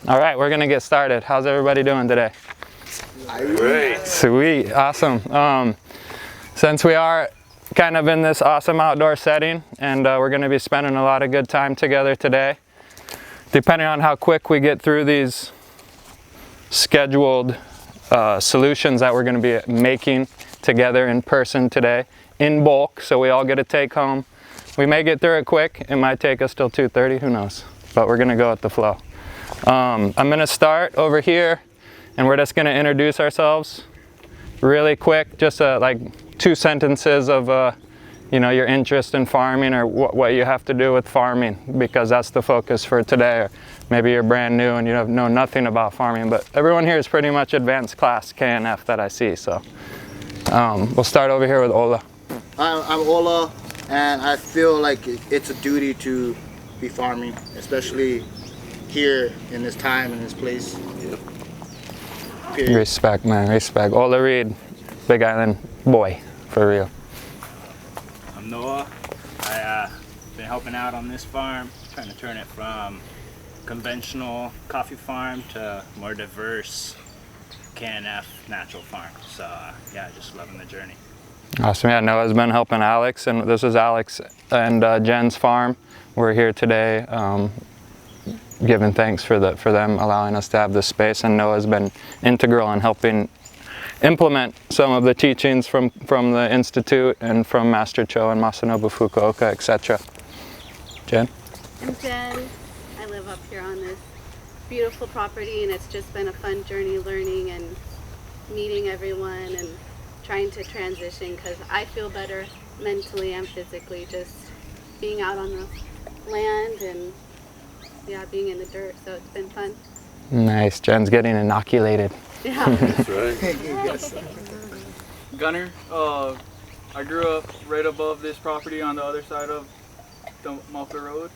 All right, we're gonna get started. How's everybody doing today? Great. Sweet, awesome. Since we are kind of in this awesome outdoor setting and we're gonna be spending a lot of good time together today, depending on how quick we get through these scheduled solutions that we're gonna be making together in person today, in bulk, so we all get to take home. We may get through it quick. It might take us till 2:30, who knows? But we're gonna go with the flow. I'm gonna start over here and we're just gonna introduce ourselves really quick, just like 2 sentences of you know, your interest in farming or what you have to do with farming, because that's the focus for today. Or maybe you're brand new and you know nothing about farming, but everyone here is pretty much advanced class KNF that I see. So we'll start over here with Ola. I'm Ola, and I feel like it's a duty to be farming, especially here in this time and this place. Period. Respect, man, respect. Ola Reed, Big Island boy, for real. I'm Noah. I've been helping out on this farm, trying to turn it from conventional coffee farm to more diverse KNF natural farm. So yeah, just loving the journey. Awesome. Yeah, Noah's been helping Alex, and this is Alex and Jen's farm. We're here today giving thanks for them allowing us to have this space, and Noah's been integral in helping implement some of the teachings from the Institute and from Master Cho and Masanobu Fukuoka, etc. Jen? I'm Jen. I live up here on this beautiful property, and it's just been a fun journey learning and meeting everyone and trying to transition, because I feel better mentally and physically just being out on the land and yeah, being in the dirt, so it's been fun. Nice. Jen's getting inoculated. Yeah. That's right. Gunner, I grew up right above this property on the other side of the Malka Road,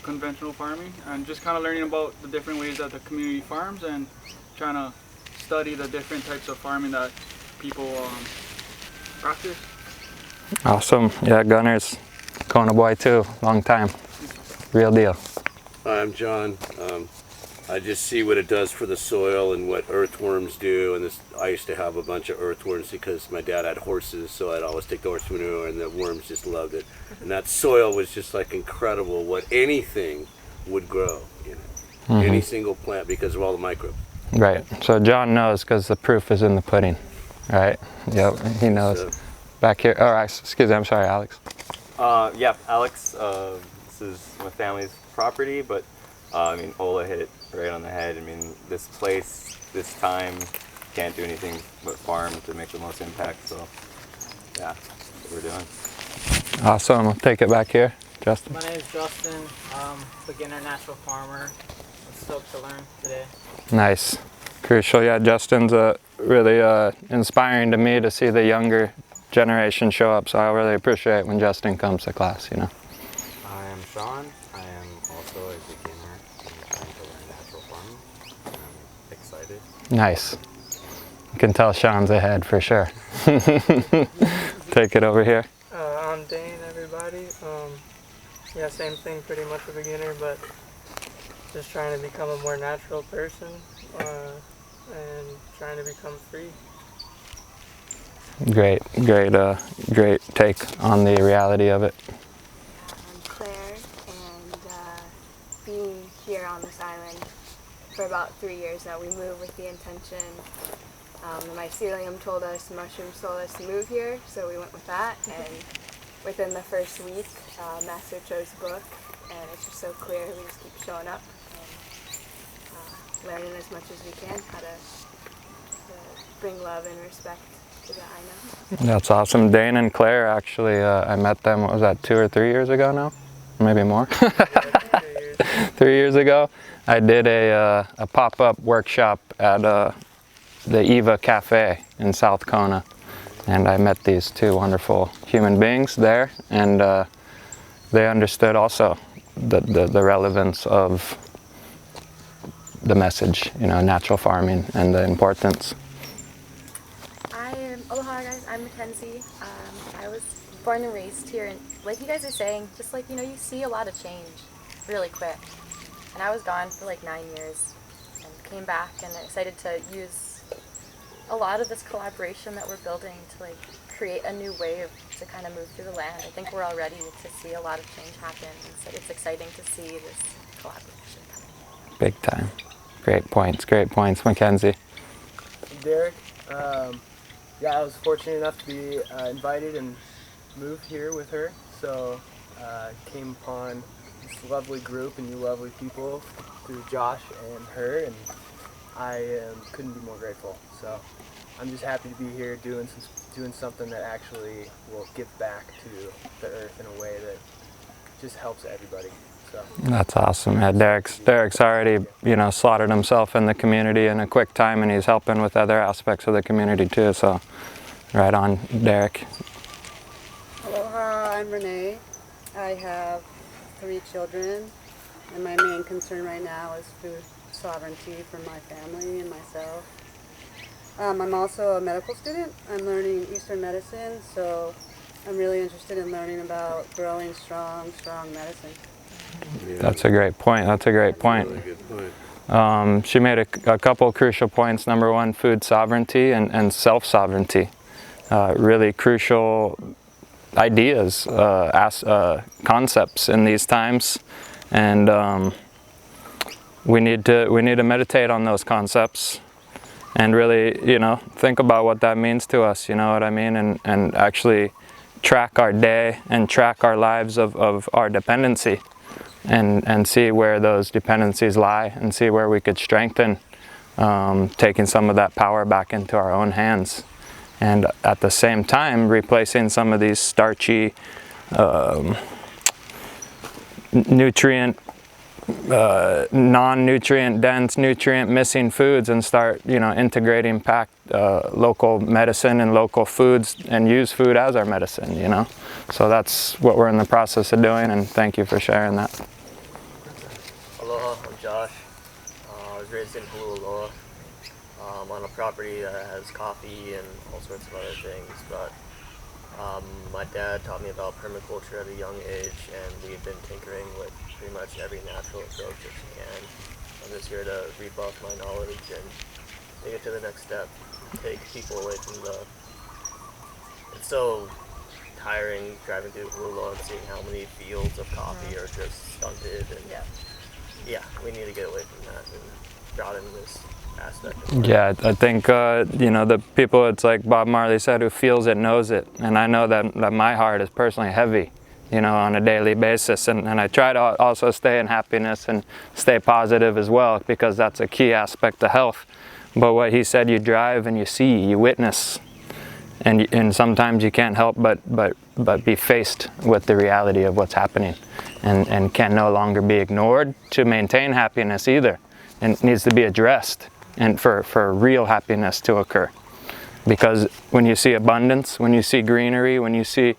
conventional farming, and just kind of learning about the different ways that the community farms and trying to study the different types of farming that people practice. Awesome. Yeah, Gunner's Kona boy too. Long time. Real deal. Hi, I'm John. I just see what it does for the soil and what earthworms do. And I used to have a bunch of earthworms because my dad had horses, so I'd always take the horse manure, and the worms just loved it. And that soil was just like incredible. What anything would grow, you know, any single plant, because of all the microbes. Right. So John knows because the proof is in the pudding, right? Yep. He knows. So, Back here. All right. Excuse me. I'm sorry, Alex. Yeah, Alex. This is my family's property, but I mean, Ola hit it right on the head. I mean, this place, this time, can't do anything but farm to make the most impact. So, yeah, that's what we're doing. Awesome. I'll take it back here, Justin. My name is Justin. Beginner natural farmer. I'm stoked to learn today. Nice. Crucial. Yeah, Justin's really inspiring to me to see the younger generation show up. So I really appreciate when Justin comes to class, you know. I am Sean. I am also a beginner and trying to learn natural farming. I'm excited. Nice. You can tell Sean's ahead for sure. Take it over here. I'm Dane, everybody. Yeah, same thing, pretty much a beginner, but just trying to become a more natural person and trying to become free. Great take on the reality of it. I'm Claire, and being here on this island for about 3 years now, we moved with the intention. The mycelium told us, the mushrooms told us to move here, so we went with that. And within the first week, Master Cho's book, and it's just so clear. We just keep showing up and learning as much as we can how to bring love and respect to the I know. That's awesome. Dane and Claire, actually, I met them, what was that, 2 or 3 years ago now? Maybe more? 3 years ago. I did a pop-up workshop at the Eva Cafe in South Kona, and I met these 2 wonderful human beings there, and they understood also the relevance of the message, you know, natural farming and the importance. Aloha guys, I'm Mackenzie. I was born and raised here, and like you guys are saying, just like, you know, you see a lot of change really quick. And I was gone for like 9 years and came back and excited to use a lot of this collaboration that we're building to like create a new wave to kind of move through the land. I think we're all ready to see a lot of change happen. And so it's exciting to see this collaboration coming. Big time. Great points, Mackenzie. Derek, yeah, I was fortunate enough to be invited and moved here with her. So came upon this lovely group and you lovely people through Josh and her, and I couldn't be more grateful. So I'm just happy to be here doing something that actually will give back to the earth in a way that just helps everybody. So That's awesome. Yeah, Derek's already, slaughtered himself in the community in a quick time, and he's helping with other aspects of the community too. So, right on, Derek. Aloha, I'm Renee. I have 3 children, and my main concern right now is food sovereignty for my family and myself. I'm also a medical student. I'm learning Eastern medicine, so I'm really interested in learning about growing strong medicine. Yeah. That's a great point. Really good point. She made a couple crucial points. Number one, food sovereignty and self-sovereignty. Really crucial ideas, concepts in these times, and we need to meditate on those concepts and really, think about what that means to us. You know what I mean? And actually track our day and track our lives of our dependency. And see where those dependencies lie and see where we could strengthen, taking some of that power back into our own hands. And at the same time, replacing some of these starchy, non-nutrient dense, nutrient missing foods and start, integrating packed local medicine and local foods and use food as our medicine, So that's what we're in the process of doing, and thank you for sharing that. Aloha, I'm Josh. I was raised in Hulualoa on a property that has coffee and all sorts of other things, but my dad taught me about permaculture at a young age, and we've been tinkering with pretty much every natural approach that you can. I'm just here to rebuff my knowledge and take it to the next step, take people away from it's so tiring driving through Hulualoa and seeing how many fields of coffee are just stunted, and yeah, we need to get away from that and broaden this aspect. Yeah, I think, the people, it's like Bob Marley said, who feels it knows it. And I know that my heart is personally heavy, on a daily basis. And I try to also stay in happiness and stay positive as well, because that's a key aspect of health. But what he said, you drive and you see, you witness. And sometimes you can't help but be faced with the reality of what's happening, and can no longer be ignored to maintain happiness either. And it needs to be addressed, and for real happiness to occur. Because when you see abundance, when you see greenery, when you see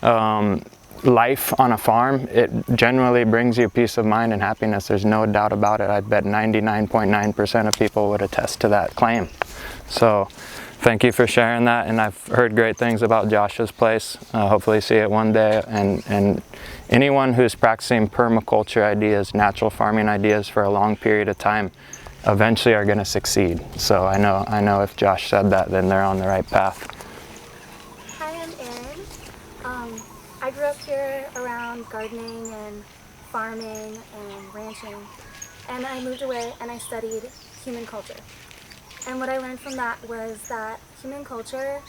life on a farm, it generally brings you peace of mind and happiness. There's no doubt about it. I bet 99.9% of people would attest to that claim. So thank you for sharing that, and I've heard great things about Josh's place. Hopefully see it one day, and anyone who's practicing permaculture ideas, natural farming ideas for a long period of time, eventually are going to succeed. So I know if Josh said that, then they're on the right path. Hi, I'm Erin. I grew up here around gardening and farming and ranching, and I moved away and I studied human culture. And what I learned from that was that human culture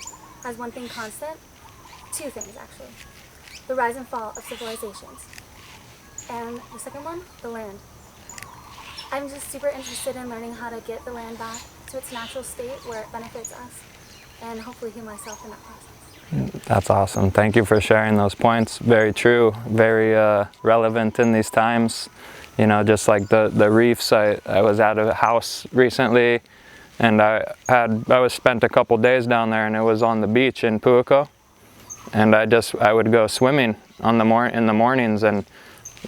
has one thing constant, 2 things actually. The rise and fall of civilizations. And the second one, the land. I'm just super interested in learning how to get the land back to its natural state where it benefits us, and hopefully heal myself in that process. That's awesome. Thank you for sharing those points. Very true, very relevant in these times. Just like the reefs, I was at a house recently, and I was spent a couple days down there, and it was on the beach in Puuko, and I would go swimming in the mornings, and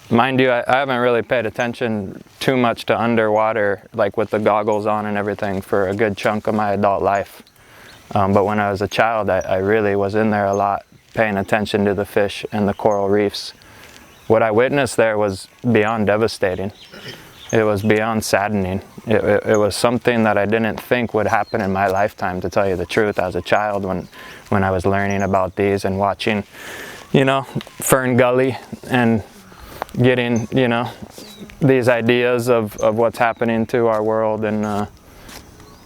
mind you, I haven't really paid attention too much to underwater, like with the goggles on and everything, for a good chunk of my adult life. But when I was a child, I really was in there a lot, paying attention to the fish and the coral reefs. What I witnessed there was beyond devastating. it was beyond saddening. It was something that I didn't think would happen in my lifetime, to tell you the truth, as a child when I was learning about these and watching, you know, Fern Gully and getting, you know, these ideas of what's happening to our world. And I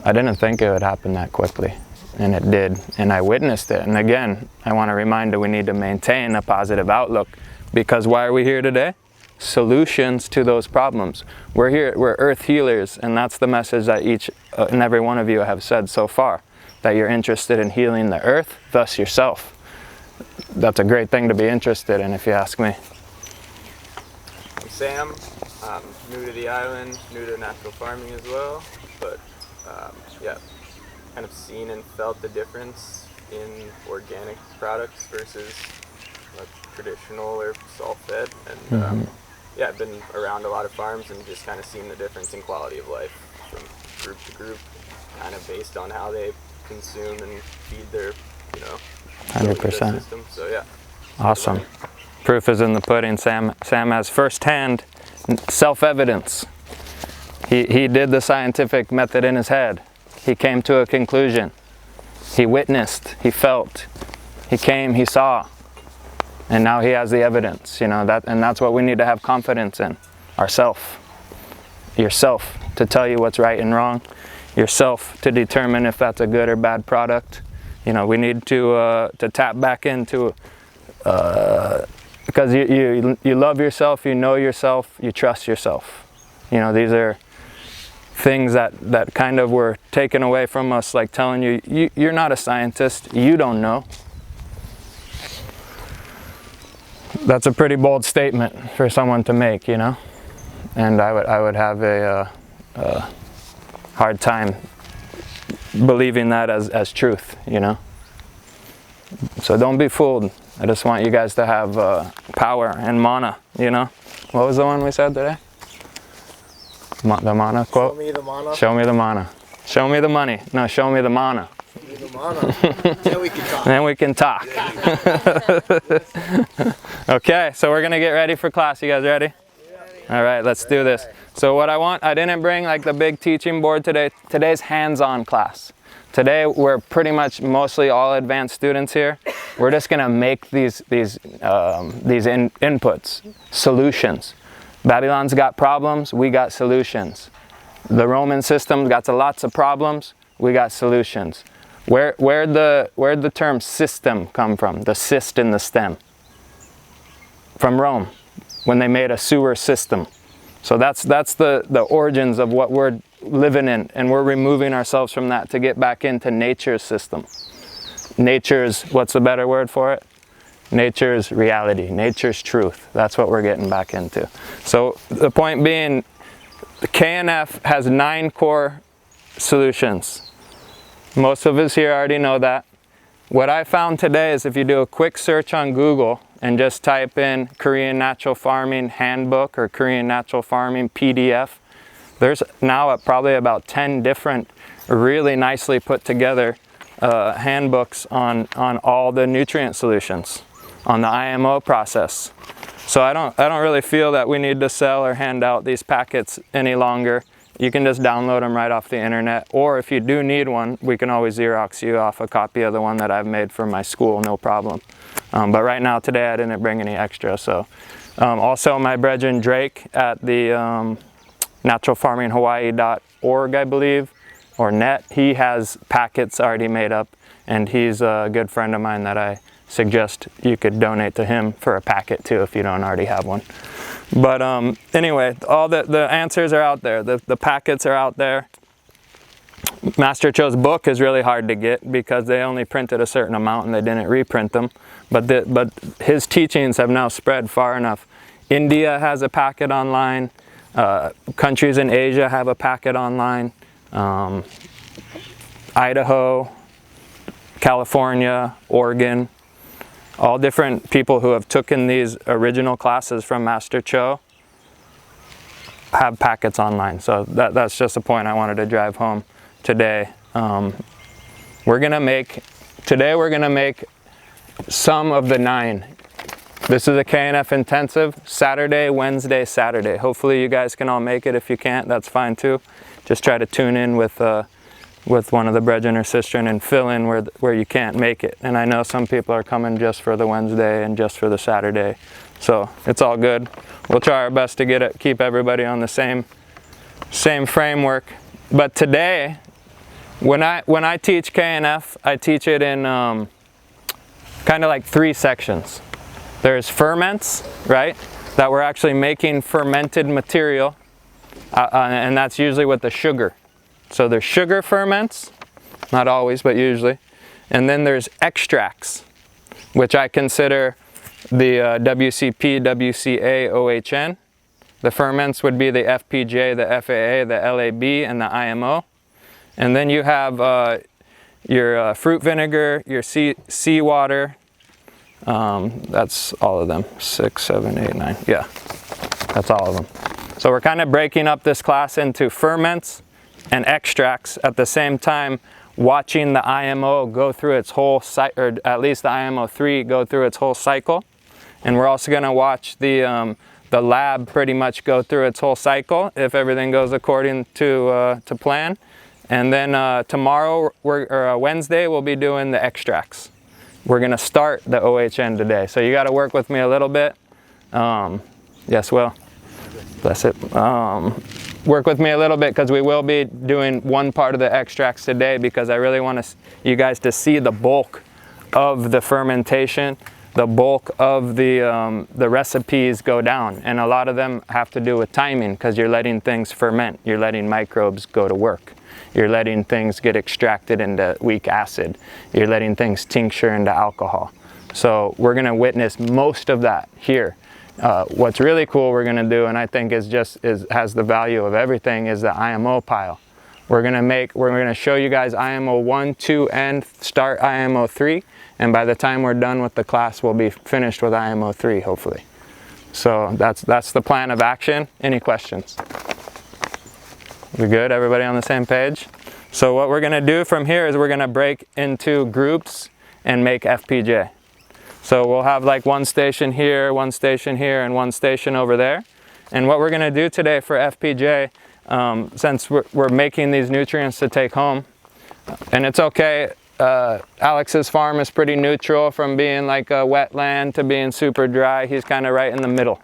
didn't think it would happen that quickly, and it did, and I witnessed it. And again, I want to remind you, we need to maintain a positive outlook, because why are we here today? Solutions to those problems. We're here, we're earth healers, and that's the message that each and every one of you have said so far, that you're interested in healing the earth, thus yourself. That's a great thing to be interested in, if you ask me. I'm Sam. I'm new to the island, new to natural farming as well, but yeah, kind of seen and felt the difference in organic products versus traditional or salt-fed, and yeah, I've been around a lot of farms and just kind of seen the difference in quality of life from group to group, kind of based on how they consume and feed their, you know, 100%. system. So yeah. Awesome. Proof is in the pudding. Sam has firsthand self-evidence. He did the scientific method in his head. He came to a conclusion. He witnessed, he felt, he came, he saw. And now he has the evidence, you know, and that's what we need to have confidence in. Ourself. Yourself to tell you what's right and wrong. Yourself to determine if that's a good or bad product. You know, we need to tap back into, because you love yourself, you know yourself, you trust yourself. You know, these are things that kind of were taken away from us, like telling you, you're not a scientist, you don't know. That's a pretty bold statement for someone to make, you know, and I would have a hard time believing that as truth, you know. So don't be fooled. I just want you guys to have power and mana, you know. What was the one we said today? The mana quote? Show me the mana. Show me the mana. Show me the money. No, show me the mana. Show me the mana. Then we can talk. Then we can talk. Okay, so we're gonna get ready for class. You guys ready? All right, let's do this. So what I didn't bring like the big teaching board today. Today's hands-on class. Today we're pretty much mostly all advanced students here. We're just gonna make these inputs, solutions. Babylon's got problems, we got solutions. The Roman system got lots of problems, we got solutions. Where'd the term system come from? The cyst in the stem. From Rome, when they made a sewer system. So that's the origins of what we're living in, and we're removing ourselves from that to get back into nature's system. Nature's, what's the better word for it? Nature's reality, nature's truth. That's what we're getting back into. So the point being, the KNF has 9 core solutions. Most of us here already know that. What I found today is if you do a quick search on Google and just type in Korean Natural Farming Handbook or Korean Natural Farming PDF, there's now probably about 10 different really nicely put together handbooks on all the nutrient solutions, on the IMO process. So I don't really feel that we need to sell or hand out these packets any longer. You can just download them right off the internet, or if you do need one, we can always Xerox you off a copy of the one that I've made for my school, no problem. But right now, today, I didn't bring any extra. So also my brethren Drake at the naturalfarminghawaii.org, I believe, or net, he has packets already made up, and he's a good friend of mine that I suggest you could donate to him for a packet too if you don't already have one. But anyway, all the answers are out there. The packets are out there. Master Cho's book is really hard to get because they only printed a certain amount and they didn't reprint them. But his teachings have now spread far enough. India has a packet online. Countries in Asia have a packet online. Idaho, California, Oregon. All different people who have taken these original classes from Master Cho have packets online. So that's just a point I wanted to drive home today. We're gonna make some of the 9 This is a KNF intensive, Saturday, Wednesday, Saturday. Hopefully you guys can all make it. If you can't, that's fine too. Just try to tune in with one of the brethren or sistren and fill in where you can't make it. And I know some people are coming just for the Wednesday and just for the Saturday. So it's all good. We'll try our best to keep everybody on the same framework. But today, when I teach KNF, I teach it in kind of like 3 sections. There's ferments, right? That we're actually making fermented material, and that's usually with the sugar. So there's sugar ferments, not always, but usually. And then there's extracts, which I consider the WCP, WCA, OHN. The ferments would be the FPJ, the FAA, the LAB, and the IMO. And then you have your fruit vinegar, your seawater. That's all of them. 6, 7, 8, 9. Yeah, that's all of them. So we're kind of breaking up this class into ferments and extracts at the same time, watching the IMO go through its whole cycle, or at least the IMO 3 go through its whole cycle. And we're also going to watch the lab pretty much go through its whole cycle if everything goes according to plan. And then tomorrow, Wednesday, we'll be doing the extracts. We're going to start the OHN today. So you got to work with me a little bit. Yes, Will. Bless it. Work with me a little bit because we will be doing one part of the extracts today because I really want you guys to see the bulk of the fermentation, the bulk of the recipes go down. And a lot of them have to do with timing because you're letting things ferment. You're letting microbes go to work. You're letting things get extracted into weak acid. You're letting things tincture into alcohol. So we're going to witness most of that here. What's really cool we're going to do, and I think has the value of everything, is the IMO pile. We're going to show you guys IMO 1, 2, and start IMO 3. And by the time we're done with the class, we'll be finished with IMO 3, hopefully. So that's the plan of action. Any questions? We good? Everybody on the same page? So what we're going to do from here is we're going to break into groups and make FPJ. So we'll have like one station here, and one station over there. And what we're going to do today for FPJ, since we're making these nutrients to take home, and it's okay, Alex's farm is pretty neutral from being like a wetland to being super dry. He's kind of right in the middle.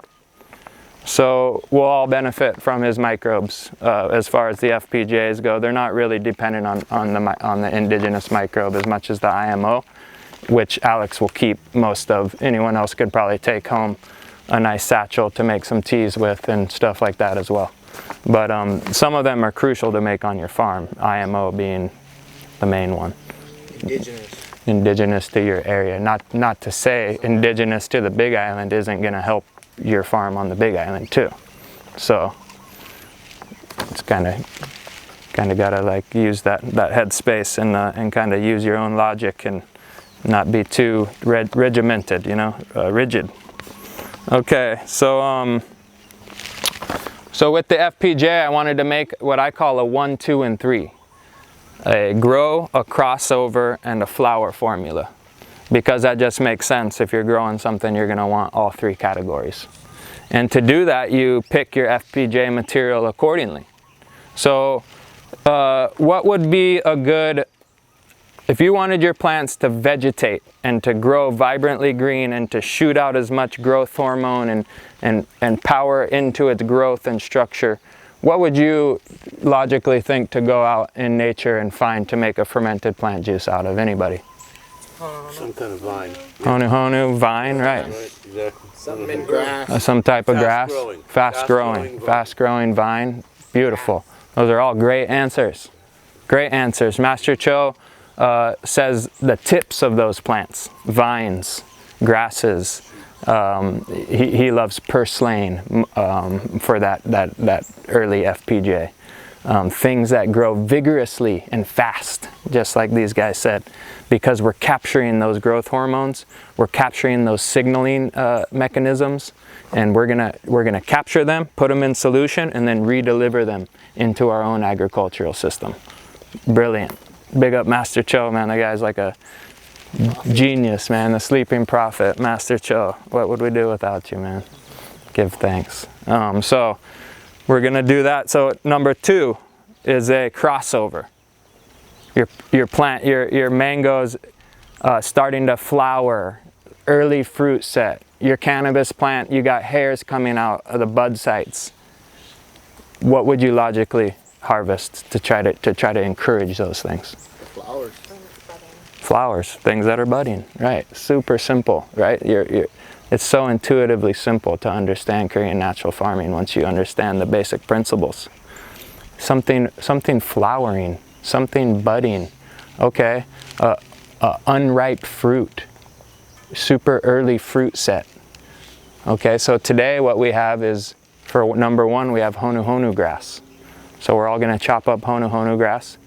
So we'll all benefit from his microbes as far as the FPJs go. They're not really dependent on the indigenous microbe as much as the IMO, which Alex will keep most of. Anyone else could probably take home a nice satchel to make some teas with and stuff like that as well. But some of them are crucial to make on your farm, IMO being the main one. Indigenous to your area. Not to say indigenous to the Big Island isn't going to help your farm on the Big Island too. So it's kind of gotta like use that head space and kind of use your own logic and not be too regimented, you know, rigid. Okay, so with the FPJ, I wanted to make what I call a 1, 2, and 3. A grow, a crossover, and a flower formula. Because that just makes sense. If you're growing something, you're going to want all 3 categories. And to do that, you pick your FPJ material accordingly. So what would be a good, if you wanted your plants to vegetate and to grow vibrantly green and to shoot out as much growth hormone and power into its growth and structure, what would you logically think to go out in nature and find to make a fermented plant juice out of? Anybody? Some kind of vine. Honu, vine, right. Exactly. Something in grass. Some type of grass. Fast growing vine. Beautiful. Those are all great answers. Great answers. Master Cho says the tips of those plants, vines, grasses. He loves purslane for that early FPJ. Things that grow vigorously and fast, just like these guys said, because we're capturing those growth hormones, we're capturing those signaling mechanisms, and we're gonna capture them, put them in solution, and then redeliver them into our own agricultural system. Brilliant. Big up Master Cho, man. The guy's like Genius, man, the sleeping prophet, Master Cho. What would we do without you, man? Give thanks. So we're gonna do that. So number 2 is a crossover. Your plant, your mangoes starting to flower, early fruit set. Your cannabis plant, you got hairs coming out of the bud sites. What would you logically harvest to try to encourage those things? Flowers. Flowers, things that are budding, right? Super simple, right? It's so intuitively simple to understand Korean natural farming once you understand the basic principles. Something flowering, something budding, okay? Unripe fruit, super early fruit set. Okay, so today what we have is, for number 1, we have honu honu grass. So we're all gonna chop up honu honu grass,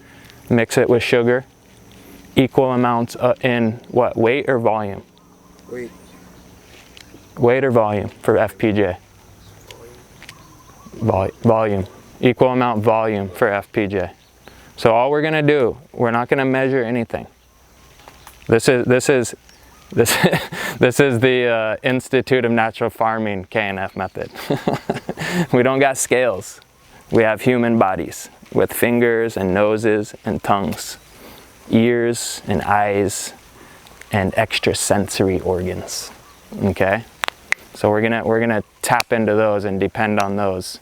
mix it with sugar, equal amounts in what, weight or volume? Weight. Weight or volume for FPJ? Volume. Equal amount volume for FPJ. So all we're gonna do, we're not gonna measure anything. This is the Institute of Natural Farming KNF method. We don't got scales. We have human bodies with fingers and noses and tongues, ears and eyes and extrasensory organs. Okay? So we're gonna tap into those and depend on those.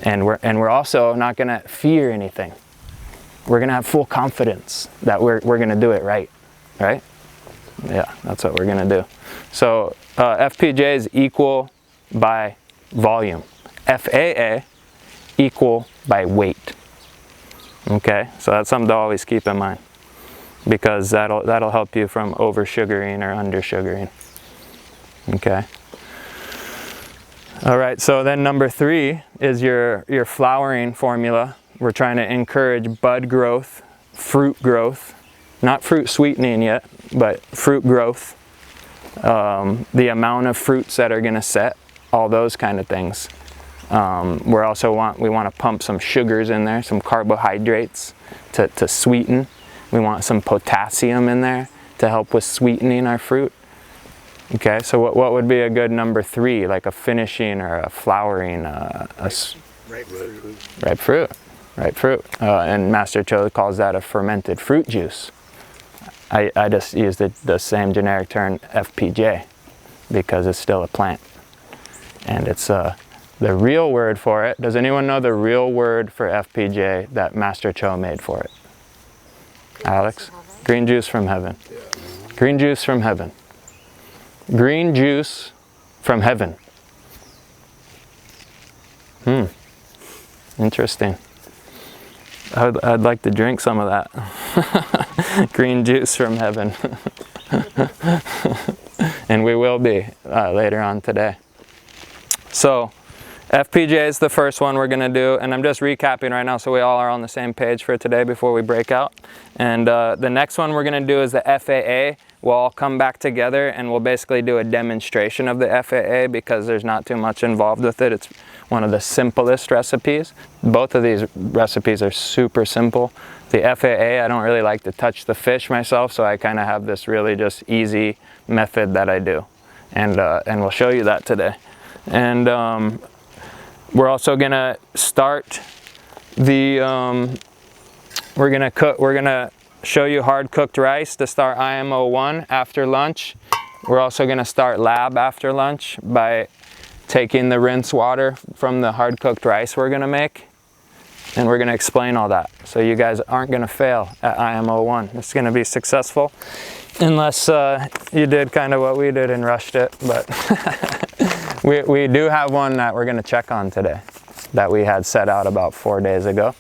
And we're also not gonna fear anything. We're gonna have full confidence that we're gonna do it right. Right? Yeah, that's what we're gonna do. So FPJ is equal by volume. FAA equal by weight. Okay, so that's something to always keep in mind, because that'll help you from over sugaring or under sugaring. Okay. All right, so then number 3 is your flowering formula. We're trying to encourage bud growth, fruit growth, not fruit sweetening yet, but fruit growth, the amount of fruits that are gonna set, all those kind of things. We want to pump some sugars in there, some carbohydrates to sweeten. We want some potassium in there to help with sweetening our fruit. Okay, so what would be a good number 3, like a finishing or a flowering? Ripe fruit. Ripe fruit. Ripe fruit. And Master Cho calls that a fermented fruit juice. I just use the same generic term FPJ because it's still a plant. And it's the real word for it. Does anyone know the real word for FPJ that Master Cho made for it? Alex? Green juice from heaven. Green juice from heaven. Green juice from heaven. Interesting. I'd like to drink some of that. Green juice from heaven. And we will be later on today. So FPJ is the first one we're going to do, and I'm just recapping right now so we all are on the same page for today before we break out. And the next one we're going to do is the FAA. We'll all come back together and we'll basically do a demonstration of the FAA because there's not too much involved with it. It's one of the simplest recipes. Both of these recipes are super simple. The FAA, I don't really like to touch the fish myself, so I kind of have this really just easy method that I do. And we'll show you that today. And we're also gonna start the, we're gonna show you hard cooked rice to start IMO 1 after lunch. We're also gonna start lab after lunch by taking the rinse water from the hard cooked rice we're gonna make. And we're gonna explain all that. So you guys aren't gonna fail at IMO 1. It's gonna be successful. Unless you did kind of what we did and rushed it, but we do have one that we're gonna check on today that we had set out about 4 days ago.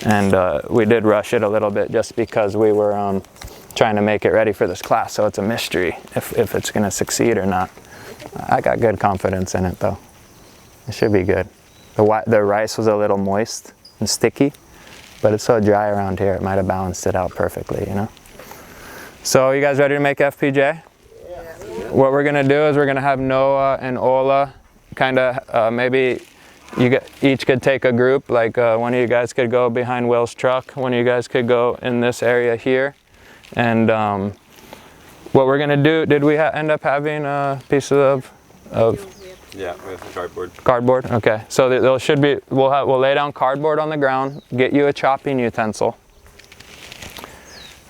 And we did rush it a little bit just because we were trying to make it ready for this class. So it's a mystery if it's gonna succeed or not. I got good confidence in it though. It should be good. The rice was a little moist and sticky, but it's so dry around here, it might have balanced it out perfectly, you know? So you guys ready to make FPJ? Yeah. What we're gonna do is we're gonna have Noah and Ola kind of maybe each could take a group, like one of you guys could go behind Will's truck, one of you guys could go in this area here, and what we're gonna do, did we end up having a piece of Yeah, with cardboard. cardboard? Okay, so there should be, we'll lay down cardboard on the ground, get you a chopping utensil.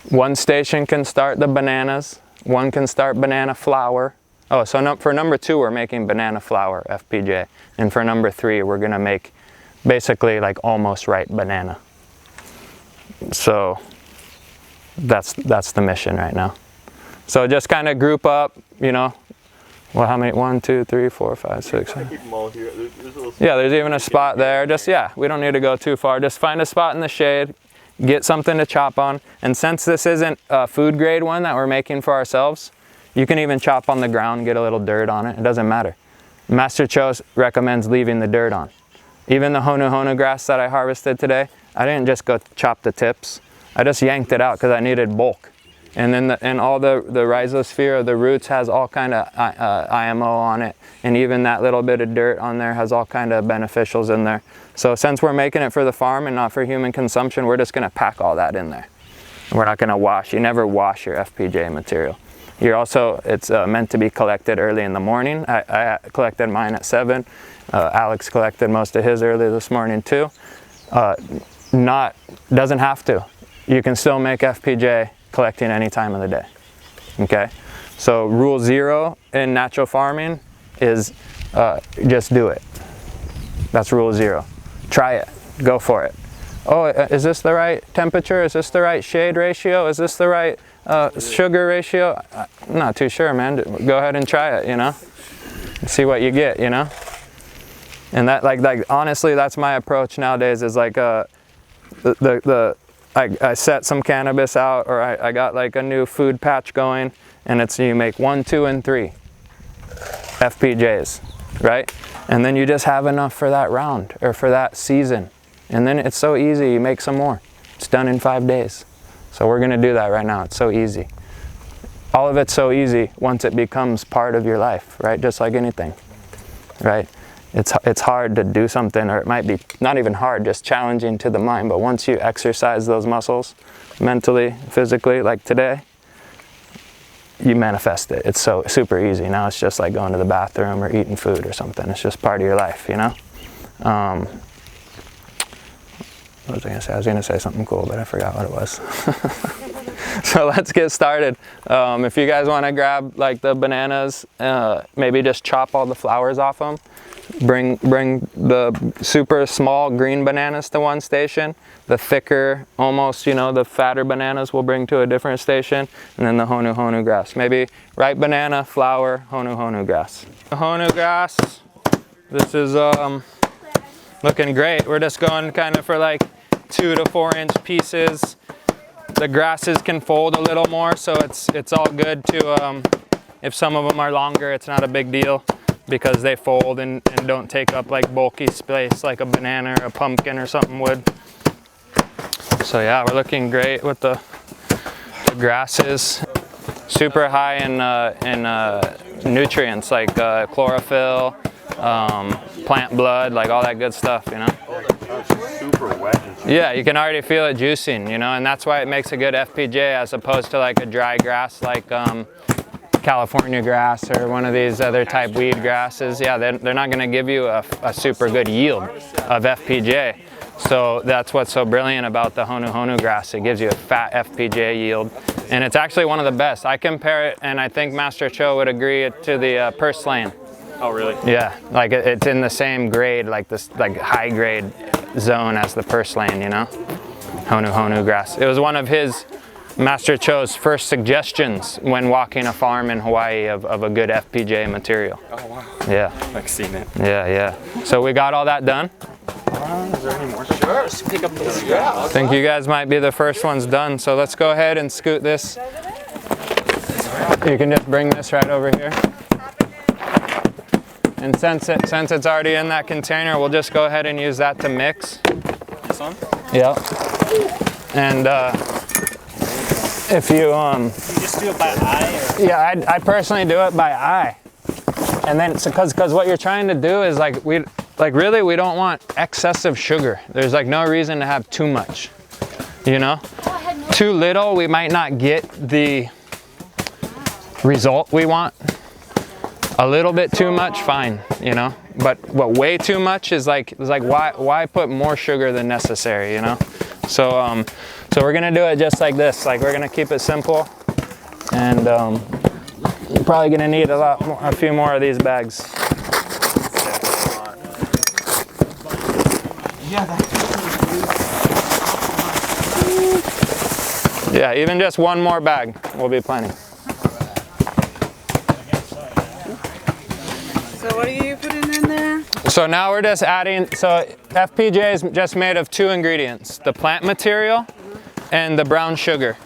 One station can start the bananas, one can start banana flour. Oh, so for number 2, we're making banana flour, FPJ. And for number 3, we're gonna make basically like almost ripe banana. So that's the mission right now. So just kind of group up, you know, well, how many? 1, 2, 3, 4, 5, 6. Keep them all here. Yeah, there's even a spot there. Just, yeah, we don't need to go too far. Just find a spot in the shade, get something to chop on. And since this isn't a food grade one that we're making for ourselves, you can even chop on the ground, get a little dirt on it. It doesn't matter. Master Cho recommends leaving the dirt on. Even the honu honu grass that I harvested today, I didn't just go chop the tips. I just yanked it out because I needed bulk. And then all the rhizosphere of the roots has all kind of IMO on it. And even that little bit of dirt on there has all kind of beneficials in there. So since we're making it for the farm and not for human consumption, we're just gonna pack all that in there. We're not gonna wash. You never wash your FPJ material. You're also, it's meant to be collected early in the morning. I collected mine at 7. Alex collected most of his early this morning too. Doesn't have to. You can still make FPJ collecting any time of the day. Okay, so rule 0 in natural farming is just do it. That's rule 0. Try it, go for it. Oh, is this the right temperature? Is this the right shade ratio? Is this the right sugar ratio? I'm not too sure, man. Go ahead and try it, you know, see what you get, you know. And that, like honestly, that's my approach nowadays. Is like I set some cannabis out, or I got like a new food patch going, and it's you make 1, 2, and 3 FPJs, right? And then you just have enough for that round or for that season. And then it's so easy, you make some more. It's done in 5 days. So we're gonna do that right now. It's so easy. All of it's so easy once it becomes part of your life, right? Just like anything, right? It's hard to do something, or it might be not even hard, just challenging to the mind. But once you exercise those muscles, mentally, physically, like today, you manifest it. It's so super easy. Now it's just like going to the bathroom or eating food or something. It's just part of your life, you know? What was I gonna say? I was gonna say something cool, but I forgot what it was. So let's get started. If you guys wanna grab like the bananas, maybe just chop all the flowers off them. Bring the super small green bananas to one station. The thicker, almost, you know, the fatter bananas we'll bring to a different station. And then the honu honu grass. Maybe ripe banana, flower, honu honu grass. The honu grass, this is looking great. We're just going kind of for like 2 to 4 inch pieces. The grasses can fold a little more, so it's all good to, if some of them are longer, it's not a big deal, because they fold and don't take up like bulky space like a banana or a pumpkin or something would. So yeah, we're looking great with the grasses. Super high in nutrients like chlorophyll, plant blood, like all that good stuff, you know. Super wet. Yeah, you can already feel it juicing, you know, and that's why it makes a good FPJ as opposed to like a dry grass like California grass or one of these other type weed grasses. Yeah, they're not going to give you a super good yield of FPJ. So that's what's so brilliant about the honu honu grass. It gives you a fat FPJ yield, and it's actually one of the best. I compare it, and I think Master Cho would agree, to the purslane. Oh, really? Yeah, like it's in the same grade, like this, like high grade zone as the purslane, you know, honu honu grass. It was one of his, Master Cho's, first suggestions when walking a farm in Hawaii of a good FPJ material. Oh wow. Yeah. I've seen it. Yeah, yeah. So we got all that done. Is there any more? Sure. Let's pick up those. I think you guys might be the first ones done. So let's go ahead and scoot this. You can just bring this right over here. And since it's already in that container, we'll just go ahead and use that to mix. This one? Yeah. And if you You just do it by eye? Or? yeah, I personally do it by eye. And then because what you're trying to do is like really we don't want excessive sugar. There's like no reason to have too much. You know? Too little, we might not get the result we want. A little bit too much, fine, you know, but way too much is like why put more sugar than necessary, you know? So so we're gonna do it just like this. Like, we're gonna keep it simple, and you're probably gonna need a few more of these bags. Yeah, even just one more bag will be plenty. So what are you putting in there? So now we're just adding, so FPJ is just made of 2 ingredients, the plant material and the brown sugar.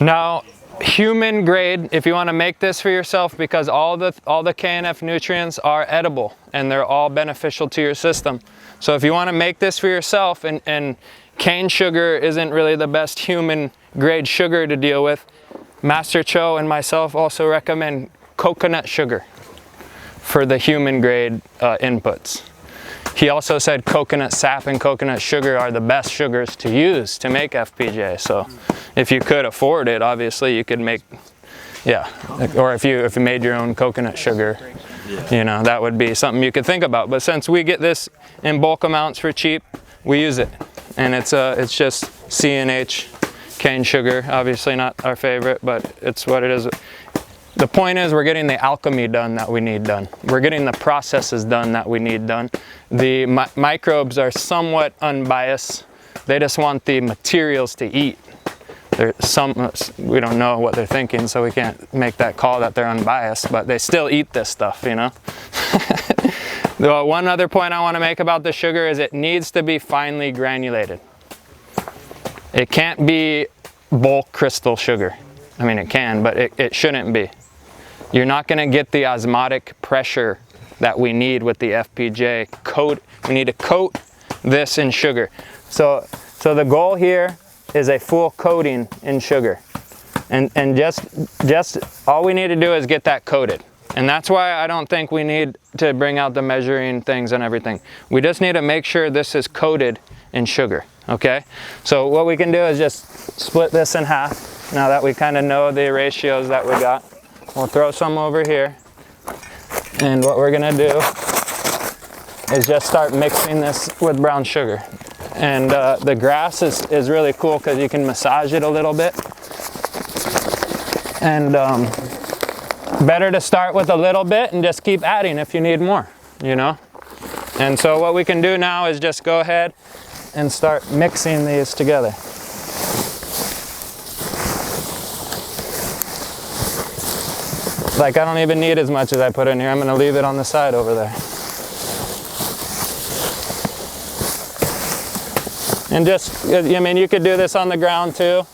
Now, human grade, if you want to make this for yourself, because all the KNF nutrients are edible and they're all beneficial to your system. So if you want to make this for yourself, and cane sugar isn't really the best human grade sugar to deal with, Master Cho and myself also recommend coconut sugar for the human grade inputs. He also said coconut sap and coconut sugar are the best sugars to use to make FPJ. So if you could afford it, obviously you could make, yeah, or if you made your own coconut sugar, you know, that would be something you could think about. But since we get this in bulk amounts for cheap, we use it. And it's just CNH cane sugar, obviously not our favorite, but it's what it is. The point is, we're getting the alchemy done that we need done. We're getting the processes done that we need done. The microbes are somewhat unbiased. They just want the materials to eat. We don't know what they're thinking, so we can't make that call that they're unbiased, but they still eat this stuff, you know? One other point I want to make about the sugar is it needs to be finely granulated. It can't be bulk crystal sugar. I mean, it can, but it shouldn't be. You're not going to get the osmotic pressure that we need with the FPJ. We need to coat this in sugar. So the goal here is a full coating in sugar. And just all we need to do is get that coated. And that's why I don't think we need to bring out the measuring things and everything. We just need to make sure this is coated in sugar, okay? So what we can do is just split this in half. Now that we kind of know the ratios that we got, we'll throw some over here. And what we're gonna do is just start mixing this with brown sugar. And the grass is really cool because you can massage it a little bit. And better to start with a little bit and just keep adding if you need more, you know? And so what we can do now is just go ahead and start mixing these together. Like, I don't even need as much as I put in here. I'm gonna leave it on the side over there. And just, I mean, you could do this on the ground too,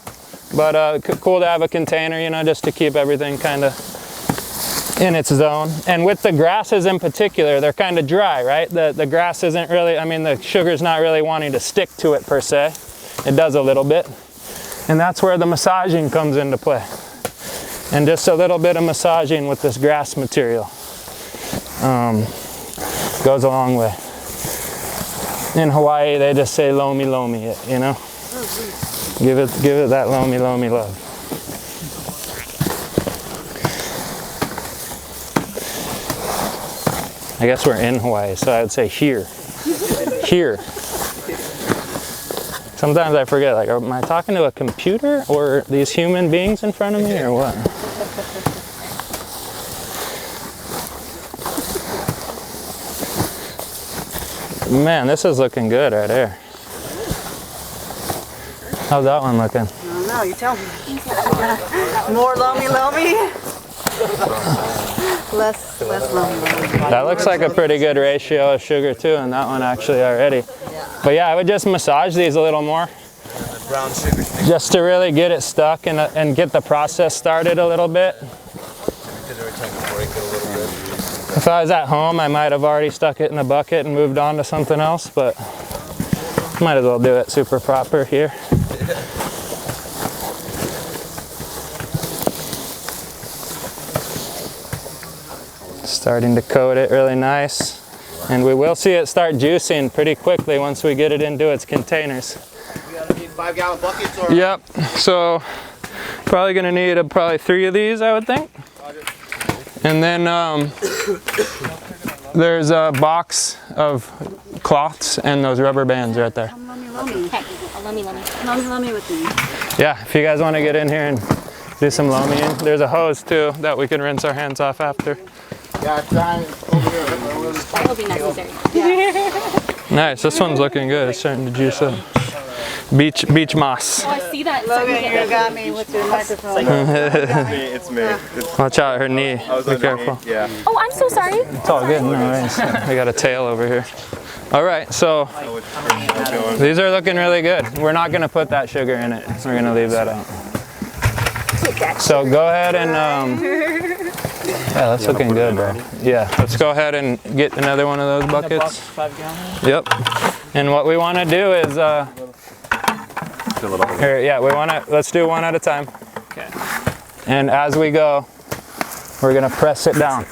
but cool to have a container, you know, just to keep everything kind of in its zone. And with the grasses in particular, they're kind of dry, right? The grass isn't really, I mean, the sugar's not really wanting to stick to it per se. It does a little bit. And that's where the massaging comes into play. And just a little bit of massaging with this grass material goes a long way. In Hawaii, they just say lomi lomi it, you know? Give it that lomi lomi love. I guess we're in Hawaii, so I would say here. Here. Sometimes I forget, like, am I talking to a computer or these human beings in front of me or what? Man, this is looking good right there. How's that one looking? I don't know, you tell me. More lomi lomi? Less lomi lomi. That looks like a pretty good ratio of sugar too in that one actually already. But yeah, I would just massage these a little more. Brown sugar. Just to really get it stuck and get the process started a little bit. If I was at home, I might have already stuck it in a bucket and moved on to something else, but might as well do it super proper here. Starting to coat it really nice. And we will see it start juicing pretty quickly once we get it into its containers. You gotta need 5-gallon buckets or? Yep, so Probably gonna need probably 3 of these, I would think. And then there's a box of cloths and those rubber bands right there. Okay, lummy with me. Yeah, if you guys want to get in here and do some loaming, there's a hose too that we can rinse our hands off after. Yeah, trying over here. That will be necessary. Nice, this one's looking good. It's starting to juice up. Beach moss. Oh, I see that. Logan, you got me with your microphone. It's me. Watch out, her knee. Be careful. Yeah. Oh, I'm so sorry. It's all good. No worries. We got a tail over here. All right, so these are looking really good. We're not going to put that sugar in it. We're going to leave that out. So go ahead and, yeah, that's looking good, bro. Yeah, let's go ahead and get another one of those buckets. 5 gallons? Yep. And what we want to do is, here, yeah, let's do one at a time. Okay. And as we go, we're going to press it down.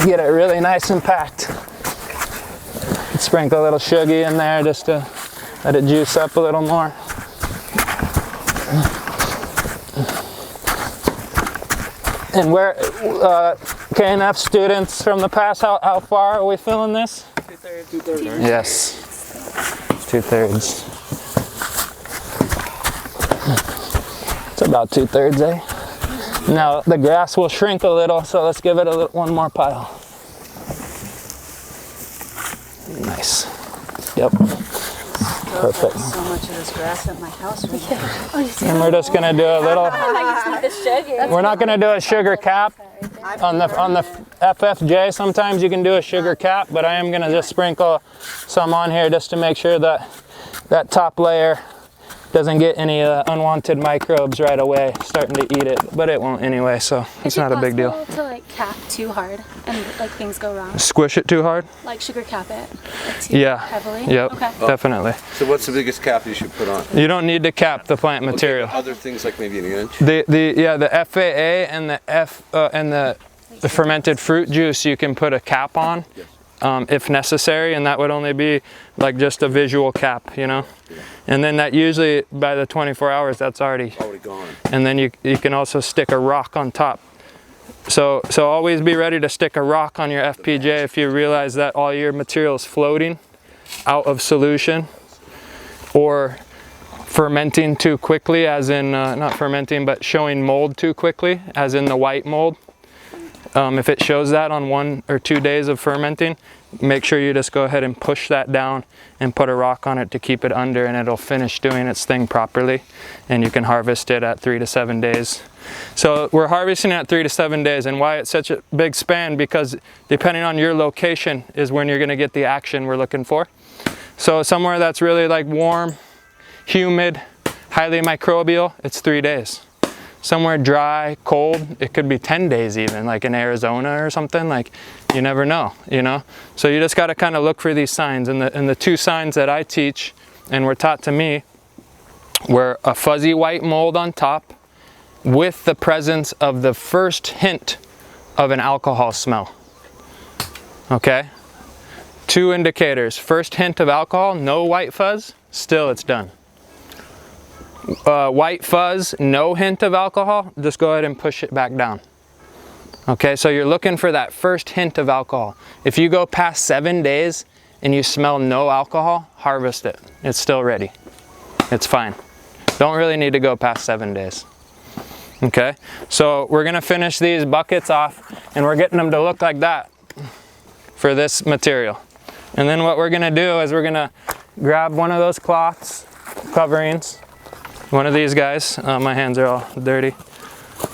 Get it really nice and packed. Sprinkle a little sugar in there just to let it juice up a little more. And where, KNF students from the past, how far are we filling this? 2/3. Yes, 2/3. It's about 2/3, eh? Now the grass will shrink a little, so let's give it one more pile. Nice. Yep. Perfect. So much of this grass at my house right now. And we're just gonna do a little. We're not gonna do a sugar cap on the FFJ. Sometimes you can do a sugar cap, but I am gonna just sprinkle some on here just to make sure that that top layer doesn't get any unwanted microbes right away starting to eat it, but it won't anyway, so it's not a big deal. Is it possible to like cap too hard and like things go wrong? Squish it too hard? Like sugar cap it? Like too Yeah. heavily? Yep. Okay. Definitely. So what's the biggest cap you should put on? You don't need to cap the plant material. Other things like maybe an inch? The FAA and the fermented fruit juice you can put a cap on if necessary, and that would only be like just a visual cap, you know. And then that usually by the 24 hours that's already gone. And then you can also stick a rock on top. So always be ready to stick a rock on your FPJ if you realize that all your material is floating out of solution or fermenting too quickly, as in not fermenting but showing mold too quickly, as in the white mold. If it shows that on 1 or 2 days of fermenting, make sure you just go ahead and push that down and put a rock on it to keep it under, and it'll finish doing its thing properly, and you can harvest it at 3 to 7 days. So we're harvesting at 3 to 7 days, and why it's such a big span, because depending on your location is when you're going to get the action we're looking for. So somewhere that's really like warm, humid, highly microbial, it's 3 days. Somewhere dry, cold, it could be 10 days even, like in Arizona or something, like you never know, you know? So you just gotta kind of look for these signs, and the 2 signs that I teach and were taught to me were a fuzzy white mold on top with the presence of the first hint of an alcohol smell, okay? 2 indicators, first hint of alcohol, no white fuzz, still it's done. White fuzz, no hint of alcohol, just go ahead and push it back down. Okay, so you're looking for that first hint of alcohol. If you go past 7 days and you smell no alcohol, harvest it. It's still ready. It's fine. Don't really need to go past 7 days. Okay, so we're gonna finish these buckets off, and we're getting them to look like that for this material. And then what we're gonna do is we're gonna grab one of those cloths, coverings, one of these guys. My hands are all dirty.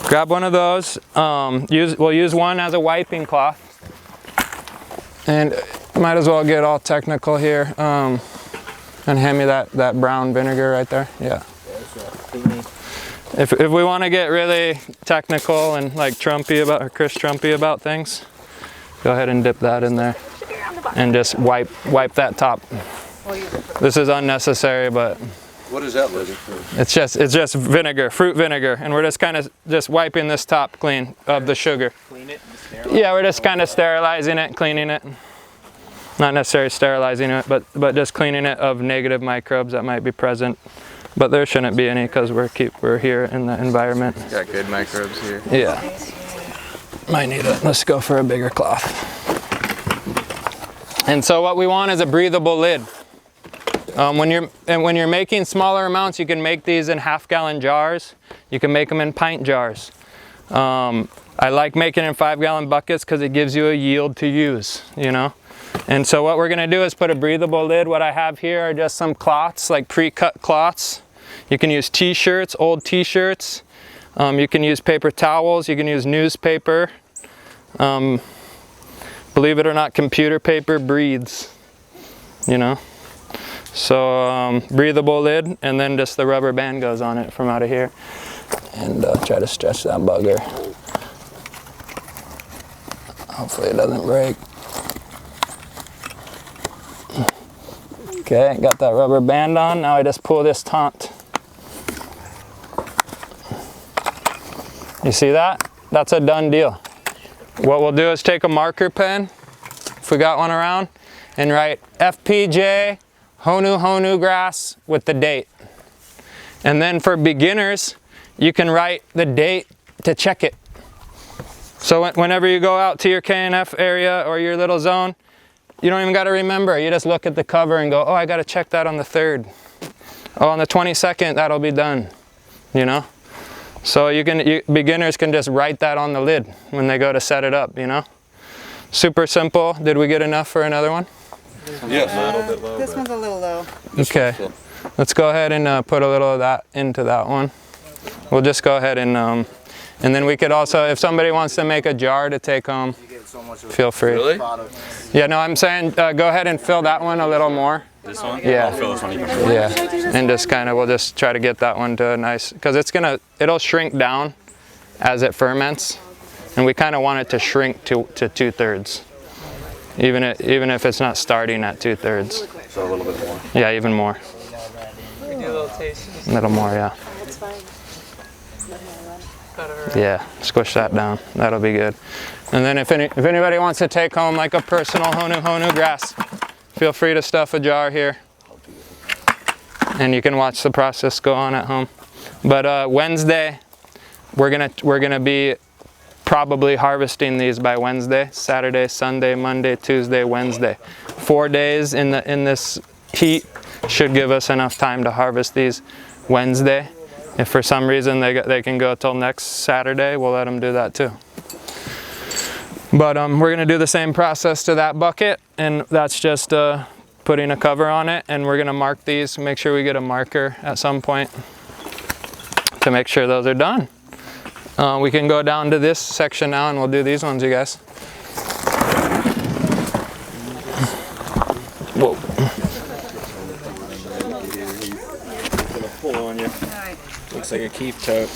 Grab one of those. We'll use one as a wiping cloth. And might as well get all technical here. And hand me that brown vinegar right there. Yeah. If we want to get really technical and like Trumpy about, or Chris Trumpy about things, go ahead and dip that in there and just wipe that top. This is unnecessary, but What is that, Liz? it's just vinegar, fruit vinegar, and we're just kind of just wiping this top clean of the sugar. Clean it and sterilize. Yeah, we're just kind of sterilizing it, cleaning it. Not necessarily sterilizing it, but just cleaning it of negative microbes that might be present but there shouldn't be any because we're here in the environment. Got good microbes here. Yeah. Might need it. Let's go for a bigger cloth. And so what we want is a breathable lid. When you're making smaller amounts, you can make these in half-gallon jars. You can make them in pint jars. I like making in 5-gallon buckets because it gives you a yield to use, you know. And so what we're gonna do is put a breathable lid. What I have here are just some cloths, like pre-cut cloths. You can use t-shirts, old t-shirts. You can use paper towels, you can use newspaper. Believe it or not, computer paper breathes, you know. So breathable lid, and then just the rubber band goes on it from out of here. And try to stretch that bugger. Hopefully it doesn't break. Okay, got that rubber band on. Now I just pull this taunt. You see that? That's a done deal. What we'll do is take a marker pen, if we got one around, and write FPJ Honu Honu grass with the date. And then for beginners, you can write the date to check it. So whenever you go out to your KNF area or your little zone, you don't even got to remember. You just look at the cover and go, oh, I got to check that on the 3rd. Oh, on the 22nd, that'll be done, you know? So beginners can just write that on the lid when they go to set it up, you know? Super simple. Did we get enough for another one? Yes. A little bit low. This one's a little low. Okay. Let's go ahead and put a little of that into that one. We'll just go ahead and then we could also, if somebody wants to make a jar to take home, feel free. Really? Yeah, no, I'm saying go ahead and fill that one a little more. This one? Yeah. I'll fill this one even more. Yeah, and just kind of, we'll just try to get that one to a nice, because it'll shrink down as it ferments, and we kind of want it to shrink to 2/3, even if it's not starting at 2/3. So a little bit more. Yeah, even more. We do a little taste. A little more, yeah. That's fine. Yeah, squish that down. That'll be good. And then if anybody wants to take home like a personal Honu Honu grass, feel free to stuff a jar here. And you can watch the process go on at home. But Wednesday, we're gonna be probably harvesting these by Wednesday, Saturday, Sunday, Monday, Tuesday, Wednesday. 4 days in this heat should give us enough time to harvest these Wednesday. If for some reason they can go till next Saturday, we'll let them do that too. But we're gonna do the same process to that bucket, and that's just putting a cover on it, and we're gonna mark these, make sure we get a marker at some point to make sure those are done. We can go down to this section now and we'll do these ones, you guys. Whoa. Pull on you. Looks like a keep tote.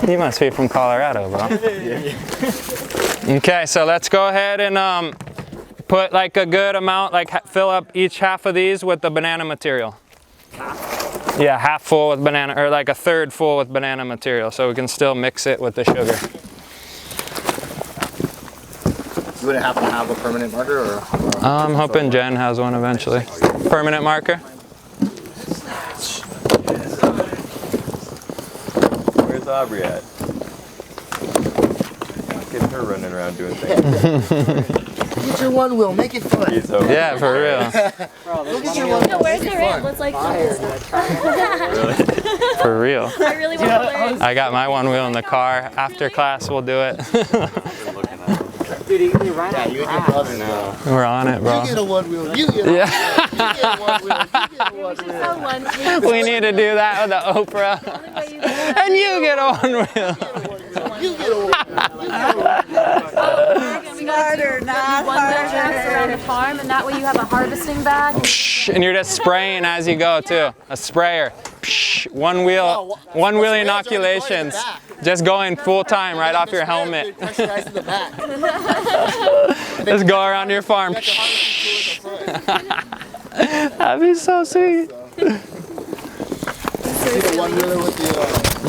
You must be from Colorado, bro. Okay, so let's go ahead and put like a good amount, like fill up each half of these with the banana material. Yeah, half full with banana, or like a third full with banana material, so we can still mix it with the sugar. You would happen to have a permanent marker, or? I'm hoping Jen has one eventually. Permanent marker? Where's Aubrey at? Getting her running around doing things. Get your one wheel, make it fun. Yeah, for real. Look at your one wheel. Where's your ramp? Let's like For real. I really want to learn. I got my one wheel in the car. After class, we'll do it. Dude, you can ride you and your brother now. We're on it, bro. You get a one wheel. You get a one wheel. You get a one wheel. We need to do that with the Oprah. And you get a one wheel. You get a one wheel. Smarter, not harder. Around the farm, and that way you have a harvesting bag. And you're just spraying as you go too. A sprayer. One wheel inoculations. Just going full time right off your helmet. Just go around your farm. That'd be so sweet.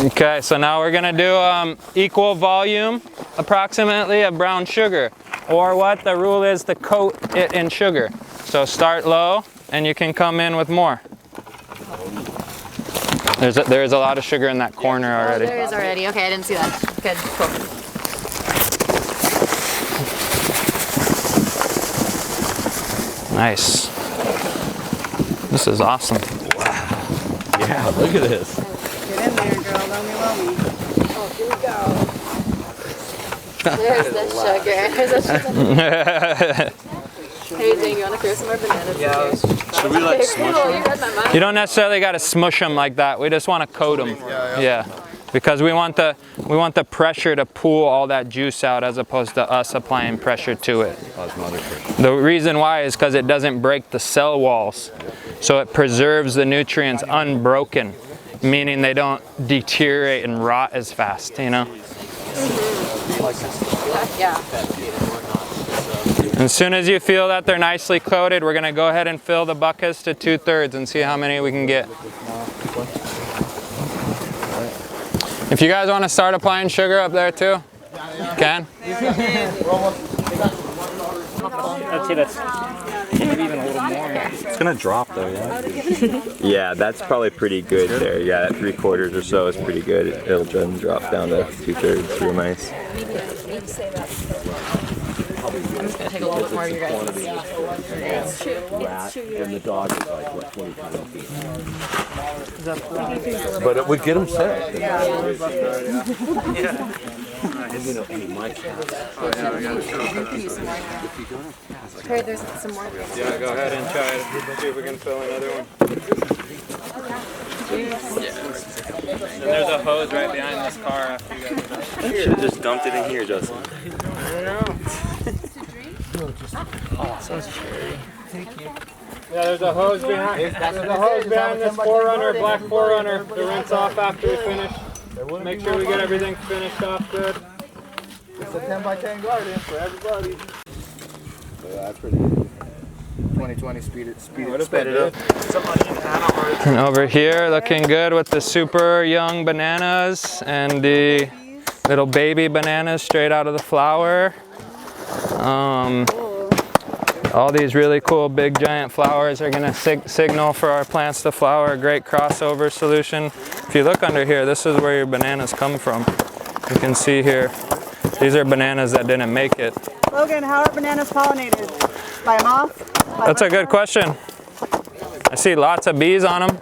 Okay, so now we're gonna do equal volume, approximately, of brown sugar. Or what the rule is to coat it in sugar. So start low, and you can come in with more. There is a lot of sugar in that corner already. Oh, there is already. Okay, I didn't see that. Good, cool. Nice. This is awesome. Wow. Yeah, look at this. Get in there, girl. Let me. Oh, here we go. There's the sugar. There's the sugar. Hey, Zane, you want to throw some more bananas in here? Should we like smush them? You read my mind. You don't necessarily got to smush them like that. We just want to coat them. Yeah. Because we want the pressure to pull all that juice out as opposed to us applying pressure to it. The reason why is because it doesn't break the cell walls. So it preserves the nutrients unbroken, meaning they don't deteriorate and rot as fast, you know? Yeah. As soon as you feel that they're nicely coated, we're going to go ahead and fill the buckets to 2/3 and see how many we can get. If you guys want to start applying sugar up there too, you can. I'd say that's maybe even a little more. It's gonna drop though, yeah? Yeah, that's probably pretty good there. Yeah, that 3/4 or so is pretty good. It'll then drop down to 2/3, real nice. I'm just going to take a little bit more of your guys'. And the dog is like, what, 20 But it would get him sick. Trey, there's some more. Yeah, go ahead and try it. See if we can fill another one. And there's a hose right behind this car after you guys are done. You should have just dumped it in here, Justin. I don't know. Oh, so scary. Thank you. Yeah, there's a hose behind. There's a hose behind this 4Runner, black 4Runner, to rinse off after we finish. Make sure we get everything finished off good. It's a 10 by 10 garden for everybody. Yeah, that's pretty good. 2020 speed it up. And over here, looking good with the super young bananas and the little baby bananas straight out of the flower. All these really cool big giant flowers are going to signal for our plants to flower. A great crossover solution. If you look under here, this is where your bananas come from. You can see here, these are bananas that didn't make it. Logan, how are bananas pollinated? By a moth? That's a good question. I see lots of bees on them.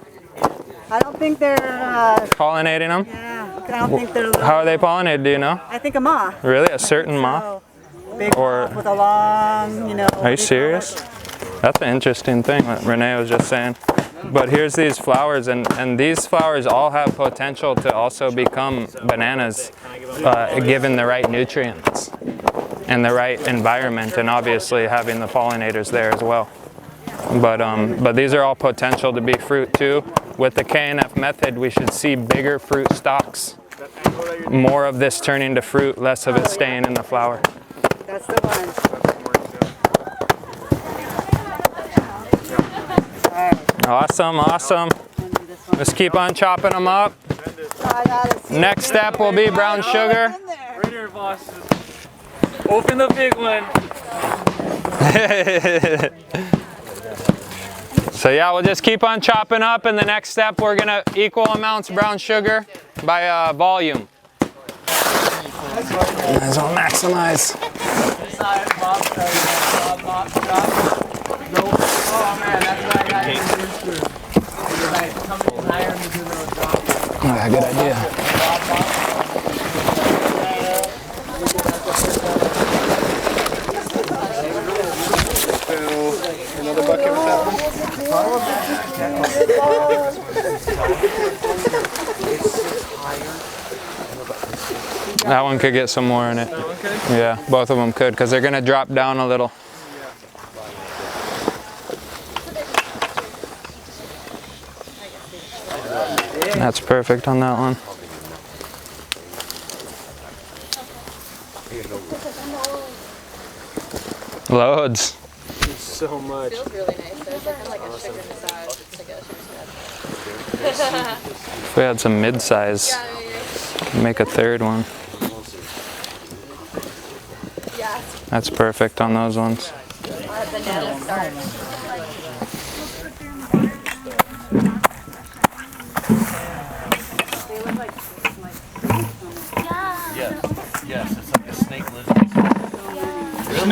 I don't think they're Pollinating them? Yeah, I don't think they're. How are they pollinated, do you know? I think a moth. Really? A certain moth? Big moth with a long, you know. Are you serious? That's an interesting thing that Renee was just saying. But here's these flowers, and these flowers all have potential to also become bananas given the right nutrients and the right environment, and obviously having the pollinators there as well. But these are all potential to be fruit too. With the KNF method, we should see bigger fruit stalks. More of this turning to fruit, less of it staying in the flower. That's the one. Awesome, awesome. Let's keep on chopping them up. Next step will be brown sugar. Right here, boss. Open the big one. So yeah, we'll just keep on chopping up, and the next step we're gonna equal amounts brown sugar by volume. Might as well maximize. Good idea. Another bucket with that one? That one could get some more in it. Yeah, both of them could, because they're gonna drop down a little. That's perfect on that one. Loads. So much. Feels really nice. There's like a sugar massage. It's like a sugar massage. If we had some mid-size, make a third one. That's perfect on those ones. Banana starch.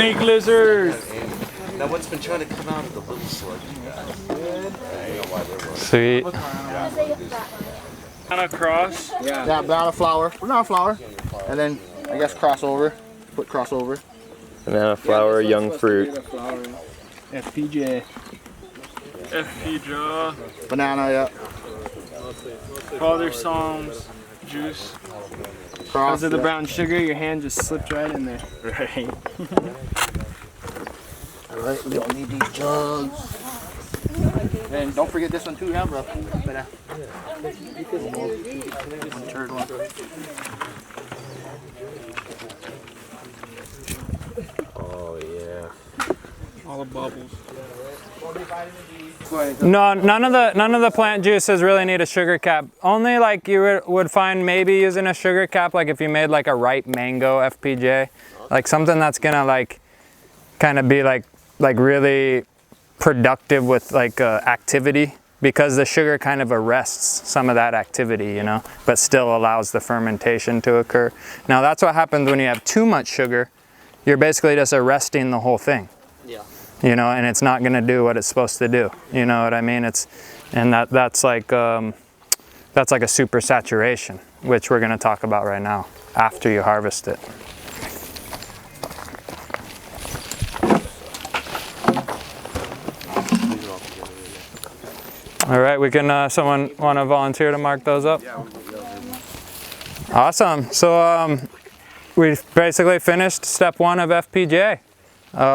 Snake lizards. Now what's been trying to come out of the little slug? Sweet. Banana cross. Yeah, banana flower. Banana flower. And then I guess crossover. Put crossover. Banana flower, young fruit. FPJ. FPJ. Banana, yeah. Father Psalms juice. Because of the brown sugar, your hand just slipped right in there. Right. Alright, we don't need these jugs. And don't forget this one too, yeah, bro. Third one. Oh yeah. All the bubbles. No, none of the plant juices really need a sugar cap. Only like you would find maybe using a sugar cap, like if you made like a ripe mango FPJ, like something that's gonna like kind of be like really productive with like activity, because the sugar kind of arrests some of that activity, you know, but still allows the fermentation to occur. Now that's what happens when you have too much sugar. You're basically just arresting the whole thing. Yeah. You know, and it's not going to do what it's supposed to do. You know what I mean? That's like a super saturation, which we're going to talk about right now after you harvest it. All right, we can. Someone want to volunteer to mark those up? Awesome. So we basically finished step 1 of FPJ.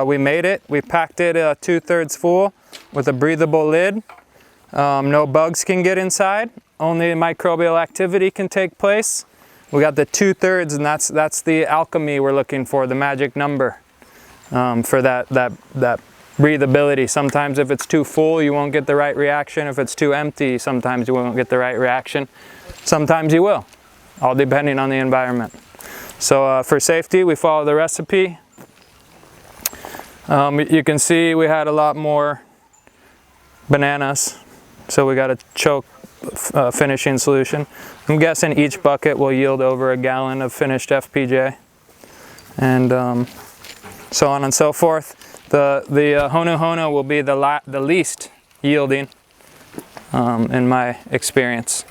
We made it. We packed it 2/3 full with a breathable lid. No bugs can get inside. Only microbial activity can take place. We got the 2/3, and that's the alchemy we're looking for, the magic number for that breathability. Sometimes if it's too full, you won't get the right reaction. If it's too empty, sometimes you won't get the right reaction. Sometimes you will, all depending on the environment. So for safety, we follow the recipe. You can see we had a lot more bananas, so we got a choke finishing solution. I'm guessing each bucket will yield over 1 gallon of finished FPJ, and so on and so forth. The Honu Honu will be the least yielding in my experience.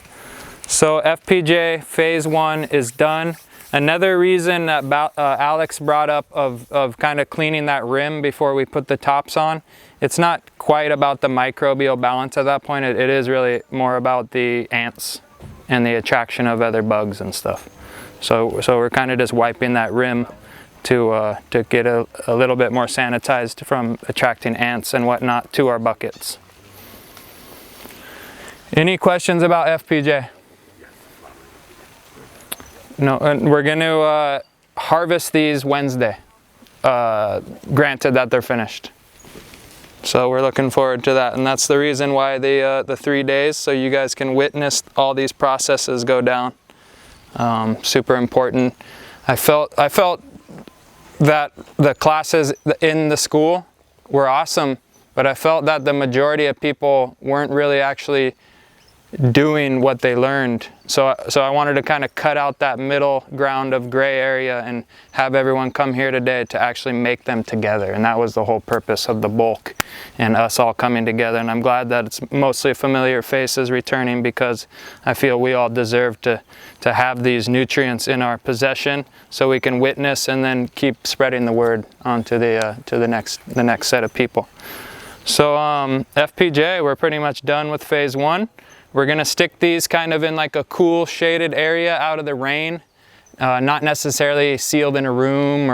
So FPJ phase 1 is done. Another reason that Alex brought up of kind of cleaning that rim before we put the tops on, it's not quite about the microbial balance at that point. It is really more about the ants and the attraction of other bugs and stuff. So we're kind of just wiping that rim to get a little bit more sanitized from attracting ants and whatnot to our buckets. Any questions about FPJ? No, and we're going to harvest these Wednesday, granted that they're finished. So we're looking forward to that, and that's the reason why the 3 days, so you guys can witness all these processes go down. Super important. I felt that the classes in the school were awesome, but I felt that the majority of people weren't really actually doing what they learned. So I wanted to kind of cut out that middle ground of gray area and have everyone come here today to actually make them together. And that was the whole purpose of the bulk and us all coming together. And I'm glad that it's mostly familiar faces returning, because I feel we all deserve to have these nutrients in our possession so we can witness and then keep spreading the word on to the next set of people. So FPJ, we're pretty much done with phase 1. We're going to stick these kind of in like a cool shaded area out of the rain, not necessarily sealed in a room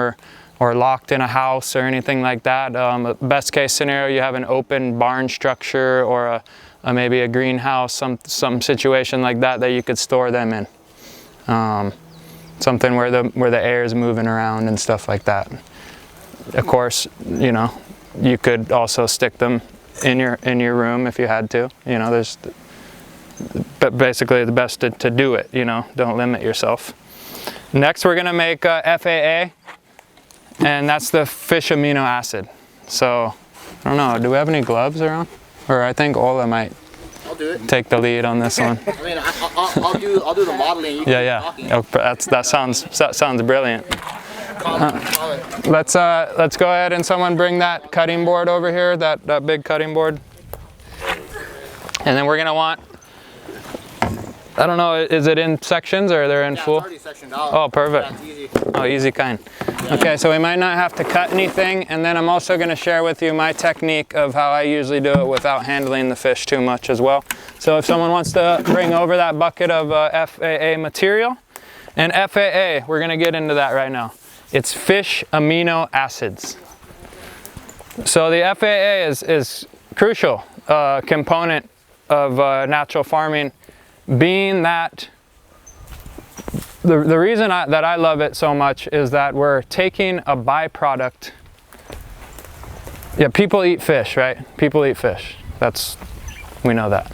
or locked in a house or anything like that. Best case scenario, you have an open barn structure or maybe a greenhouse, some situation like that you could store them in. Something where the air is moving around and stuff like that. Of course, you know, you could also stick them in your room if you had to. You know, but basically the best to do it, you know, don't limit yourself. Next we're gonna make FAA, and that's the fish amino acid. So, I don't know, do we have any gloves around? Or I think Ola might take the lead on this one. I mean, I'll do the modeling. Yeah. Oh, that sounds brilliant. Let's go ahead and someone bring that cutting board over here, that big cutting board. And then we're gonna want, I don't know, is it in sections or they're in full? It's already sectioned out. Oh, perfect. Yeah, it's easy. Oh, easy kind. Okay, so we might not have to cut anything, and then I'm also gonna share with you my technique of how I usually do it without handling the fish too much as well. So if someone wants to bring over that bucket of FAA material, and FAA, we're gonna get into that right now. It's fish amino acids. So the FAA is crucial component of natural farming, being that the reason that I love it so much is that we're taking a byproduct. Yeah, people eat fish, right? People eat fish. We know that.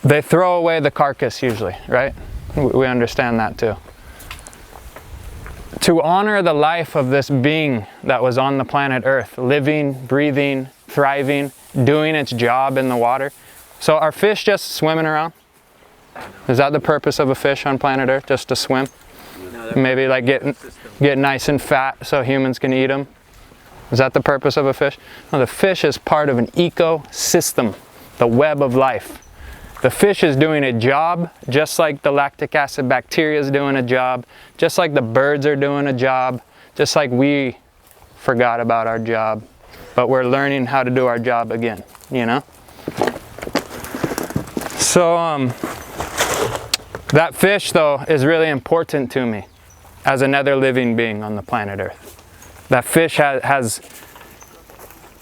They throw away the carcass usually, right? We understand that too. To honor the life of this being that was on the planet Earth, living, breathing, thriving, doing its job in the water. So are fish just swimming around? Is that the purpose of a fish on planet Earth, just to swim? Maybe like get nice and fat so humans can eat them? Is that the purpose of a fish? No, the fish is part of an ecosystem, the web of life. The fish is doing a job just like the lactic acid bacteria is doing a job, just like the birds are doing a job, just like we forgot about our job, but we're learning how to do our job again, you know? So that fish though is really important to me as another living being on the planet Earth. That fish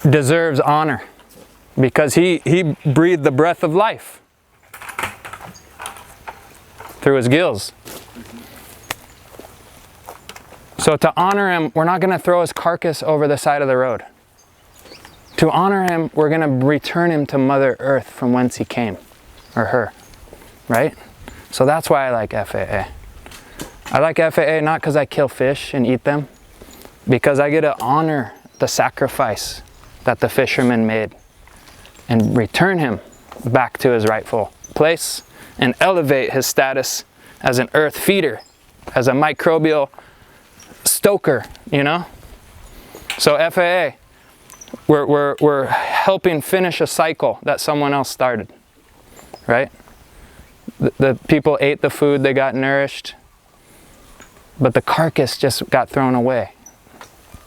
deserves honor because he breathed the breath of life through his gills. So to honor him, we're not going to throw his carcass over the side of the road. To honor him, we're going to return him to Mother Earth from whence he came, or her, right? So that's why I like FAA. I like FAA not because I kill fish and eat them, because I get to honor the sacrifice that the fisherman made and return him back to his rightful place and elevate his status as an earth feeder, as a microbial stoker, you know? So FAA, we're helping finish a cycle that someone else started, right? The people ate the food, they got nourished, but the carcass just got thrown away,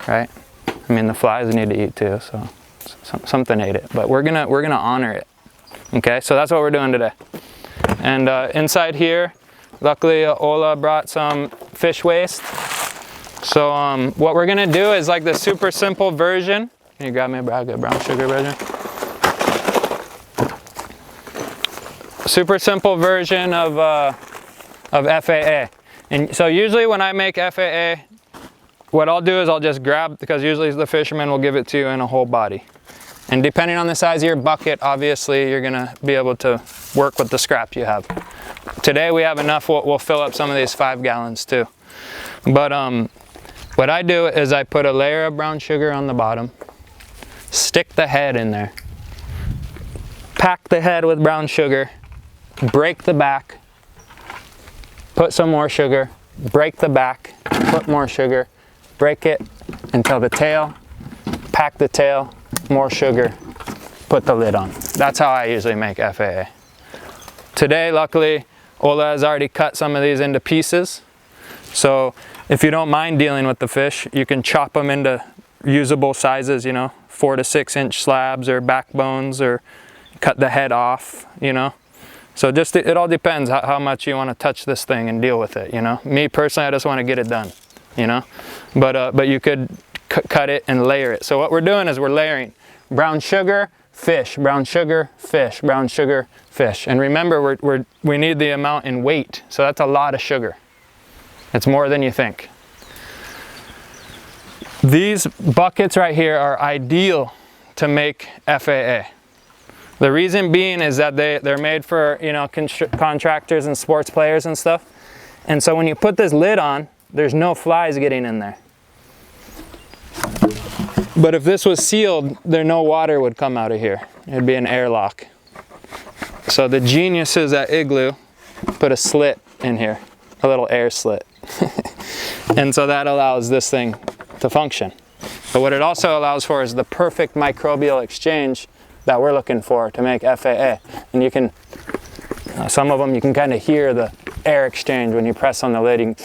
right? I mean, the flies need to eat too, so something ate it, but we're gonna honor it, okay? So that's what we're doing today. And inside here, luckily Ola brought some fish waste. So what we're gonna do is like the super simple version. Can you grab me a brown sugar version? Super simple version of FAA. And so usually when I make FAA, what I'll do is I'll just grab, because usually the fisherman will give it to you in a whole body. And depending on the size of your bucket, obviously you're gonna be able to work with the scrap you have. Today we have enough, we'll fill up some of these 5 gallons too. But what I do is I put a layer of brown sugar on the bottom, stick the head in there, pack the head with brown sugar, break the back, put some more sugar, break the back, put more sugar, break it until the tail, pack the tail, more sugar, put the lid on. That's how I usually make FAA. Today, luckily, Ola has already cut some of these into pieces. So if you don't mind dealing with the fish, you can chop them into usable sizes, you know, 4 to 6 inch slabs or backbones, or cut the head off, you know. So just, it all depends how much you want to touch this thing and deal with it, you know. Me personally, I just want to get it done, you know. But you could cut it and layer it. So what we're doing is we're layering brown sugar, fish, brown sugar, fish, brown sugar, fish. And remember, we need the amount in weight. So that's a lot of sugar. It's more than you think. These buckets right here are ideal to make FAA. The reason being is that they're made for, you know, contractors and sports players and stuff. And so when you put this lid on, there's no flies getting in there. But if this was sealed, no water would come out of here. It'd be an airlock. So the geniuses at Igloo put a slit in here, a little air slit, And so that allows this thing to function. But what it also allows for is the perfect microbial exchange that we're looking for to make FAA. And you can, some of them you can kind of hear the air exchange when you press on the lid.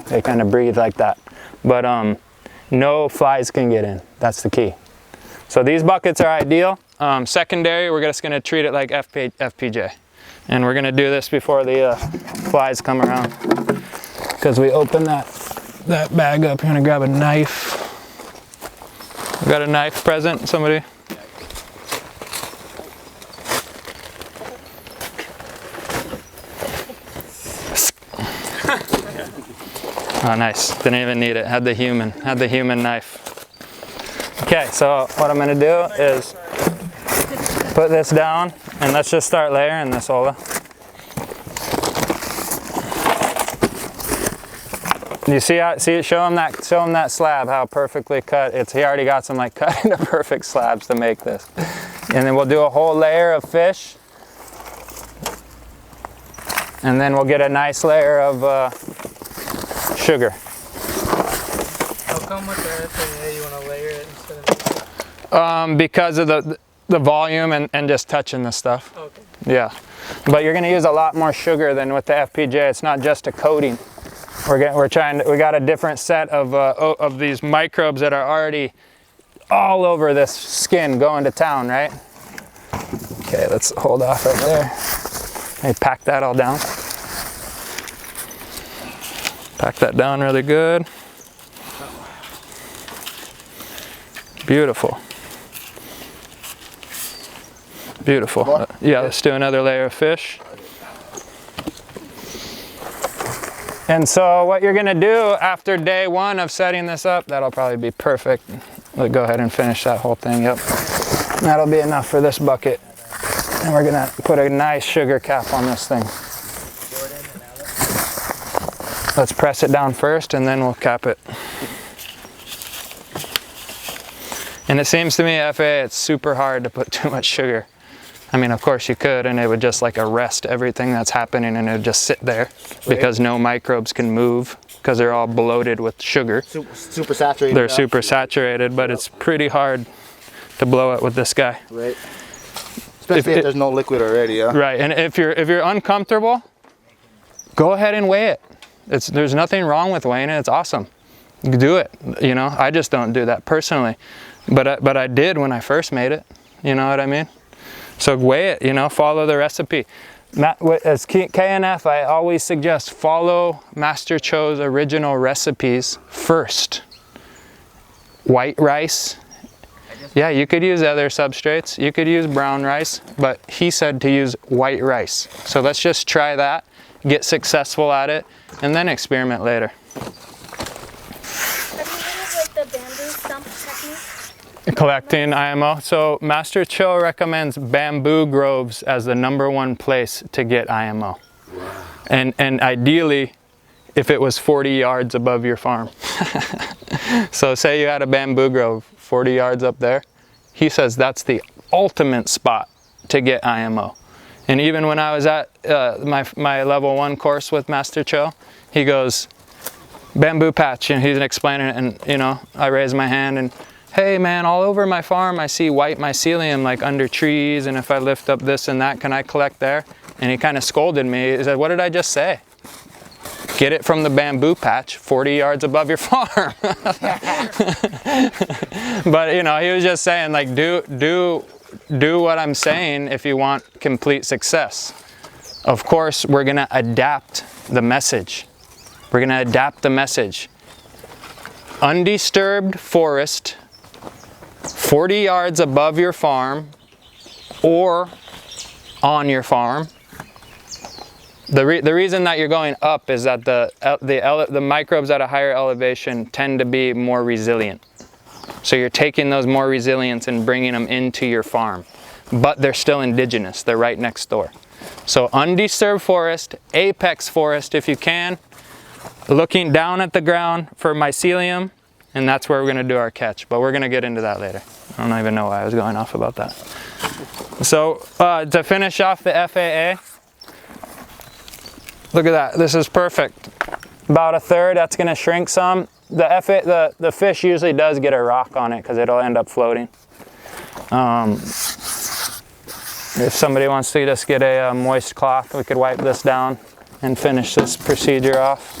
They kind of breathe like that. But no flies can get in. That's the key. So these buckets are ideal. Secondary, we're just going to treat it like FPJ. And we're going to do this before the flies come around. Because we open that bag up, you're going to grab a knife. We got a knife present, somebody? Oh, nice. Didn't even need it. Had the human knife. Okay, so what I'm going to do is put this down, and let's just start layering this, Ola. You see it? Show him that slab, how perfectly cut. He already got some like cut into perfect slabs to make this. And then we'll do a whole layer of fish. And then we'll get a nice layer of sugar. How come with the FAA you want to layer it instead of... Because of the volume and just touching the stuff. Okay. Yeah. But you're going to use a lot more sugar than with the FPJ. It's not just a coating. We got a different set of these microbes that are already all over this skin going to town, right? Okay, let's hold off right there. Hey, pack that all down. Pack that down really good. Beautiful. Beautiful. Yeah, let's do another layer of fish. And so what you're gonna do after day one of setting this up, that'll probably be perfect. We'll go ahead and finish that whole thing, yep. That'll be enough for this bucket. And we're gonna put a nice sugar cap on this thing. Let's press it down first and then we'll cap it. And it seems to me, FAA, it's super hard to put too much sugar. I mean, of course you could, and it would just like arrest everything that's happening and it would just sit there because no microbes can move because they're all bloated with sugar. Super saturated. They're super saturated, but it's pretty hard to blow it with this guy. Right. Especially if there's no liquid already, yeah. Right, and if you're uncomfortable, go ahead and weigh it. There's nothing wrong with weighing it. It's awesome. You can do it. You know, I just don't do that personally, but I did when I first made it. You know what I mean? So weigh it, you know, follow the recipe. As KNF, I always suggest follow Master Cho's original recipes first. White rice. Yeah, you could use other substrates. You could use brown rice, but he said to use white rice. So let's just try that, get successful at it, and then experiment later. Have you heard of like the bamboo stump technique? Collecting IMO. So Master Cho recommends bamboo groves as the #1 place to get IMO. Wow. And ideally, if it was 40 yards above your farm. So say you had a bamboo grove 40 yards up there. He says that's the ultimate spot to get IMO. And even when I was at my level 1 course with Master Cho, he goes, bamboo patch, and he's explaining it, and you know, I raise my hand and, hey man, all over my farm I see white mycelium like under trees, and if I lift up this and that, can I collect there? And he kind of scolded me. He said, what did I just say? Get it from the bamboo patch 40 yards above your farm. But you know, he was just saying like, do what I'm saying if you want complete success. Of course, we're gonna adapt the message. We're gonna adapt the message. Undisturbed forest, 40 yards above your farm or on your farm. The reason that you're going up is that the microbes at a higher elevation tend to be more resilient. So you're taking those more resilience and bringing them into your farm. But they're still indigenous, they're right next door. So undisturbed forest, apex forest if you can, looking down at the ground for mycelium, and that's where we're gonna do our catch, but we're gonna get into that later. I don't even know why I was going off about that. So to finish off the FAA, look at that, this is perfect. about a third. That's going to shrink some. The fish usually does get a rock on it because it'll end up floating. If somebody wants to just get a moist cloth, we could wipe this down and finish this procedure off.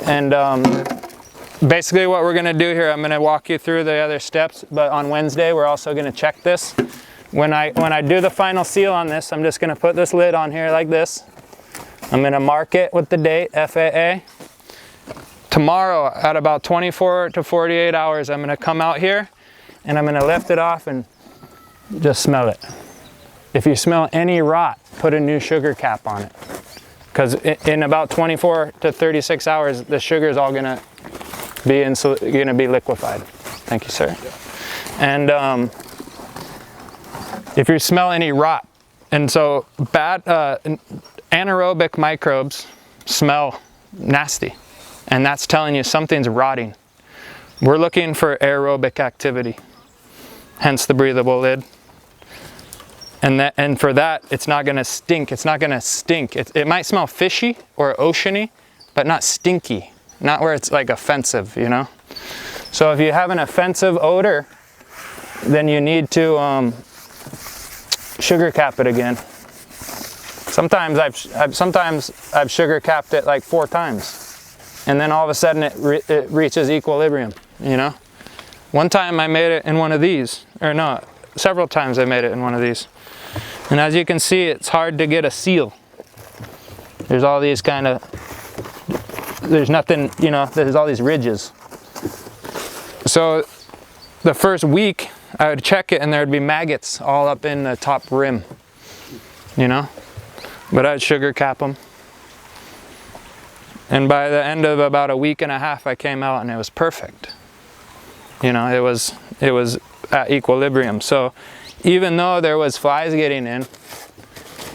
And basically what we're going to do here, I'm going to walk you through the other steps, but on Wednesday we're also going to check this. When I do the final seal on this, I'm just going to put this lid on here like this. I'm going to mark it with the date, FAA. Tomorrow at about 24 to 48 hours, I'm going to come out here and I'm going to lift it off and just smell it. If you smell any rot, put a new sugar cap on it. Because in about 24 to 36 hours, the sugar is all going to be liquefied. Thank you, sir. And if you smell any rot, and so bad anaerobic microbes smell nasty, and that's telling you something's rotting. We're looking for aerobic activity, hence the breathable lid. And for that, it's not going to stink. It's not going to stink. It might smell fishy or oceany, but not stinky. Not where it's like offensive, you know? So if you have an offensive odor, then you need to sugar cap it again. Sometimes I've sugar capped it like 4 times, and then all of a sudden it reaches equilibrium, you know? One time I made it in one of these, or no, several times I made it in one of these. And as you can see, it's hard to get a seal. There's all these there's nothing, you know, there's all these ridges. So the first week I would check it and there'd be maggots all up in the top rim, you know, but I'd sugar cap them. And by the end of about a week and a half, I came out and it was perfect. You know, it was at equilibrium. So even though there was flies getting in,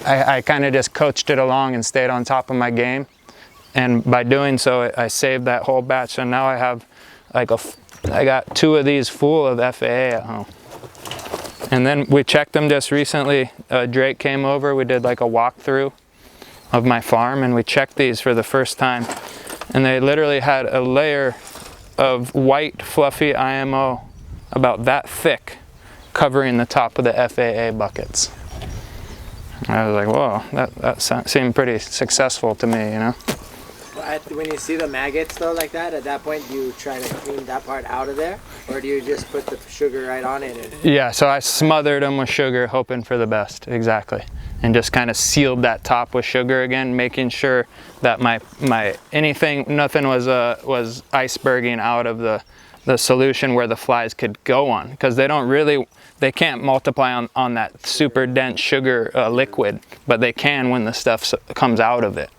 I kind of just coached it along and stayed on top of my game. And by doing so, I saved that whole batch. So now I have like I got 2 of these full of FAA at home. And then we checked them just recently. Drake came over, we did like a walkthrough of my farm and we checked these for the first time. And they literally had a layer of white fluffy IMO about that thick covering the top of the FAA buckets. I was like, whoa, that seemed pretty successful to me, you know? When you see the maggots though like that, at that point do you try to clean that part out of there? Or do you just put the sugar right on it? Yeah, so I smothered them with sugar, hoping for the best, exactly. And just kind of sealed that top with sugar again, making sure that nothing was iceberging out of the solution where the flies could go on, because they can't multiply on that super dense sugar liquid, but they can when the stuff comes out of it.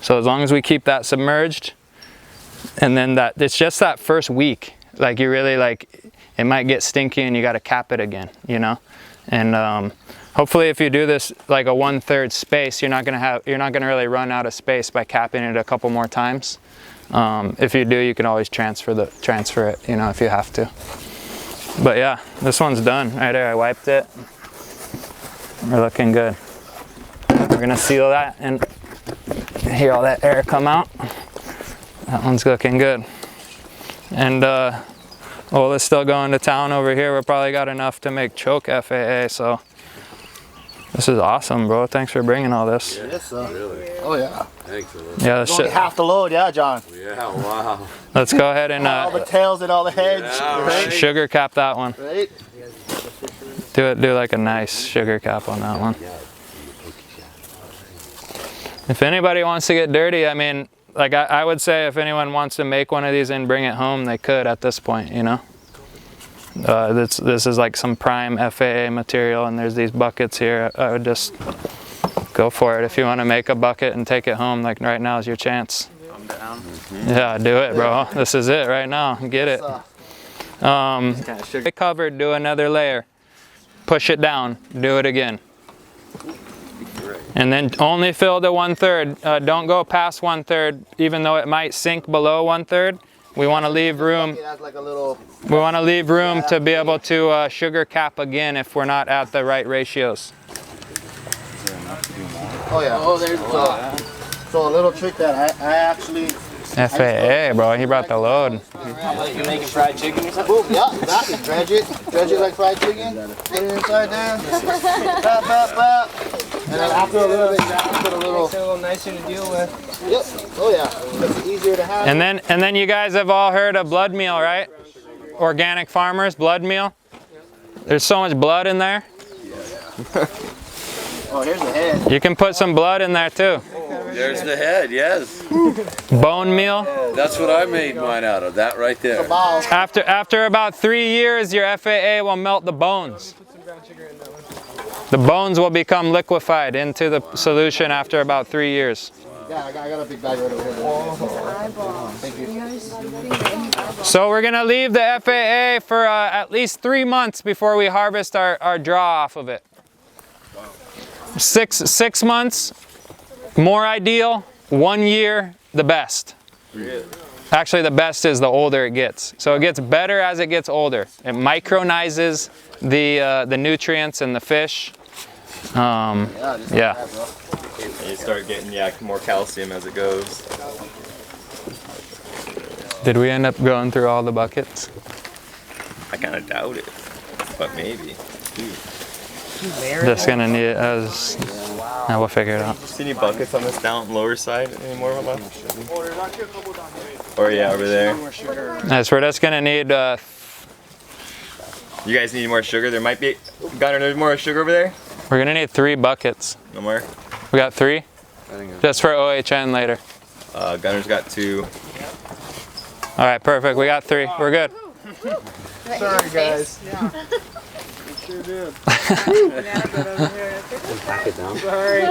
So as long as we keep that submerged, and then it's just that first week, like you really it might get stinky and you got to cap it again, you know. And hopefully if you do this like a 1/3 space, you're not gonna really run out of space by capping it a couple more times. If you do, you can always transfer it, you know, if you have to. But yeah, this one's done. Right there, I wiped it. We're looking good. We're gonna seal that and hear all that air come out. That one's looking good. And Ola's still going to town over here. We probably got enough to make choke FAA, so this is awesome, bro. Thanks for bringing all this. Yes, sir. Really? Oh, yeah. Thanks for this. Yeah, It's only half the load, yeah, John. Yeah, wow. Let's go ahead and all the tails and all the heads. Yeah, right. sugar cap that one. Right? Do like a nice sugar cap on that one. If anybody wants to get dirty, I mean, like I would say if anyone wants to make one of these and bring it home, they could at this point, you know. This is like some prime FAA material, and there's these buckets here. I would just go for it. If you want to make a bucket and take it home, like right now is your chance. I'm down. Yeah, do it, bro. This is it right now. Get it. Get covered, do another layer. Push it down, do it again. And then only fill to 1/3. Don't go past 1/3, even though it might sink below 1/3. We want to leave room. We want to leave room to be able to sugar cap again if we're not at the right ratios. Oh yeah. Oh, there's So a little trick that I actually... FAA, bro, he brought the load. You're making fried chicken or something? Boom, yeah, exactly. Dredge it like fried chicken. Put it inside there. Bap, bap, bap. And then after a little bit, put a little... Makes it a little nicer to deal with. Yep. Oh yeah. Makes it easier to have. And then you guys have all heard of blood meal, right? Organic farmers, blood meal. There's so much blood in there. Oh, here's the head. You can put some blood in there too. There's the head, yes. Bone meal. That's what I made mine out of, that right there. After about 3 years, your FAA will melt the bones. The bones will become liquefied into the solution after about 3 years. Yeah, I got a big bag right over here. Thank you. So we're gonna leave the FAA for at least 3 months before we harvest our draw off of it. 6 months, more ideal. 1 year, the best. Actually, the best is the older it gets. So it gets better as it gets older. It micronizes the nutrients in the fish. Yeah. You start getting more calcium as it goes. Did we end up going through all the buckets? I kind of doubt it, but maybe. Just gonna need it as. Now we'll figure it out. See any buckets on this down lower side anymore? Or yeah, over there. Nice. We're just gonna need. You guys need more sugar? There might be. Gunner, there's more sugar over there? We're gonna need 3 buckets. No more? We got 3? Just for OHN later. Gunner's got 2. All right, perfect. We got 3. We're good. Sorry, guys. Sure did. Pack it down. Sorry.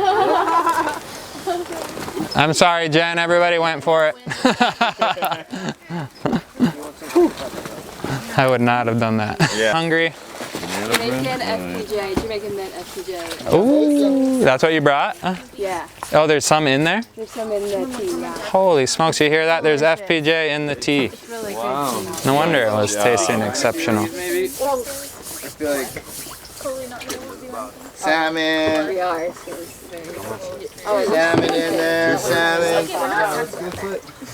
I'm sorry, Jen. Everybody went for it. I would not have done that. Yeah. Hungry? Jamaican FPJ, Jamaican mint FPJ. Ooh, that's what you brought? Yeah. Oh, there's some in there? There's some in the tea, yeah. Holy smokes, you hear that? There's FPJ in the tea. It's really good. No wonder it was tasting exceptional. I feel like salmon. We are. Salmon in there, salmon.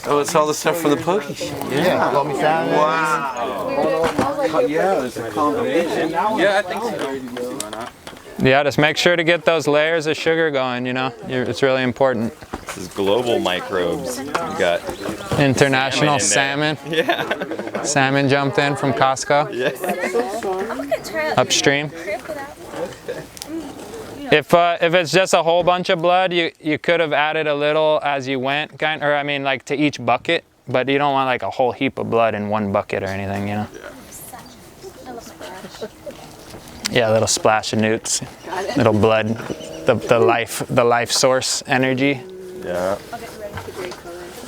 Oh, it's all the stuff from the pokies. Yeah, call me salmon. Wow. Yeah, it's a combination. Yeah, I think so. Yeah, just make sure to get those layers of sugar going, you know? It's really important. This is global microbes. You got international salmon. Yeah. Salmon jumped in from Costco. Yeah. Upstream. If it's just a whole bunch of blood, you could have added a little as you went, or I mean like to each bucket, but you don't want like a whole heap of blood in one bucket or anything, you know? Yeah, a little splash of nukes, little blood, the life source energy. Yeah.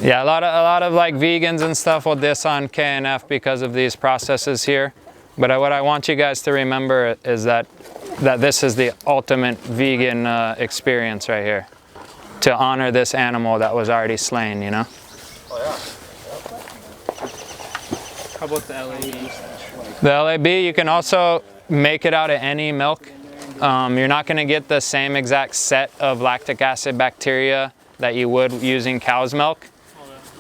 Yeah, a lot of like vegans and stuff will diss on KNF because of these processes here. But what I want you guys to remember is that this is the ultimate vegan experience right here. To honor this animal that was already slain, you know? How about the LAB? The LAB, you can also make it out of any milk. You're not going to get the same exact set of lactic acid bacteria that you would using cow's milk.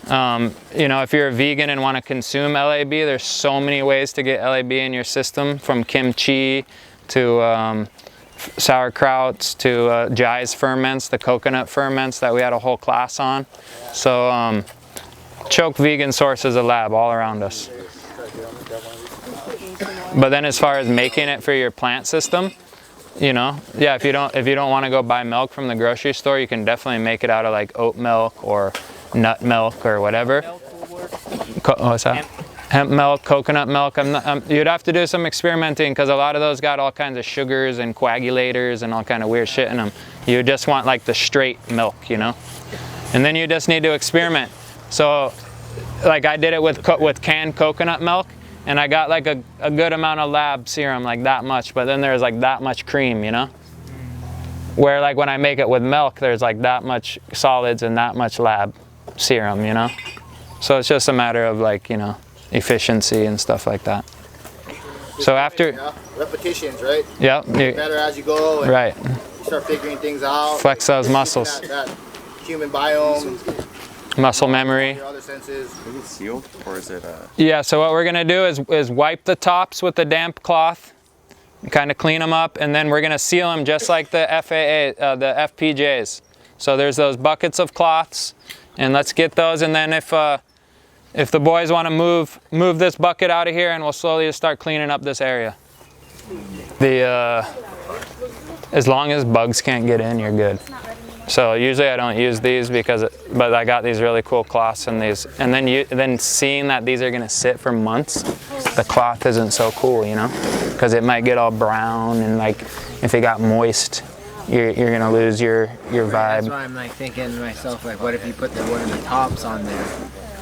You know, if you're a vegan and want to consume LAB, there's so many ways to get LAB in your system, from kimchi to sauerkrauts to Jai's ferments, the coconut ferments that we had a whole class on. So choke vegan sources of lab all around us. But then as far as making it for your plant system, you know, yeah, if you don't want to go buy milk from the grocery store, you can definitely make it out of like oat milk or nut milk or whatever. What's that? Hemp milk, coconut milk. You'd have to do some experimenting because a lot of those got all kinds of sugars and coagulators and all kind of weird shit in them. You just want like the straight milk, you know? And then you just need to experiment. So like I did it with canned coconut milk, and I got like a good amount of lab serum, like that much, but then there's like that much cream, you know? Where like when I make it with milk, there's like that much solids and that much lab serum, you know? So it's just a matter of like, you know, efficiency and stuff like that. So after repetitions, right? Yep. Better as you go. And right. You start figuring things out. Flex those muscles. That human biome, muscle memory. your other senses. Is it sealed or is it Yeah, so what we're gonna do is wipe the tops with a damp cloth, kind of clean them up, and then we're gonna seal them just like the the FPJs. So there's those buckets of cloths, and let's get those, and then if the boys wanna move this bucket out of here, and we'll slowly just start cleaning up this area. As long as bugs can't get in, you're good. So usually I don't use these but I got these really cool cloths and these, and then seeing that these are gonna sit for months, the cloth isn't so cool, you know, because it might get all brown, and like if it got moist, you're gonna lose your vibe. That's why I'm like thinking to myself, like, what if you put one of the tops on there,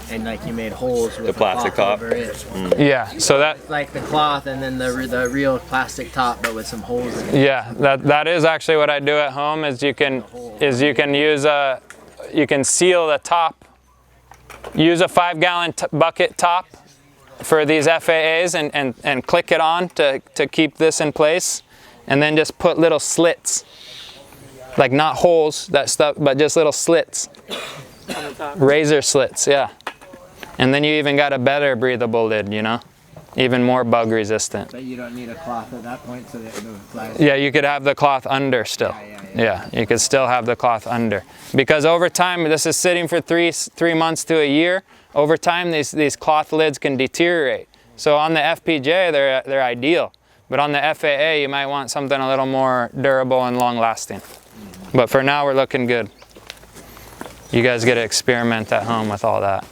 and like you made holes with the plastic top over it? Yeah, so that like the cloth, and then the real plastic top, but with some holes in it. Yeah, that is actually what I do at home. Is you can seal the top. Use a 5-gallon bucket top for these FAAs and click it on to keep this in place, and then just put little slits, like not holes, that stuff, but just little slits, razor slits, yeah. And then you even got a better breathable lid, you know, even more bug resistant. But you don't need a cloth at that point, so that the flies. Yeah, you could have the cloth under still. Yeah, you could still have the cloth under, because over time, this is sitting for three months to a year. Over time, these cloth lids can deteriorate. So on the FPJ, they're ideal, but on the FAA, you might want something a little more durable and long-lasting. But for now, we're looking good. You guys get to experiment at home with all that.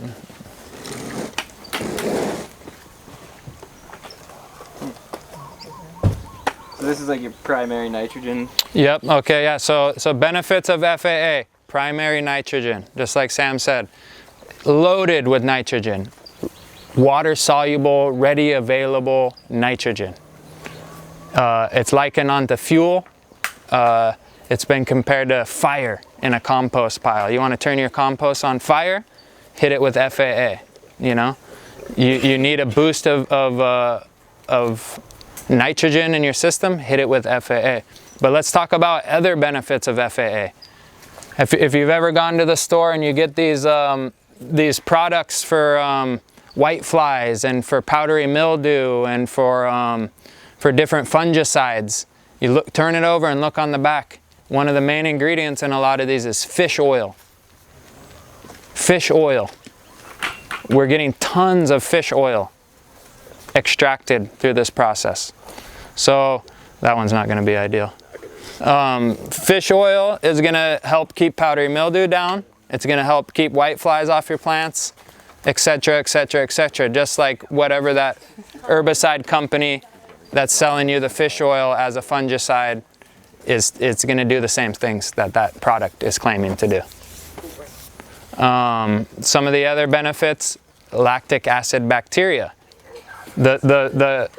So this is like your primary nitrogen? Yep, okay, yeah, so benefits of FAA, primary nitrogen, just like Sam said, loaded with nitrogen, water-soluble, ready available nitrogen. It's likened onto fuel. It's been compared to fire in a compost pile. You want to turn your compost on fire, hit it with FAA, you know? You need a boost of nitrogen in your system, hit it with FAA. But let's talk about other benefits of FAA. If you've ever gone to the store and you get these products for white flies and for powdery mildew and for different fungicides, you turn it over and look on the back. One of the main ingredients in a lot of these is fish oil. Fish oil. We're getting tons of fish oil extracted through this process. So that one's not going to be ideal. Fish oil is going to help keep powdery mildew down. It's going to help keep white flies off your plants, etc., etc., etc. Just like whatever that herbicide company that's selling you the fish oil as a fungicide it's going to do the same things that product is claiming to do. Some of the other benefits: lactic acid bacteria. The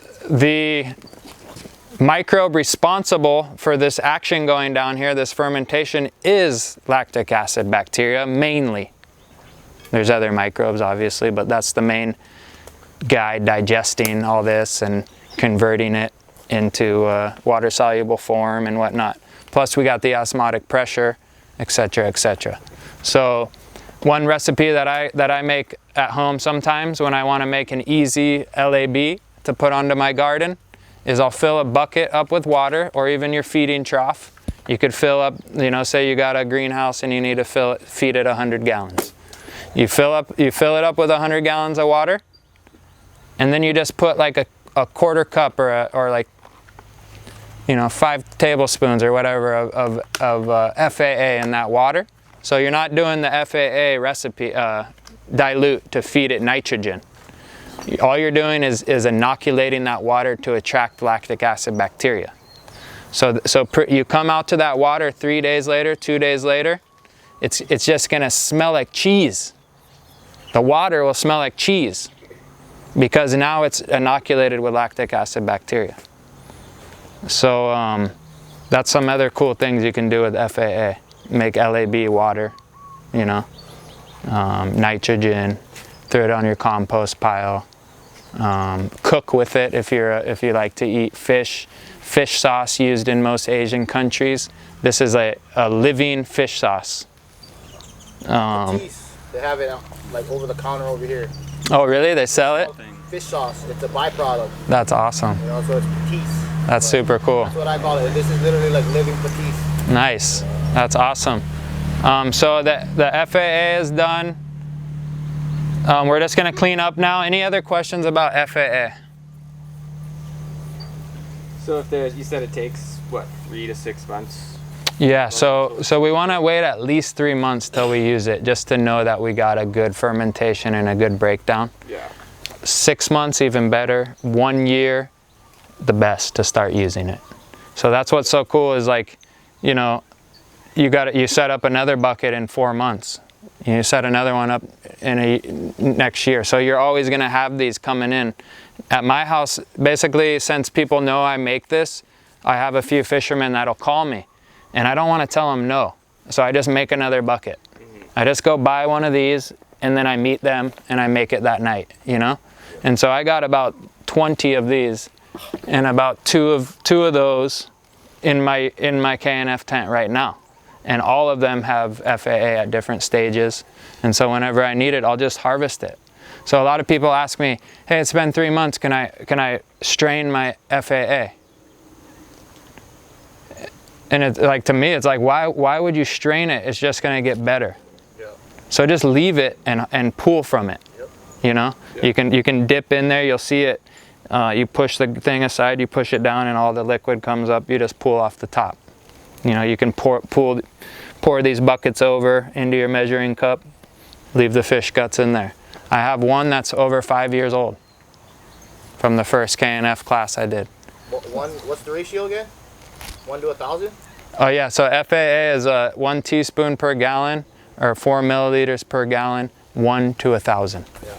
microbe responsible for this action going down here, this fermentation, is lactic acid bacteria mainly. There's other microbes obviously, but that's the main guy digesting all this and converting it into water-soluble form and whatnot. Plus we got the osmotic pressure, etc., etc. So one recipe that I make at home sometimes when I want to make an easy LAB to put onto my garden is I'll fill a bucket up with water, or even your feeding trough. You could fill up, you know, say you got a greenhouse and you need to feed it 100 gallons. You fill it up with 100 gallons of water, and then you just put like a quarter cup or like, you know, 5 tablespoons or whatever of FAA in that water. So you're not doing the FAA recipe dilute to feed it nitrogen. All you're doing is inoculating that water to attract lactic acid bacteria. So you come out to that water 3 days later, 2 days later, it's just gonna smell like cheese. The water will smell like cheese because now it's inoculated with lactic acid bacteria. So that's some other cool things you can do with FAA. Make LAB water, you know, nitrogen, throw it on your compost pile, cook with it if you like to eat fish sauce used in most Asian countries. This is a living fish sauce. They have it like over the counter over here. Oh, really? They sell it? Fish sauce. It's a byproduct. That's awesome. You know, so it's patisse. That's super cool. That's what I call it. This is literally like living patisse. Nice. That's awesome. So the FAA is done. We're just going to clean up now. Any other questions about FAA? So if there's, you said it takes, what, 3 to 6 months? Yeah, so we want to wait at least 3 months till we use it, just to know that we got a good fermentation and a good breakdown. Yeah. 6 months, even better. 1 year, the best to start using it. So that's what's so cool is, like, you know, you set up another bucket in 4 months. You set another one up in next year. So you're always going to have these coming in. At my house, basically, since people know I make this, I have a few fishermen that'll call me, and I don't want to tell them no. So I just make another bucket. I just go buy one of these, and then I meet them, and I make it that night, you know? And so I got about 20 of these, and about two of those in my KNF tent right now. And all of them have FAA at different stages. And so whenever I need it, I'll just harvest it. So a lot of people ask me, hey, it's been 3 months, can I strain my FAA? And it's like, to me, it's like, why would you strain it? It's just gonna get better. Yeah. So just leave it and pull from it. Yep. You know, yep. You can dip in there, you'll see it. You push the thing aside, you push it down, and all the liquid comes up. You just pull off the top. You know, you can pour these buckets over into your measuring cup, leave the fish guts in there. I have one that's over 5 years old from the first KNF class I did. What's the ratio again? 1 to 1,000? Oh yeah, so FAA is 1 teaspoon per gallon, or 4 milliliters per gallon, 1 to 1,000. Yeah.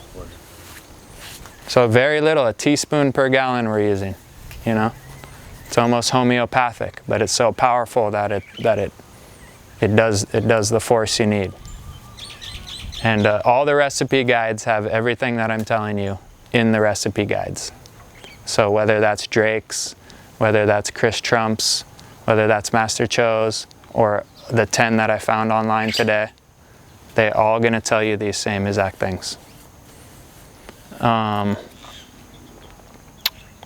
So very little, a teaspoon per gallon we're using, you know? It's almost homeopathic, but it's so powerful that it does the force you need. And all the recipe guides have everything that I'm telling you in the recipe guides. So whether that's Drake's, whether that's Chris Trump's, whether that's Master Cho's, or the 10 that I found online today, they're all gonna tell you these same exact things.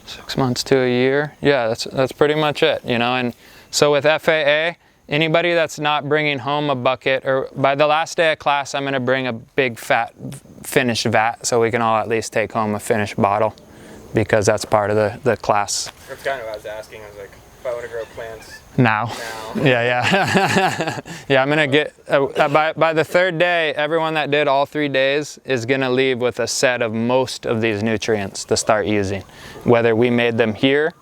6 months to a year, yeah, that's pretty much it, you know. And so with FAA, anybody that's not bringing home a bucket, or by the last day of class, I'm gonna bring a big fat finished vat so we can all at least take home a finished bottle, because that's part of the class. That's kind of what I was asking. I was like, if I want to grow plants now. Yeah. Yeah, I'm gonna get, by the 3rd day, everyone that did all 3 days is gonna leave with a set of most of these nutrients to start using. Whether we made them here,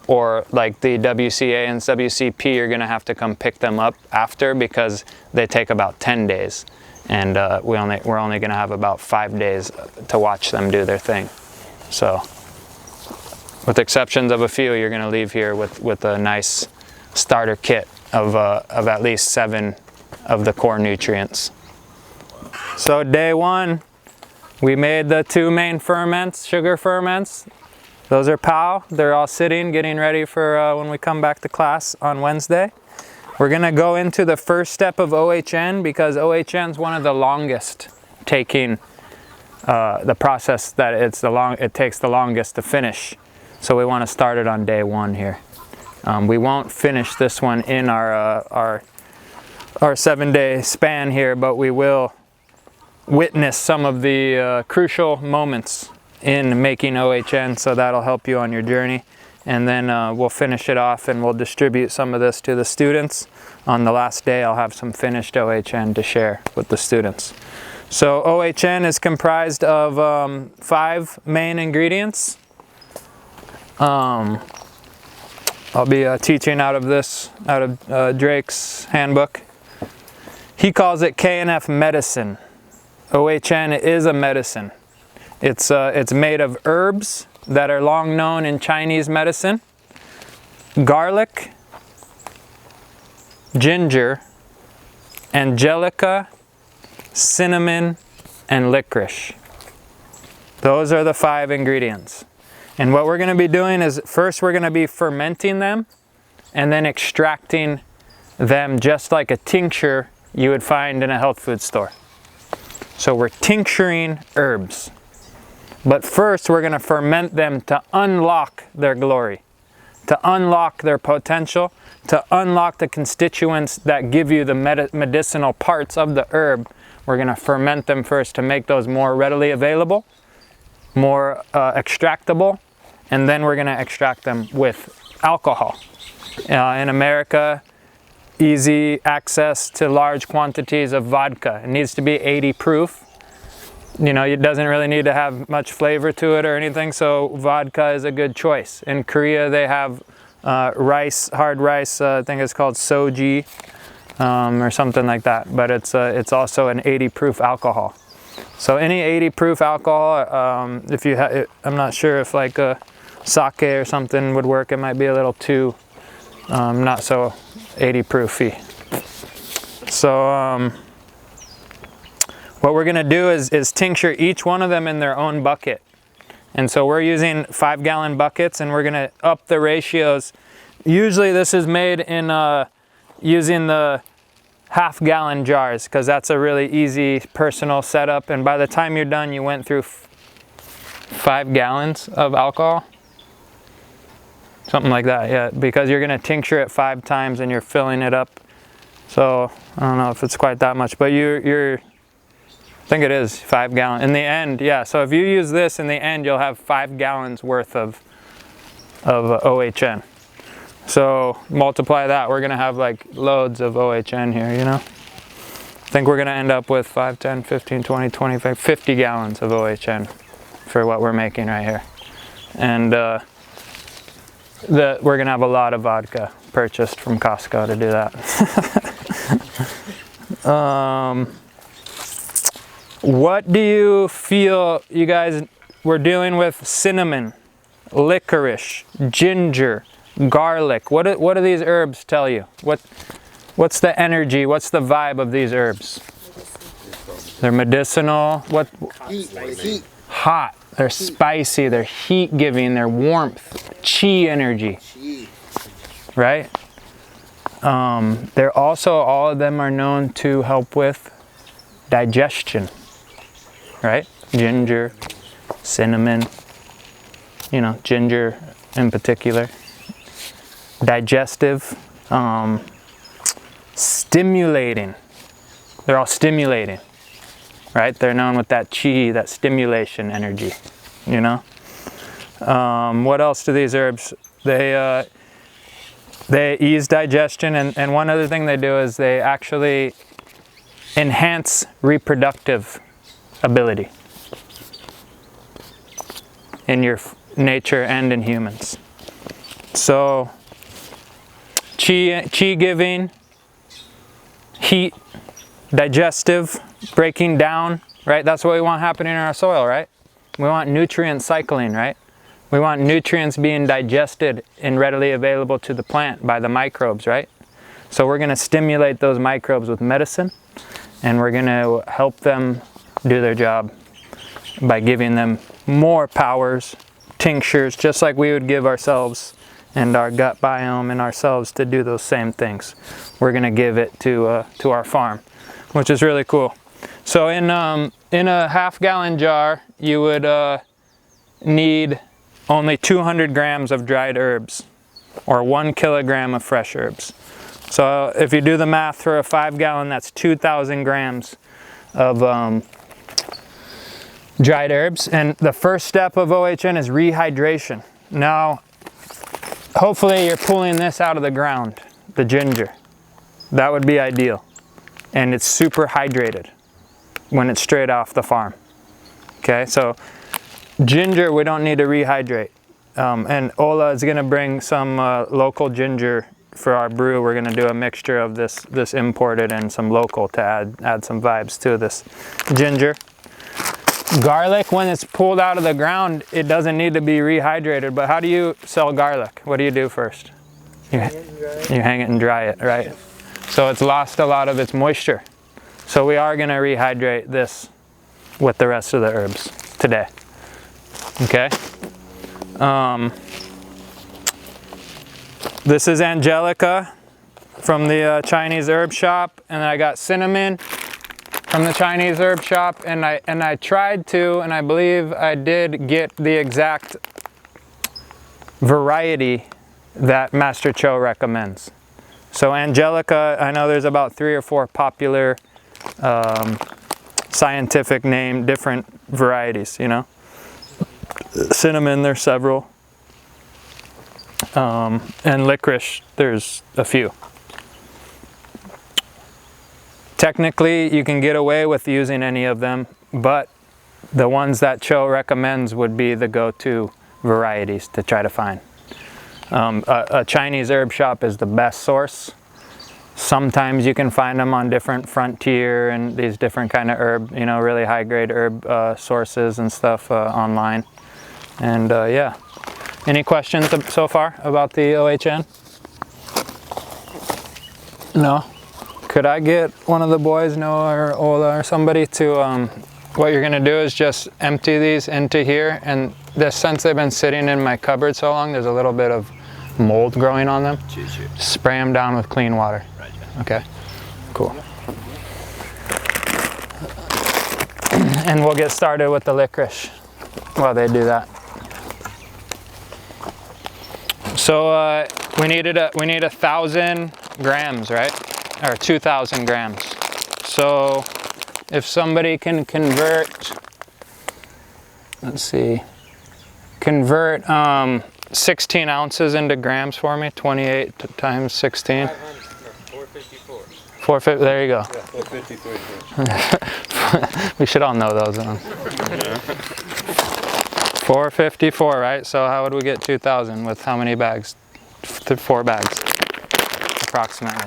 or like the WCA and WCP, you're gonna have to come pick them up after, because they take about 10 days. And we're only gonna have about 5 days to watch them do their thing. So, with exceptions of a few, you're gonna leave here with a nice starter kit of at least 7 of the core nutrients. So day 1, we made the 2 main ferments, sugar ferments. Those are POW. They're all sitting, getting ready for when we come back to class on Wednesday. We're gonna go into the first step of OHN, because OHN is one of the longest taking, the process that it takes the longest to finish. So we wanna start it on day 1 here. We won't finish this one in our 7-day span here, but we will witness some of the crucial moments in making OHN, so that'll help you on your journey. And then we'll finish it off, and we'll distribute some of this to the students. On the last day, I'll have some finished OHN to share with the students. So OHN is comprised of 5 main ingredients. I'll be teaching out of Drake's handbook. He calls it KNF medicine. OHN is a medicine. It's made of herbs that are long known in Chinese medicine: garlic, ginger, angelica, cinnamon, and licorice. Those are the 5 ingredients. And what we're going to be doing is, first we're going to be fermenting them, and then extracting them just like a tincture you would find in a health food store. So we're tincturing herbs. But first we're going to ferment them to unlock their glory, to unlock their potential, to unlock the constituents that give you the medicinal parts of the herb. We're going to ferment them first to make those more readily available, more extractable, and then we're going to extract them with alcohol. In America, easy access to large quantities of vodka. It needs to be 80 proof. You know, it doesn't really need to have much flavor to it or anything, so vodka is a good choice. In Korea, they have rice, hard rice, I think it's called soji, or something like that, but it's also an 80 proof alcohol. So any 80 proof alcohol, if you I'm not sure if like a sake or something would work. It might be a little too not so 80 proofy. So what we're gonna do is tincture each one of them in their own bucket. And so we're using 5-gallon buckets, and we're gonna up the ratios. Usually this is made in using the half-gallon jars, because that's a really easy personal setup. And by the time you're done, you went through 5 gallons of alcohol. Something like that, yeah, because you're gonna tincture it 5 times and you're filling it up. So I don't know if it's quite that much, but you're I think it is 5 gallons. In the end, yeah, so if you use this, in the end, you'll have 5 gallons worth of OHN. So multiply that, we're gonna have like loads of OHN here, you know? I think we're gonna end up with 5, 10, 15, 20, 25, 50 gallons of OHN for what we're making right here. And we're gonna have a lot of vodka purchased from Costco to do that. What do you feel you guys were doing with cinnamon, licorice, ginger, garlic? What do these herbs tell you? What's the energy? What's the vibe of these herbs? They're medicinal. What? Heat. Hot. They're spicy. They're heat giving. They're warmth. Chi energy. Right? They're also, all of them are known to help with digestion. Right? Ginger, cinnamon, you know, ginger in particular. Digestive, stimulating. They're all stimulating, right? They're known with that chi, that stimulation energy, you know? What else do these herbs? They ease digestion, and one other thing they do is they actually enhance reproductive ability in your nature and in humans. So chi giving, heat, digestive, breaking down, right? That's what we want happening in our soil, right? We want nutrient cycling, right? We want nutrients being digested and readily available to the plant by the microbes, right? So we're going to stimulate those microbes with medicine, and we're going to help them do their job by giving them more powers, tinctures, just like we would give ourselves and our gut biome and ourselves to do those same things. We're going to give it to our farm, which is really cool. So in a half-gallon jar, you would need only 200 grams of dried herbs, or 1 kilogram of fresh herbs. So if you do the math for a 5-gallon, that's 2,000 grams of dried herbs. And the first step of OHN is rehydration. Now, hopefully you're pulling this out of the ground, the ginger. That would be ideal. And it's super hydrated when it's straight off the farm. Okay, so ginger, we don't need to rehydrate. And Ola is gonna bring some local ginger for our brew. We're gonna do a mixture of this imported and some local to add some vibes to this ginger. Garlic, when it's pulled out of the ground, it doesn't need to be rehydrated, but how do you sell garlic? What do you do first? You hang it and dry it, right? So it's lost a lot of its moisture. So we are gonna rehydrate this with the rest of the herbs today, okay? This is Angelica. from the Chinese herb shop, and then I got cinnamon from the Chinese herb shop, and I tried to, and I believe I did get the exact variety that Master Cho recommends. So Angelica, I know there's about 3 or 4 popular scientific name, different varieties, you know. Cinnamon, there's several. And licorice, there's a few. Technically, you can get away with using any of them, but the ones that Cho recommends would be the go-to varieties to try to find. A Chinese herb shop is the best source. Sometimes you can find them on different Frontier and these different kind of herb, you know, really high-grade herb sources and stuff online. And yeah. Any questions so far about the OHN? No? Could I get one of the boys, Noah or Ola or somebody, to, what you're gonna do is just empty these into here, and since they've been sitting in my cupboard so long, there's a little bit of mold growing on them. Spray them down with clean water. Okay, cool. And we'll get started with the licorice while they do that. So we need 1,000 grams, right? Or 2,000 grams. So if somebody can convert, let's see, convert 16 ounces into grams for me, 28 times 16. 454. 450, there you go. Yeah, 453. We should all know those ones. 454, right? So how would we get 2,000 with how many bags? 4 bags, approximately.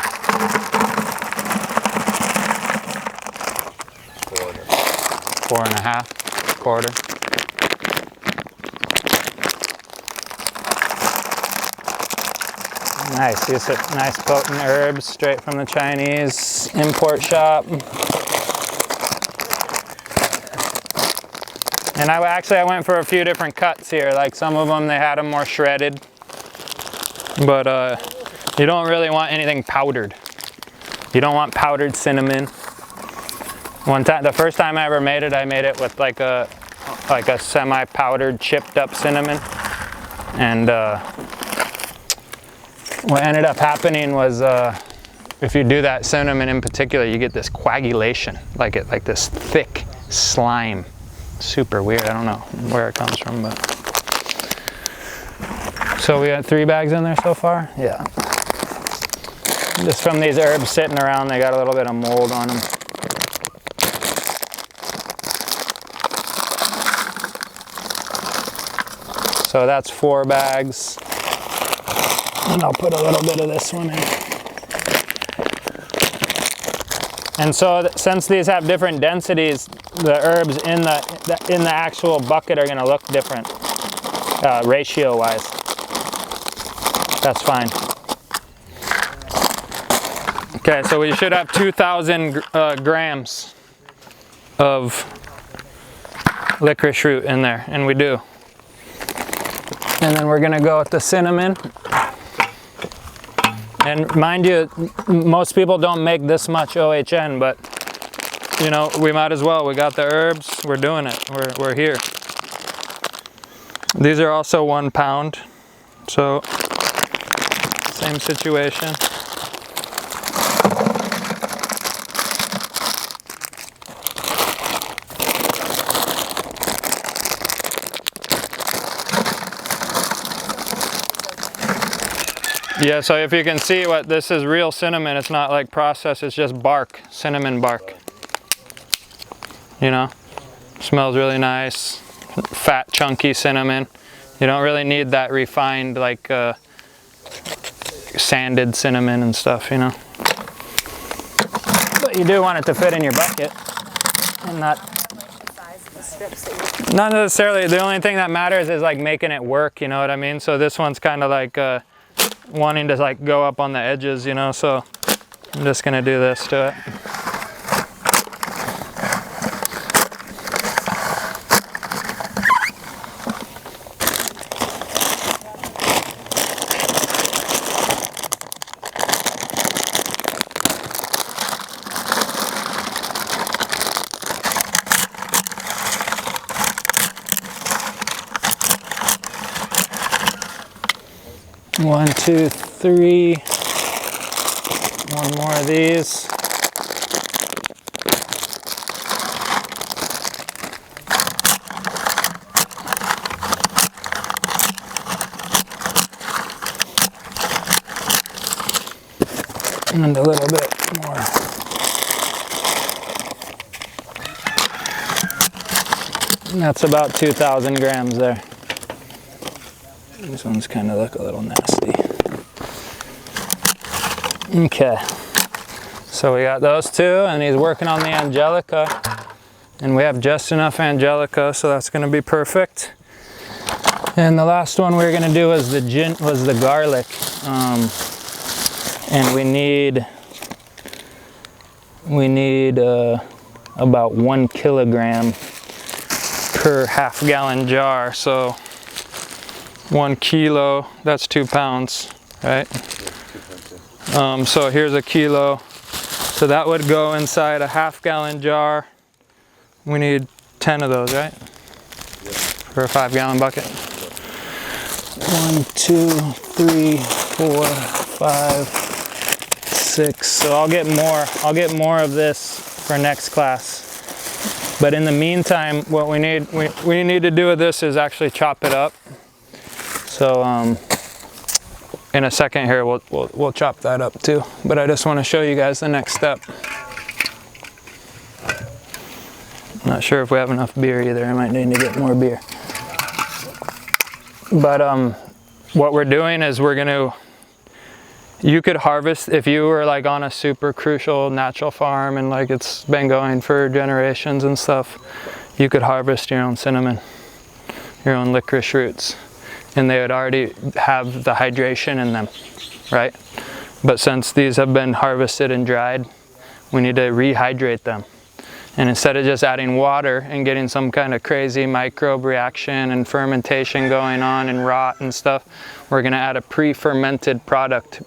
4.5, quarter. Nice, use it. Nice potent herbs straight from the Chinese import shop. And I went for a few different cuts here. Like some of them, they had them more shredded. But you don't really want anything powdered. You don't want powdered cinnamon. One time, the first time I ever made it, I made it with like a semi-powdered, chipped up cinnamon. And what ended up happening was, if you do that cinnamon in particular, you get this coagulation, like this thick slime. Super weird. I don't know where it comes from, but. So we got 3 bags in there so far? Yeah. Just from these herbs sitting around, they got a little bit of mold on them. So that's 4 bags. And I'll put a little bit of this one in. And so since these have different densities, the herbs in the actual bucket are going to look different, ratio-wise. That's fine. Okay, so we should have 2,000 grams of licorice root in there, and we do. And then we're gonna go with the cinnamon. And mind you, most people don't make this much OHN, but you know, we might as well. We got the herbs, we're doing it, we're here. These are also 1 pound, so same situation. Yeah, so if you can see what this is, real cinnamon, it's not like processed, it's just bark, cinnamon bark. You know, smells really nice, fat, chunky cinnamon. You don't really need that refined, like sanded cinnamon and stuff, you know. But you do want it to fit in your bucket and not necessarily. The only thing that matters is like making it work, you know what I mean? So this one's kind of like wanting to like go up on the edges, you know, so I'm just gonna do this to it. 1, 2, 3. One more of these. And a little bit more. And that's about 2,000 grams there. These ones kind of look a little nasty. Okay, so we got those two, and he's working on the Angelica, and we have just enough Angelica, so that's going to be perfect. And the last one we were going to do was the garlic, and we need about 1 kilogram per half-gallon jar. So 1 kilo, that's 2 pounds, right? So here's a kilo. So that would go inside a half-gallon jar. We need 10 of those, right? For a 5-gallon bucket. 1, 2, 3, 4, 5, 6. So I'll get more of this for next class. But in the meantime, what we need to do with this is actually chop it up. So in a second here, we'll chop that up too. But I just want to show you guys the next step. Not sure if we have enough beer either. I might need to get more beer. But what we're doing is you could harvest, if you were like on a super crucial natural farm and like it's been going for generations and stuff, you could harvest your own cinnamon, your own licorice roots, and they would already have the hydration in them, right? But since these have been harvested and dried, we need to rehydrate them. And instead of just adding water and getting some kind of crazy microbe reaction and fermentation going on and rot and stuff, we're gonna add a pre-fermented product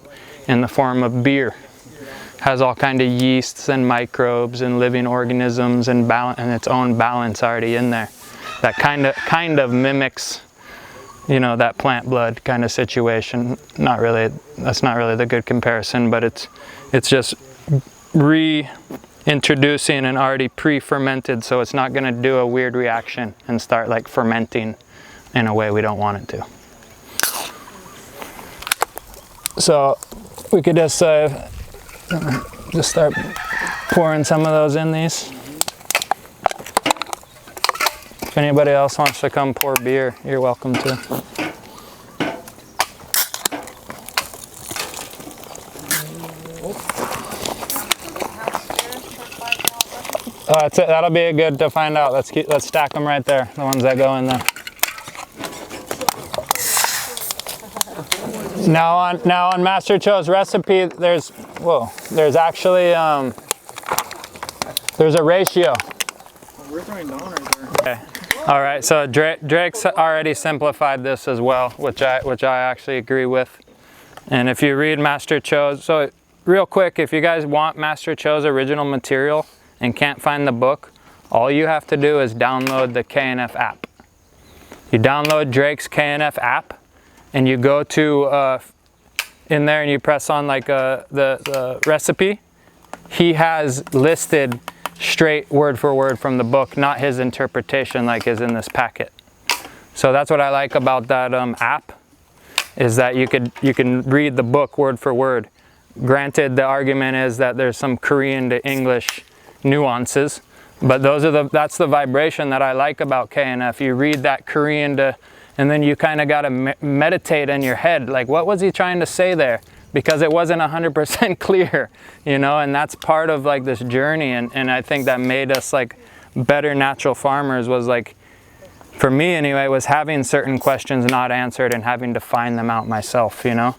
in the form of beer. Has all kind of yeasts and microbes and living organisms and its own balance already in there. That kind of mimics, you know, that plant blood kind of situation. Not really, that's not really the good comparison, but it's just reintroducing an already pre-fermented, so it's not gonna do a weird reaction and start like fermenting in a way we don't want it to. So we could just start pouring some of those in these. If anybody else wants to come pour beer, you're welcome to. That's it. That'll be good to find out. Let's stack them right there, the ones that go in there. Now on Master Cho's recipe, there's actually there's a ratio. We're throwing down right there. Okay. All right. So Drake's already simplified this as well, which I actually agree with. And if you read Master Cho's, so real quick, if you guys want Master Cho's original material and can't find the book, all you have to do is download the KNF app. You download Drake's KNF app, and you go to in there and you press on like the recipe. He has listed straight word for word from the book, not his interpretation like is in this packet. So that's what I like about that app, is that you can read the book word for word. Granted, the argument is that there's some Korean to English nuances, but that's the vibration that I like about KNF. You read that Korean to, and then you kind of got to meditate in your head, like what was he trying to say there? Because it wasn't 100% clear, you know, and that's part of like this journey, and I think that made us like better natural farmers, was like, for me anyway, was having certain questions not answered and having to find them out myself, you know,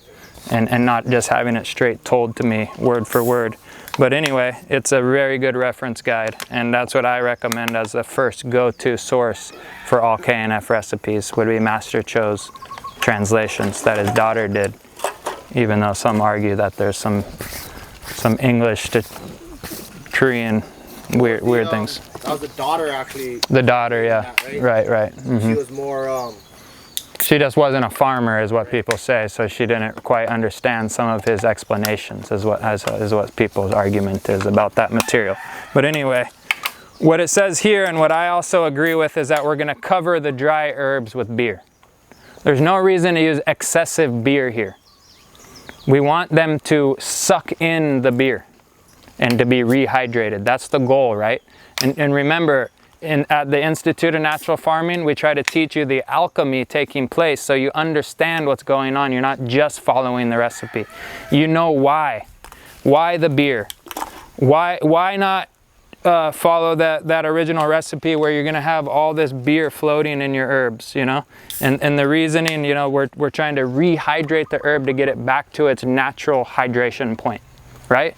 and not just having it straight told to me word for word. But anyway, it's a very good reference guide, and that's what I recommend as the first go-to source for all KNF recipes, would be Master Cho's translations that his daughter did, even though some argue that there's some English to Korean weird things. That was the daughter actually. The daughter, yeah. That, right? Right. Mm-hmm. She was more she just wasn't a farmer, is what people say, so she didn't quite understand some of his explanations, is what people's argument is about that material. But anyway, what it says here, and what I also agree with, is that we're going to cover the dry herbs with beer. There's no reason to use excessive beer here. We want them to suck in the beer and to be rehydrated. That's the goal, right? And remember, at the Institute of Natural Farming, we try to teach you the alchemy taking place so you understand what's going on. You're not just following the recipe. You know why. Why the beer? Why not follow that original recipe where you're going to have all this beer floating in your herbs, you know? And the reasoning, you know, we're trying to rehydrate the herb to get it back to its natural hydration point, right?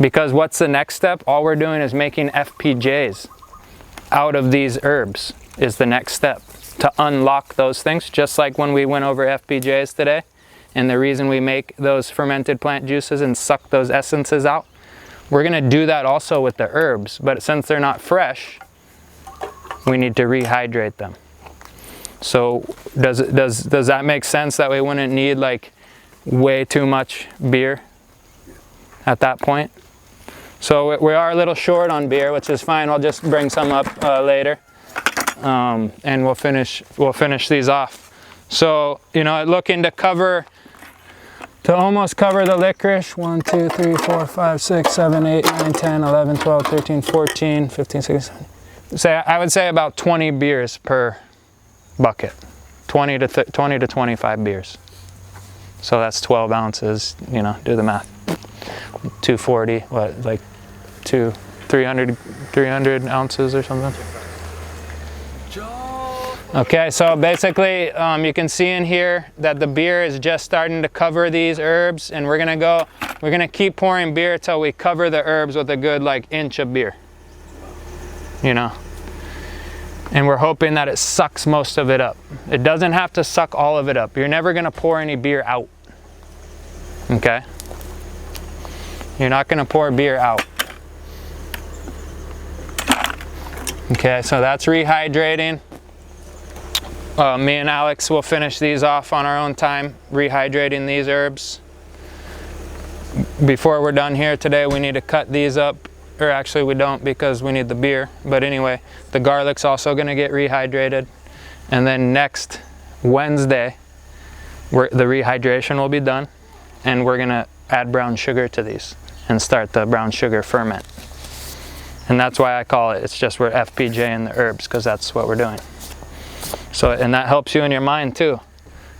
Because what's the next step? All we're doing is making FPJs out of these herbs is the next step to unlock those things, just like when we went over FPJs today. And the reason we make those fermented plant juices and suck those essences out, we're going to do that also with the herbs. But since they're not fresh, we need to rehydrate them. So does that make sense that we wouldn't need like way too much beer at that point? So we are a little short on beer, which is fine. I'll just bring some up later, and we'll finish these off. So, you know, looking to almost cover the licorice. 1, 2, 3, 4, 5, 6, 7, 8, 9, 10, 11, 12, 13, 14, 15, 16. I would say about 20 beers per bucket. 20 to 25 beers. So that's 12 ounces, you know, do the math. 240, what, like 300 ounces or something. Okay, so basically you can see in here that the beer is just starting to cover these herbs, and we're gonna keep pouring beer till we cover the herbs with a good like inch of beer, you know, and we're hoping that it sucks most of it up. It doesn't have to suck all of it up. You're never gonna pour any beer out, okay? You're not going to pour beer out. Okay, so that's rehydrating. Me and Alex will finish these off on our own time, rehydrating these herbs. Before we're done here today, we need to cut these up. Or actually we don't, because we need the beer. But anyway, the garlic's also going to get rehydrated. And then next Wednesday, the rehydration will be done. And we're going to add brown sugar to these and start the brown sugar ferment. And that's why I call it, it's just we're FPJ in the herbs, because that's what we're doing. So, and that helps you in your mind too,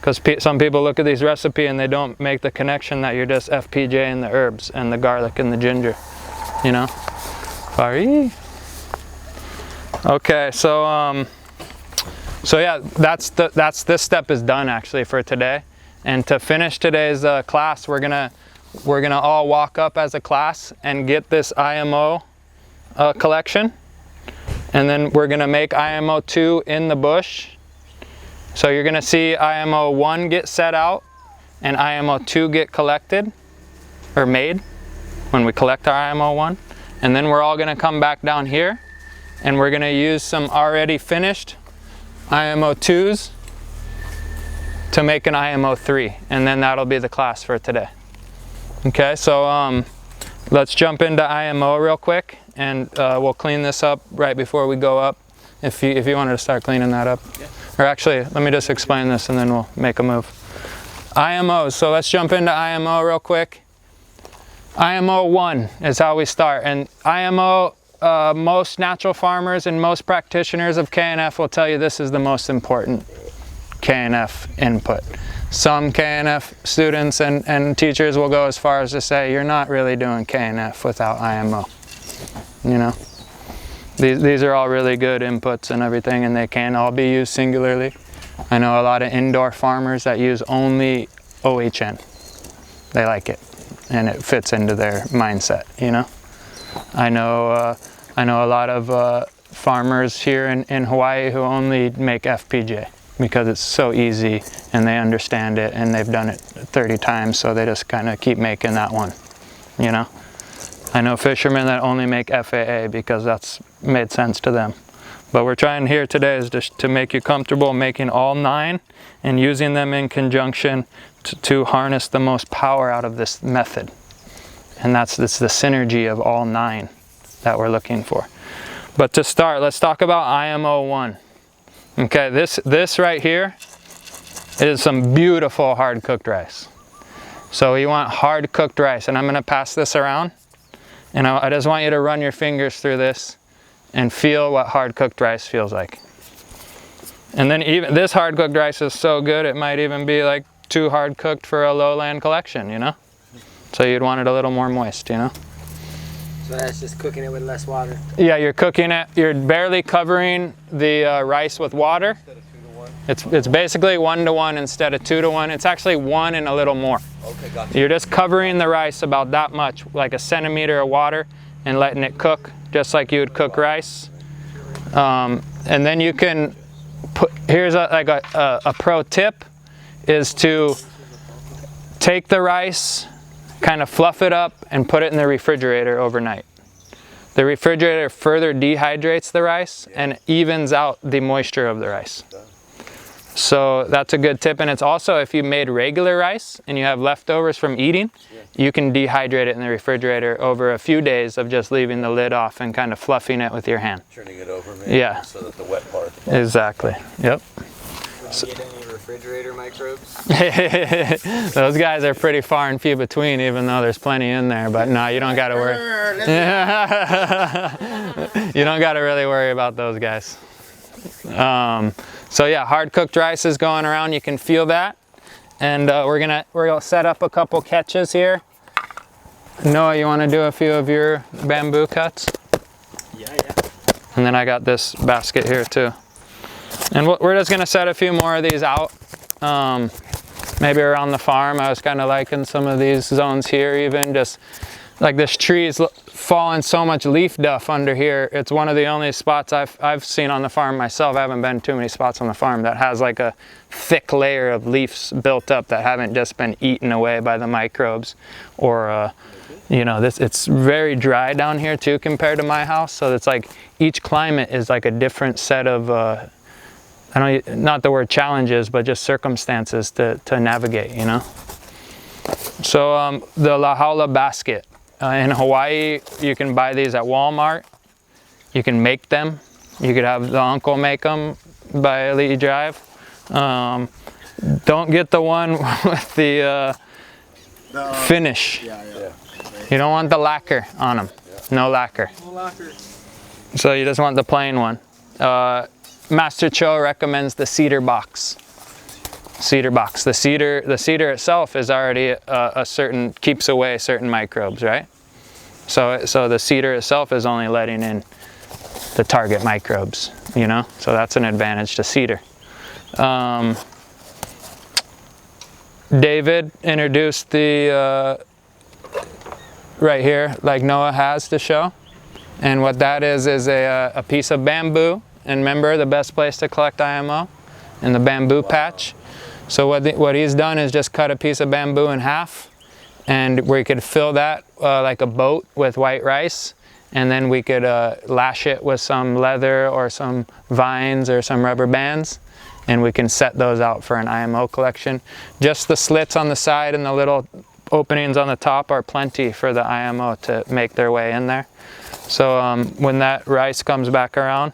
because some people look at these recipes and they don't make the connection that you're just FPJ in the herbs and the garlic and the ginger, you know? Sorry. Okay, so yeah, this step is done actually for today. And to finish today's class, we're gonna all walk up as a class and get this IMO collection, and then we're gonna make IMO 2 in the bush. So you're gonna see IMO 1 get set out and IMO 2 get collected or made when we collect our IMO 1, and then we're all gonna come back down here and we're gonna use some already finished IMO 2s to make an IMO 3, and then that'll be the class for today. Okay, so let's jump into IMO real quick, and we'll clean this up right before we go up, if you wanted to start cleaning that up. Yeah. Or actually, let me just explain this and then we'll make a move. IMOs, so let's jump into IMO real quick. IMO 1 is how we start, and IMO, most natural farmers and most practitioners of KNF will tell you this is the most important KNF input. Some KNF students and teachers will go as far as to say you're not really doing KNF without IMO. You know, these are all really good inputs and everything, and they can all be used singularly. I know a lot of indoor farmers that use only OHN. They like it, and it fits into their mindset, you know. I know a lot of farmers here in Hawaii who only make FPJ, because it's so easy and they understand it and they've done it 30 times, so they just kind of keep making that one, you know. I know fishermen that only make FAA because that's made sense to them. But we're trying here today is to make you comfortable making all 9 and using them in conjunction to harness the most power out of this method. And it's the synergy of all 9 that we're looking for. But to start, let's talk about IMO 1. Okay, this right here is some beautiful hard cooked rice. So you want hard cooked rice, and I'm going to pass this around. And I just want you to run your fingers through this and feel what hard cooked rice feels like. And then even this hard cooked rice is so good it might even be like too hard cooked for a lowland collection, you know? So you'd want it a little more moist, you know? So that's just cooking it with less water? Yeah, you're cooking it, you're barely covering the rice with water. It's basically 1 to 1 instead of 2 to 1. It's actually 1 and a little more. Okay, gotcha. You're just covering the rice about that much, like a centimeter of water, and letting it cook just like you would cook rice. And then you can put, here's a pro tip, is to take the rice, kind of fluff it up, and put it in the refrigerator overnight. The refrigerator further dehydrates the rice and evens out the moisture of the rice. So that's a good tip. And it's also, if you made regular rice and you have leftovers from eating, you can dehydrate it in the refrigerator over a few days of just leaving the lid off and kind of fluffing it with your hand. Turning it over, maybe, yeah, so that the wet part at the bottom. Exactly. Yep. Do you get any refrigerator microbes? Those guys are pretty far and few between, even though there's plenty in there. But no, you don't got to worry. You don't got to really worry about those guys. So yeah, hard cooked rice is going around. You can feel that, and we're gonna set up a couple catches here. Noah, you want to do a few of your bamboo cuts? Yeah. And then I got this basket here too. And we're just gonna set a few more of these out. Maybe around the farm. I was kind of liking some of these zones here, even just like this tree's falling so much leaf duff under here. It's one of the only spots I've seen on the farm myself. I haven't been too many spots on the farm that has like a thick layer of leaves built up that haven't just been eaten away by the microbes. Or you know, it's very dry down here too compared to my house. So it's like each climate is like a different set of not the word challenges, but just circumstances to navigate, you know. So the La Haula basket. In Hawaii, you can buy these at Walmart. You can make them. You could have the uncle make them by Lee Drive. Don't get the one with the finish. Yeah. You don't want the lacquer on them. No lacquer. No lacquer. So you just want the plain one. Master Cho recommends the cedar box. Cedar box. The cedar itself is already keeps away certain microbes, right? So the cedar itself is only letting in the target microbes, you know? So that's an advantage to cedar. David introduced the, right here, like Noah has to show. And what that is a piece of bamboo. And remember, the best place to collect IMO in the bamboo patch. So what he's done is just cut a piece of bamboo in half, and we could fill that like a boat with white rice, and then we could lash it with some leather or some vines or some rubber bands, and we can set those out for an IMO collection. Just the slits on the side and the little openings on the top are plenty for the IMO to make their way in there. So when that rice comes back around,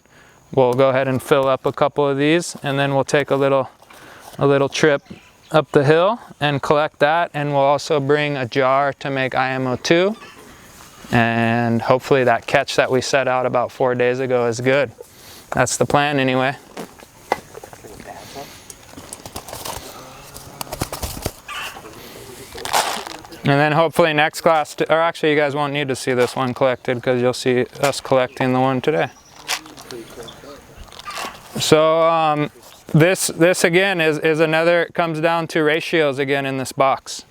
we'll go ahead and fill up a couple of these, and then we'll take a little trip up the hill and collect that, and we'll also bring a jar to make IMO 2, and hopefully that catch that we set out about 4 days ago is good. That's the plan anyway. And then hopefully next class, or actually you guys won't need to see this one collected because you'll see us collecting the one today. So this again is another, it comes down to ratios again in this box.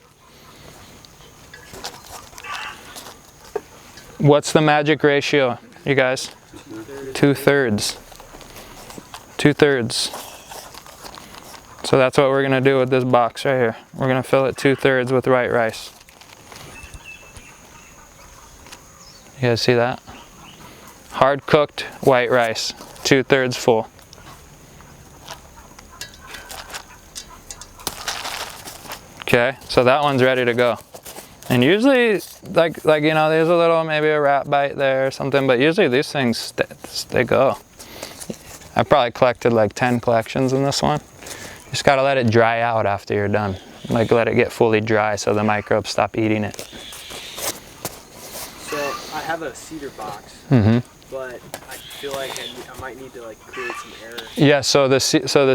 What's the magic ratio, you guys? 2/3. 2/3. So that's what we're gonna do with this box right here. We're gonna fill it 2/3 with white rice. You guys see that? Hard cooked white rice. 2/3 full. Okay, so that one's ready to go. And usually, like you know, there's a little, maybe a rat bite there or something, but usually these things, they go. I probably collected like 10 collections in this one. You just gotta let it dry out after you're done. Like let it get fully dry so the microbes stop eating it. So I have a cedar box, but I feel like I might need to like create some air. Yeah, so the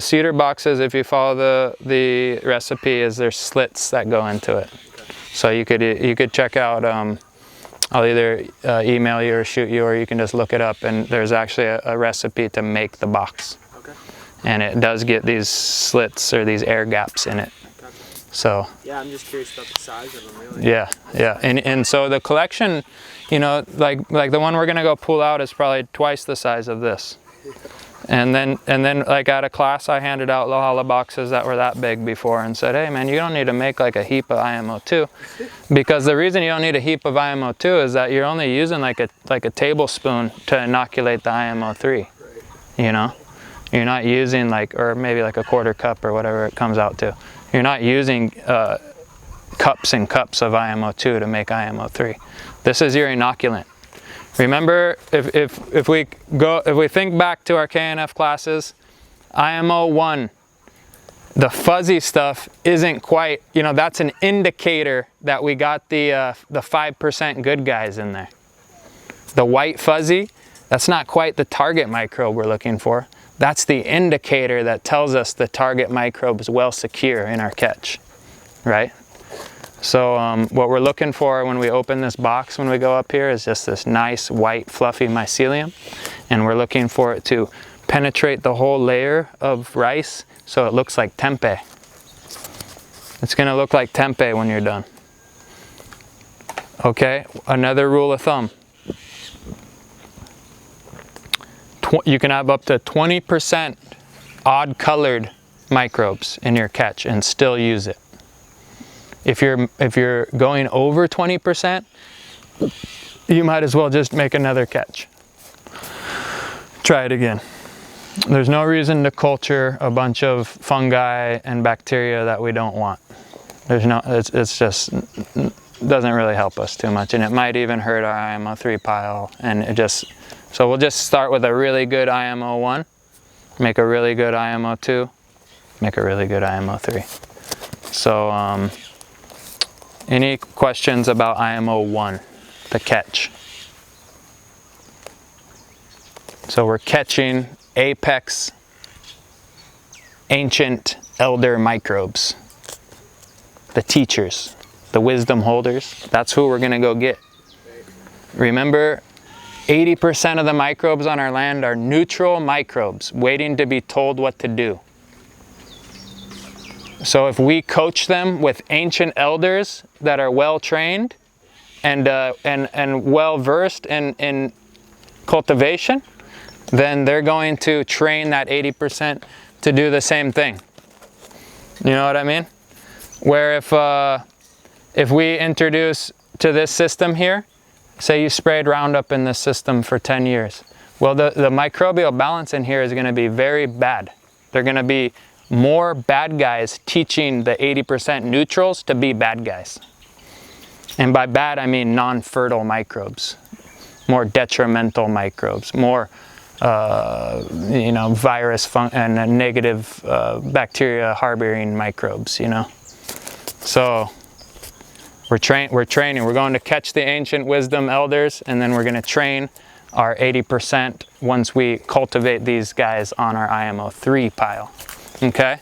cedar boxes, if you follow the recipe, is there's slits that go into it. Okay. So you could check out. I'll either email you or shoot you, or you can just look it up. And there's actually a recipe to make the box. Okay. And it does get these slits or these air gaps in it. Gotcha. So. Yeah, I'm just curious about the size of them, really. Yeah, yeah, and so the collection, you know, like the one we're gonna go pull out is probably twice the size of this. And then like at a class, I handed out Lohala boxes that were that big before and said, hey man, you don't need to make like a heap of IMO2, because the reason you don't need a heap of IMO2 is that you're only using like a tablespoon to inoculate the IMO3. You know, you're not using like, or maybe like a 1/4 cup or whatever it comes out to. You're not using cups and cups of IMO2 to make IMO3. This is your inoculant. Remember, if we think back to our KNF classes, IMO1, the fuzzy stuff isn't quite, you know, that's an indicator that we got the 5% good guys in there. The white fuzzy, that's not quite the target microbe we're looking for. That's the indicator that tells us the target microbe is well secure in our catch, right? So what we're looking for when we open this box when we go up here is just this nice white fluffy mycelium, and we're looking for it to penetrate the whole layer of rice so it looks like tempeh. It's going to look like tempeh when you're done. Okay, another rule of thumb. You can have up to 20% odd colored microbes in your catch and still use it. If you're going over 20%, you might as well just make another catch. Try it again. There's no reason to culture a bunch of fungi and bacteria that we don't want. There's no, it's just doesn't really help us too much, and it might even hurt our IMO3 pile. And it just, so we'll just start with a really good IMO1, make a really good IMO2, make a really good IMO3. So any questions about IMO1, the catch? So we're catching apex ancient elder microbes, the teachers, the wisdom holders. That's who we're going to go get. Remember, 80% of the microbes on our land are neutral microbes waiting to be told what to do. So if we coach them with ancient elders that are well trained and well versed in cultivation, then they're going to train that 80% to do the same thing. You know what I mean? Where if we introduce to this system here, say you sprayed Roundup in this system for 10 years. Well, the microbial balance in here is going to be very bad. They're going to be more bad guys teaching the 80% neutrals to be bad guys. And by bad, I mean non-fertile microbes, more detrimental microbes, more you know, virus and negative bacteria harboring microbes, you know. So we're training, we're going to catch the ancient wisdom elders, and then we're going to train our 80% once we cultivate these guys on our IMO3 pile. Okay,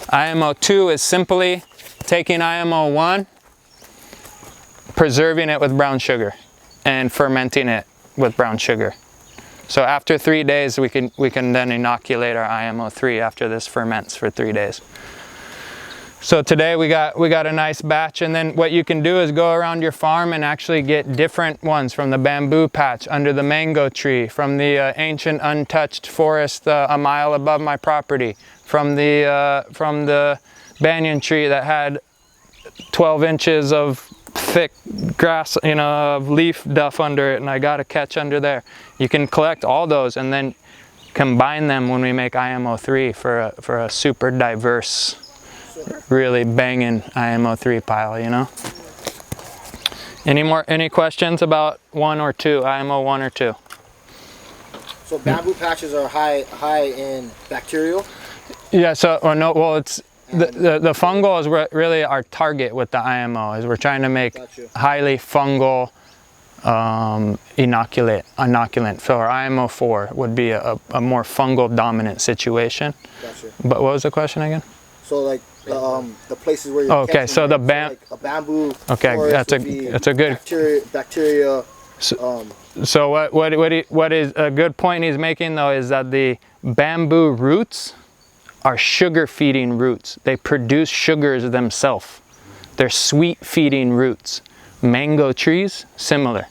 IMO2 is simply taking IMO1, preserving it with brown sugar, and fermenting it with brown sugar. So after 3 days, we can then inoculate our IMO3 after this ferments for 3 days. So today we got a nice batch, and then what you can do is go around your farm and actually get different ones from the bamboo patch, under the mango tree, from the ancient untouched forest a mile above my property, from the banyan tree that had 12 inches of thick grass, you know, of leaf duff under it, and I got a catch under there. You can collect all those, and then combine them when we make IMO3 for a super diverse, really banging IMO3 pile, you know? Any questions about 1 or 2, IMO 1 or 2? So bamboo patches are high in bacterial? Yeah, so, it's, the fungal is really our target with the IMO, is we're trying to make highly fungal inoculant. So our IMO 4 would be a more fungal dominant situation. Gotcha. But what was the question again? So like the places where you're okay, so the like a bamboo. Okay, that's a good bacteria. So what is a good point he's making though is that the bamboo roots are sugar feeding roots. They produce sugars themselves. They're sweet feeding roots. Mango trees, similar.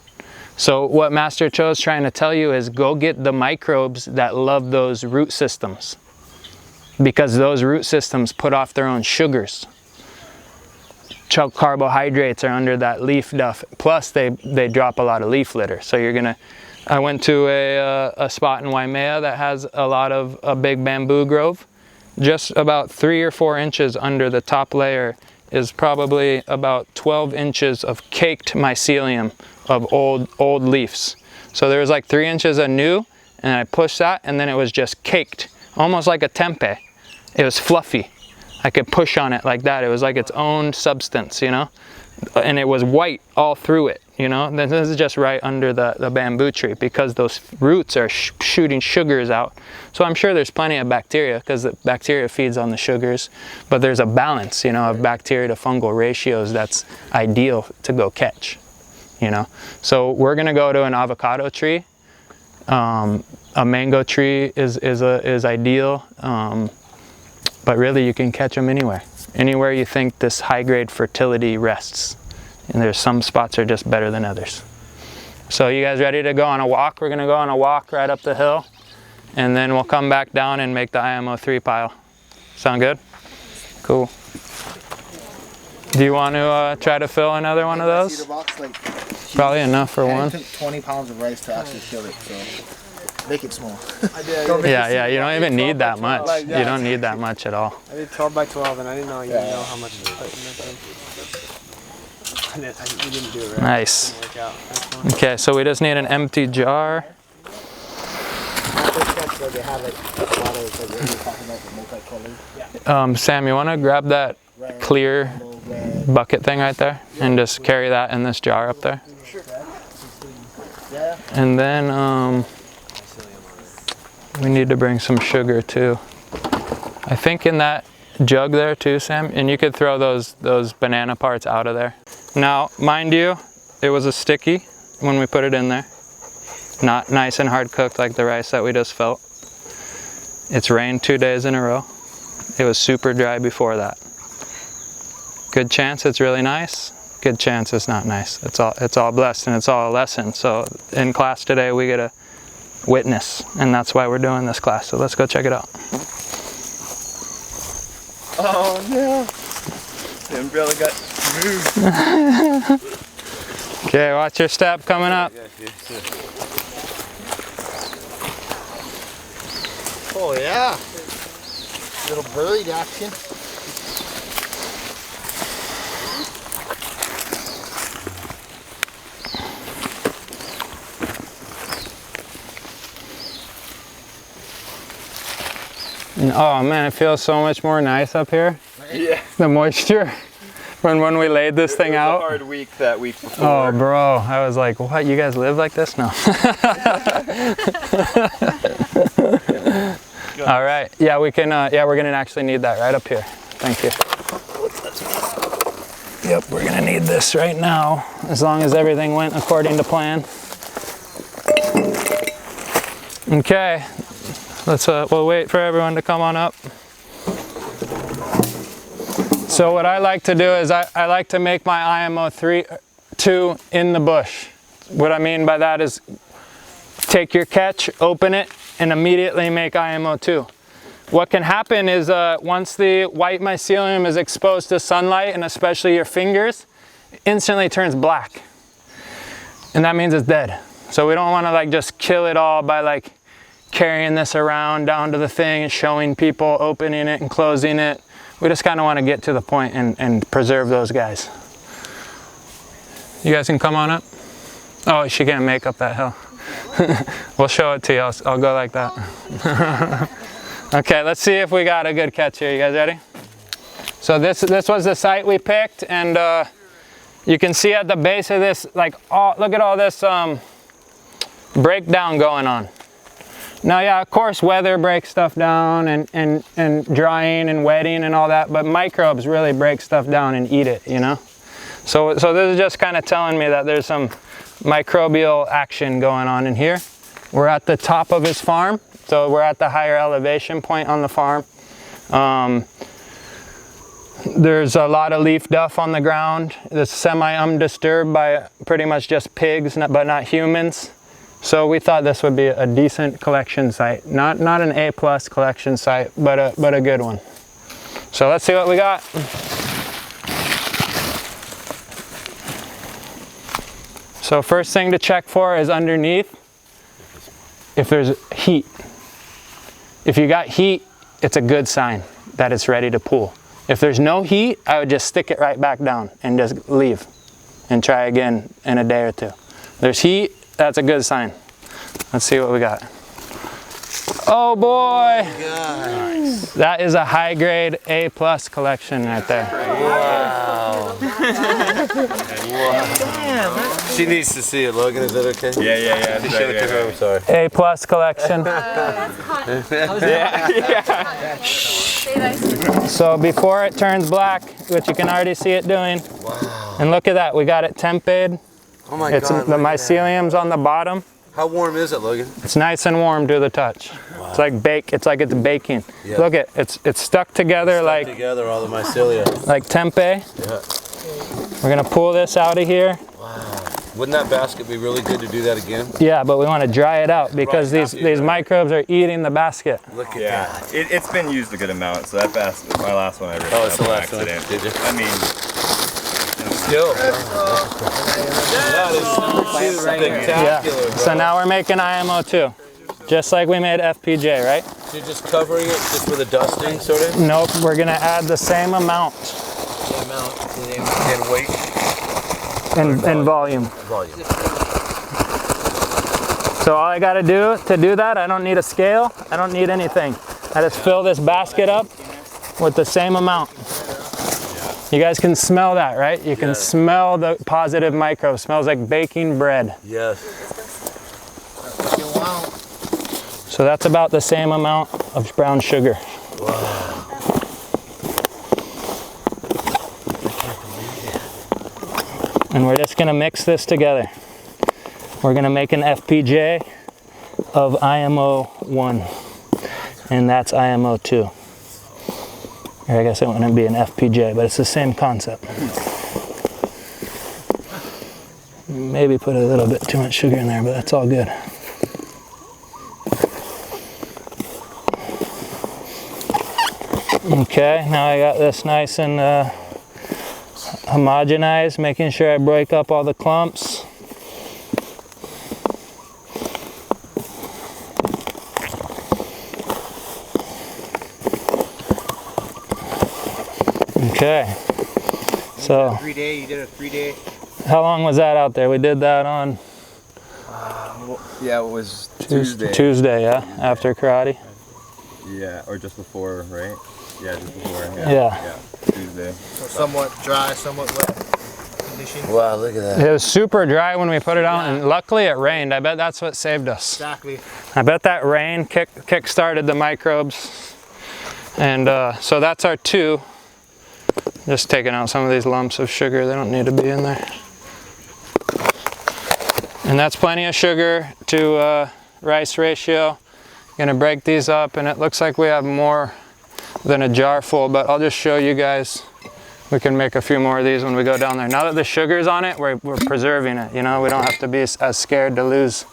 So what Master Cho is trying to tell you is go get the microbes that love those root systems, because those root systems put off their own sugars. Carbohydrates are under that leaf duff, plus they drop a lot of leaf litter. So I went to a spot in Waimea that has a big bamboo grove. Just about 3 or 4 inches under the top layer is probably about 12 inches of caked mycelium of old leaves. So there was like 3 inches of new, and I pushed that, and then it was just caked, almost like a tempeh. It was fluffy. I could push on it like that. It was like its own substance, you know? And it was white all through it, you know? This is just right under the bamboo tree, because those roots are shooting sugars out. So I'm sure there's plenty of bacteria, because the bacteria feeds on the sugars, but there's a balance, you know, of bacteria to fungal ratios that's ideal to go catch, you know? So we're gonna go to an avocado tree. A mango tree is ideal, but really you can catch them anywhere. Anywhere you think this high-grade fertility rests. And there's some spots are just better than others. So you guys ready to go on a walk? We're gonna go on a walk right up the hill, and then we'll come back down and make the IMO3 pile. Sound good? Cool. Do you want to try to fill another one of those? Probably enough for one. It took 20 pounds of rice to actually fill it, so make it small. Yeah, you don't even need that much. You don't need that much at all. I did 12 by 12, and I didn't know you know how much to put in this thing. We didn't do it right. Nice. Okay, so we just need an empty jar. Sam, you want to grab that clear bucket thing right there and just carry that in this jar up there? And then we need to bring some sugar too. I think in that jug there too, Sam, and you could throw those banana parts out of there. Now, mind you, it was a sticky when we put it in there. Not nice and hard cooked like the rice that we just felt. It's rained 2 days in a row. It was super dry before that. Good chance it's really nice. Good chance it's not nice. It's all blessed, and it's all a lesson. So in class today we get a witness, and that's why we're doing this class. So let's go check it out. Oh no! The umbrella got moved. Okay, watch your step coming up. Oh yeah, little buried action. Oh man, it feels so much more nice up here. Yeah. The moisture when we laid this thing out. It was a hard week that week before. Oh bro, I was like, what, you guys live like this? No. All right, yeah, we can, yeah, we're gonna actually need that right up here. Thank you. Yep, we're gonna need this right now, as long as everything went according to plan. Okay, let's, we'll wait for everyone to come on up. So what I like to do is I like to make my IMO 2 in the bush. What I mean by that is take your catch, open it, and immediately make IMO 2. What can happen is once the white mycelium is exposed to sunlight, and especially your fingers, it instantly turns black. And that means it's dead. So we don't want to like just kill it all by like carrying this around down to the thing and showing people, opening it and closing it. We just kind of want to get to the point and preserve those guys. You guys can come on up. Oh, she can't make up that hill. We'll show it to you. I'll go like that. Okay, let's see if we got a good catch here. You guys ready? So this was the site we picked, and you can see at the base of this, like, look at all this breakdown going on. Now, yeah, of course, weather breaks stuff down, and drying and wetting and all that, but microbes really break stuff down and eat it, you know? So this is just kind of telling me that there's some microbial action going on in here. We're at the top of his farm, so we're at the higher elevation point on the farm. There's a lot of leaf duff on the ground. It's semi-undisturbed by pretty much just pigs, but not humans. So we thought this would be a decent collection site. Not an A+ collection site, but a good one. So let's see what we got. So first thing to check for is underneath, if there's heat. If you got heat, it's a good sign that it's ready to pool. If there's no heat, I would just stick it right back down and just leave and try again in a day or two. There's heat, that's a good sign. Let's see what we got. Oh boy! Nice. That is a high grade A+ collection right there. Wow. Wow. She needs to see it, Logan. Is that okay? Yeah. She showed it to her. I'm sorry. A+ collection. So before it turns black, which you can already see it doing. Wow. And look at that, we got it temped. Oh my God. The mycelium's on the bottom. How warm is it, Logan? It's nice and warm to the touch. Wow. It's like it's baking. Yeah. Look at it's stuck together like together all the mycelia. Like tempeh. Yeah. We're gonna pull this out of here. Wow. Wouldn't that basket be really good to do that again? Yeah, but we want to dry it out because these microbes are eating the basket. Look at that. It's been used a good amount, so that basket, my last one I ripped it's up the on last accident. one. Did you? I mean, still. That is spectacular, bro. So now we're making IMO 2, just like we made FPJ, right? So you're just covering it just with a dusting, sort of? Nope, we're gonna add the same amount. The amount in weight? And volume. Volume. So all I gotta do to do that, I don't need a scale, I don't need anything. I just fill this basket up with the same amount. You guys can smell that, right? You can smell the positive microbes. Smells like baking bread. Yes. So that's about the same amount of brown sugar. Wow. And we're just gonna mix this together. We're gonna make an FPJ of IMO 1, and that's IMO 2. Or I guess it wouldn't be an FPJ, but it's the same concept. Maybe put a little bit too much sugar in there, but that's all good. Okay, now I got this nice and homogenized, making sure I break up all the clumps. Okay, so You did a 3-day. How long was that out there? We did that on yeah, it was Tuesday. Tuesday, yeah, after karate. Yeah, or just before, right? Yeah, just before. Yeah. Tuesday. So somewhat dry, somewhat wet conditions. Wow, look at that. It was super dry when we put it out, and luckily it rained. I bet that's what saved us. Exactly. I bet that rain kick-started the microbes. And so that's our 2. Just taking out some of these lumps of sugar. They don't need to be in there. And that's plenty of sugar to rice ratio. Gonna break these up, and it looks like we have more than a jar full, but I'll just show you guys. We can make a few more of these when we go down there. Now that the sugar's on it, we're preserving it, you know? We don't have to be as scared to lose.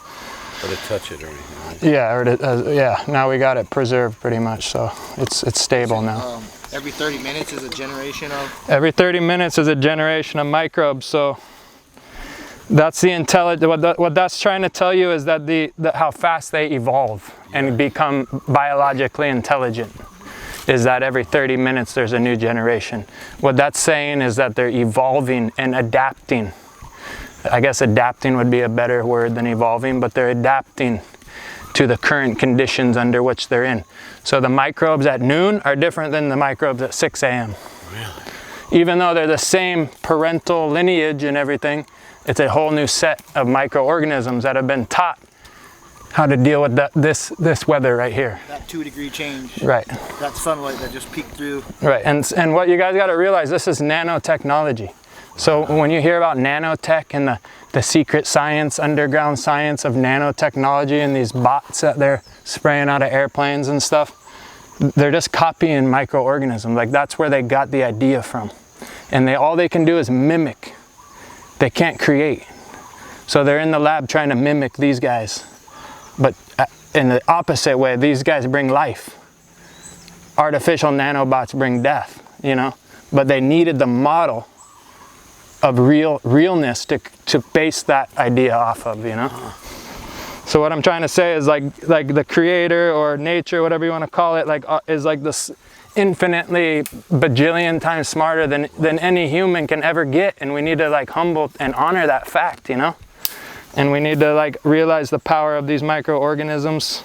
Or to touch it or anything, right? Yeah, yeah, now we got it preserved pretty much, so it's stable now. Every 30 minutes is a generation of? Every 30 minutes is a generation of microbes, so That's the what that's trying to tell you is that how fast they evolve and become biologically intelligent. Is that every 30 minutes there's a new generation. What that's saying is that they're evolving and adapting. I guess adapting would be a better word than evolving, but they're adapting to the current conditions under which they're in. So the microbes at noon are different than the microbes at 6 a.m. Really? Even though they're the same parental lineage and everything, it's a whole new set of microorganisms that have been taught how to deal with this weather right here. That 2-degree change. Right. That sunlight that just peeked through. Right, and what you guys got to realize, this is nanotechnology. So when you hear about nanotech and the secret science, underground science of nanotechnology and these bots that they're spraying out of airplanes and stuff, they're just copying microorganisms. Like that's where they got the idea from. And all they can do is mimic. They can't create. So they're in the lab trying to mimic these guys. But in the opposite way, these guys bring life. Artificial nanobots bring death, you know? But they needed the model of realness to base that idea off of, you know? So what I'm trying to say is like the creator or nature, whatever you want to call it, is like this infinitely bajillion times smarter than any human can ever get, and we need to like humble and honor that fact, you know? And we need to like realize the power of these microorganisms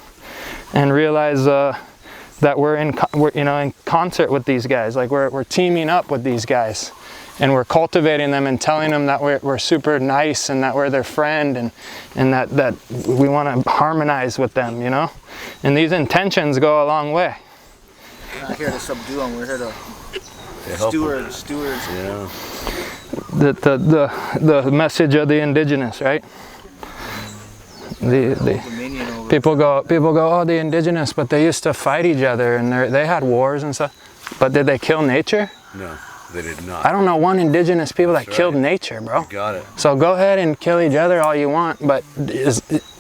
and realize that we're in concert with these guys. Like we're teaming up with these guys, and we're cultivating them and telling them that we're super nice and that we're their friend and that we want to harmonize with them, you know? And these intentions go a long way. We're not here to subdue them, we're here to steward. Yeah. The message of the indigenous, right? People go, oh, the indigenous, but they used to fight each other and they had wars and stuff. But did they kill nature? No, they did not. I don't know one indigenous people that killed nature, bro. You got it. So go ahead and kill each other all you want, but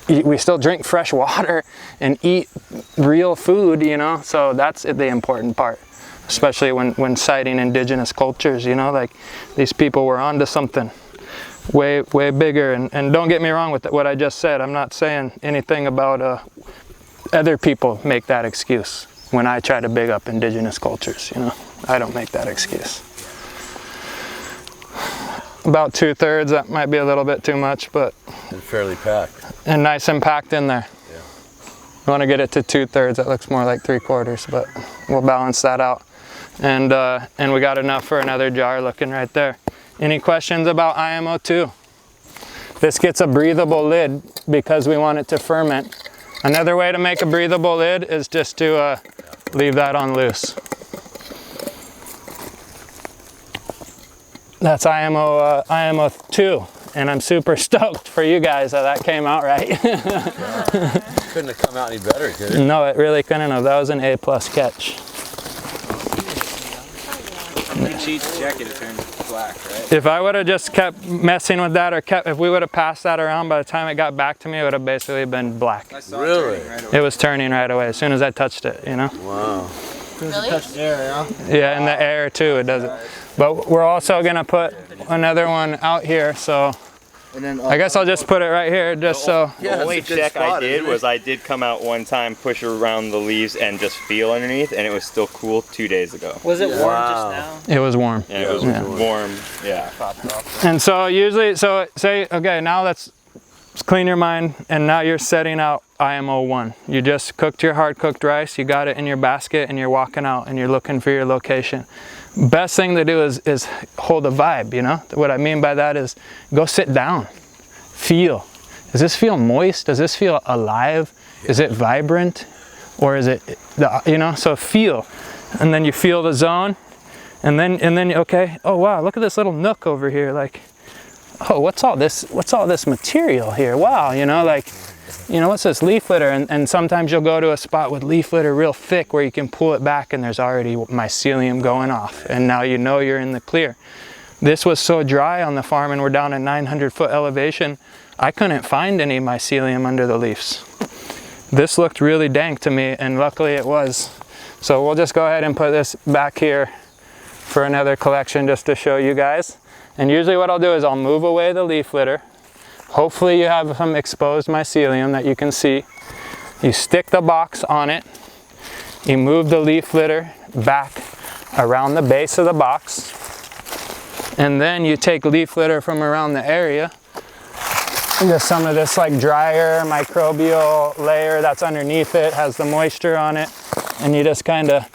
we still drink fresh water and eat real food, you know? So that's the important part, especially when citing indigenous cultures, you know? Like these people were onto something way bigger. And don't get me wrong with what I just said. I'm not saying anything about other people make that excuse when I try to big up indigenous cultures, you know? I don't make that excuse. About 2/3, that might be a little bit too much, but... And fairly packed. And nice and packed in there. Yeah. We want to get it to 2/3, that looks more like 3/4, but we'll balance that out. And we got enough for another jar looking right there. Any questions about IMO2? This gets a breathable lid because we want it to ferment. Another way to make a breathable lid is just to leave that on loose. That's IMO2, and I'm super stoked for you guys that came out right. Couldn't have come out any better, could it? No, it really couldn't have. That was an A+ catch. You cheat to check it, it turned black, right? If I would have just kept messing with that, or if we would have passed that around, by the time it got back to me, it would have basically been black. Really? It was turning right away as soon as I touched it, you know? Wow. Really? Touch air, yeah? Yeah, in the air too, it does it. But we're also gonna put another one out here, so and then, I guess I'll just put it right here, just so. The only check I did was I did come out one time, push around the leaves, and just feel underneath, and it was still cool 2 days ago. Was it warm just now? It was warm. Yeah, it was warm. Yeah. And so usually, so say, okay, now let's clean your mind, and now you're setting out IMO1. You just cooked your hard cooked rice, you got it in your basket, and you're walking out, and you're looking for your location. Best thing to do is hold a vibe, you know? What I mean by that is go sit down, feel. Does this feel moist? Does this feel alive? Is it vibrant? Or is it, you know, so feel. And then you feel the zone, and then okay, oh wow, look at this little nook over here, like, oh, what's all this material here? Wow, you know, like, you know, what's this leaf litter? And sometimes you'll go to a spot with leaf litter real thick where you can pull it back and there's already mycelium going off. And now you know you're in the clear. This was so dry on the farm and we're down at 900-foot elevation, I couldn't find any mycelium under the leaves. This looked really dank to me, and luckily it was. So we'll just go ahead and put this back here for another collection just to show you guys. And usually what I'll do is I'll move away the leaf litter Hopefully you have some exposed mycelium that you can see. You stick the box on it. You move the leaf litter back around the base of the box. And then you take leaf litter from around the area. There's some of this like drier microbial layer that's underneath it, has the moisture on it. And you just kind of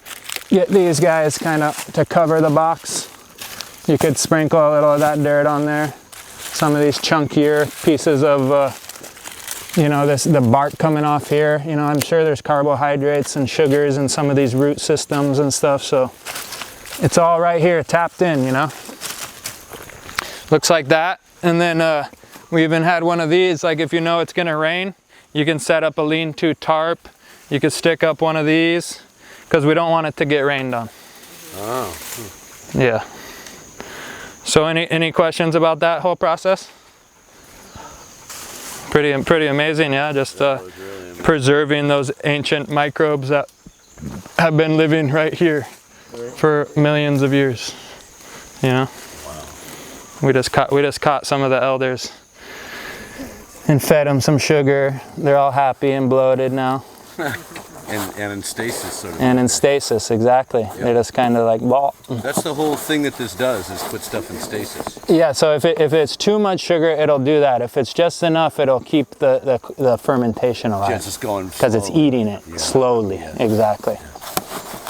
get these guys kind of to cover the box. You could sprinkle a little of that dirt on there. Some of these chunkier pieces of, you know, the bark coming off here. You know, I'm sure there's carbohydrates and sugars in some of these root systems and stuff. So it's all right here, tapped in, you know. Looks like that. And then we even had one of these, like if you know it's gonna rain, you can set up a lean-to tarp. You could stick up one of these because we don't want it to get rained on. Oh. Yeah. So any questions about that whole process? Pretty amazing, yeah. Just preserving those ancient microbes that have been living right here for millions of years. You know. Wow. We just caught some of the elders and fed them some sugar. They're all happy and bloated now. And in stasis, sort of. And in stasis, exactly. Yep. They just kind of like ball. That's the whole thing that this does, is put stuff in stasis. Yeah, so if it's too much sugar, it'll do that. If it's just enough, it'll keep the fermentation alive. Yeah, it's just going because it's eating it slowly. Yeah. Exactly. Yeah.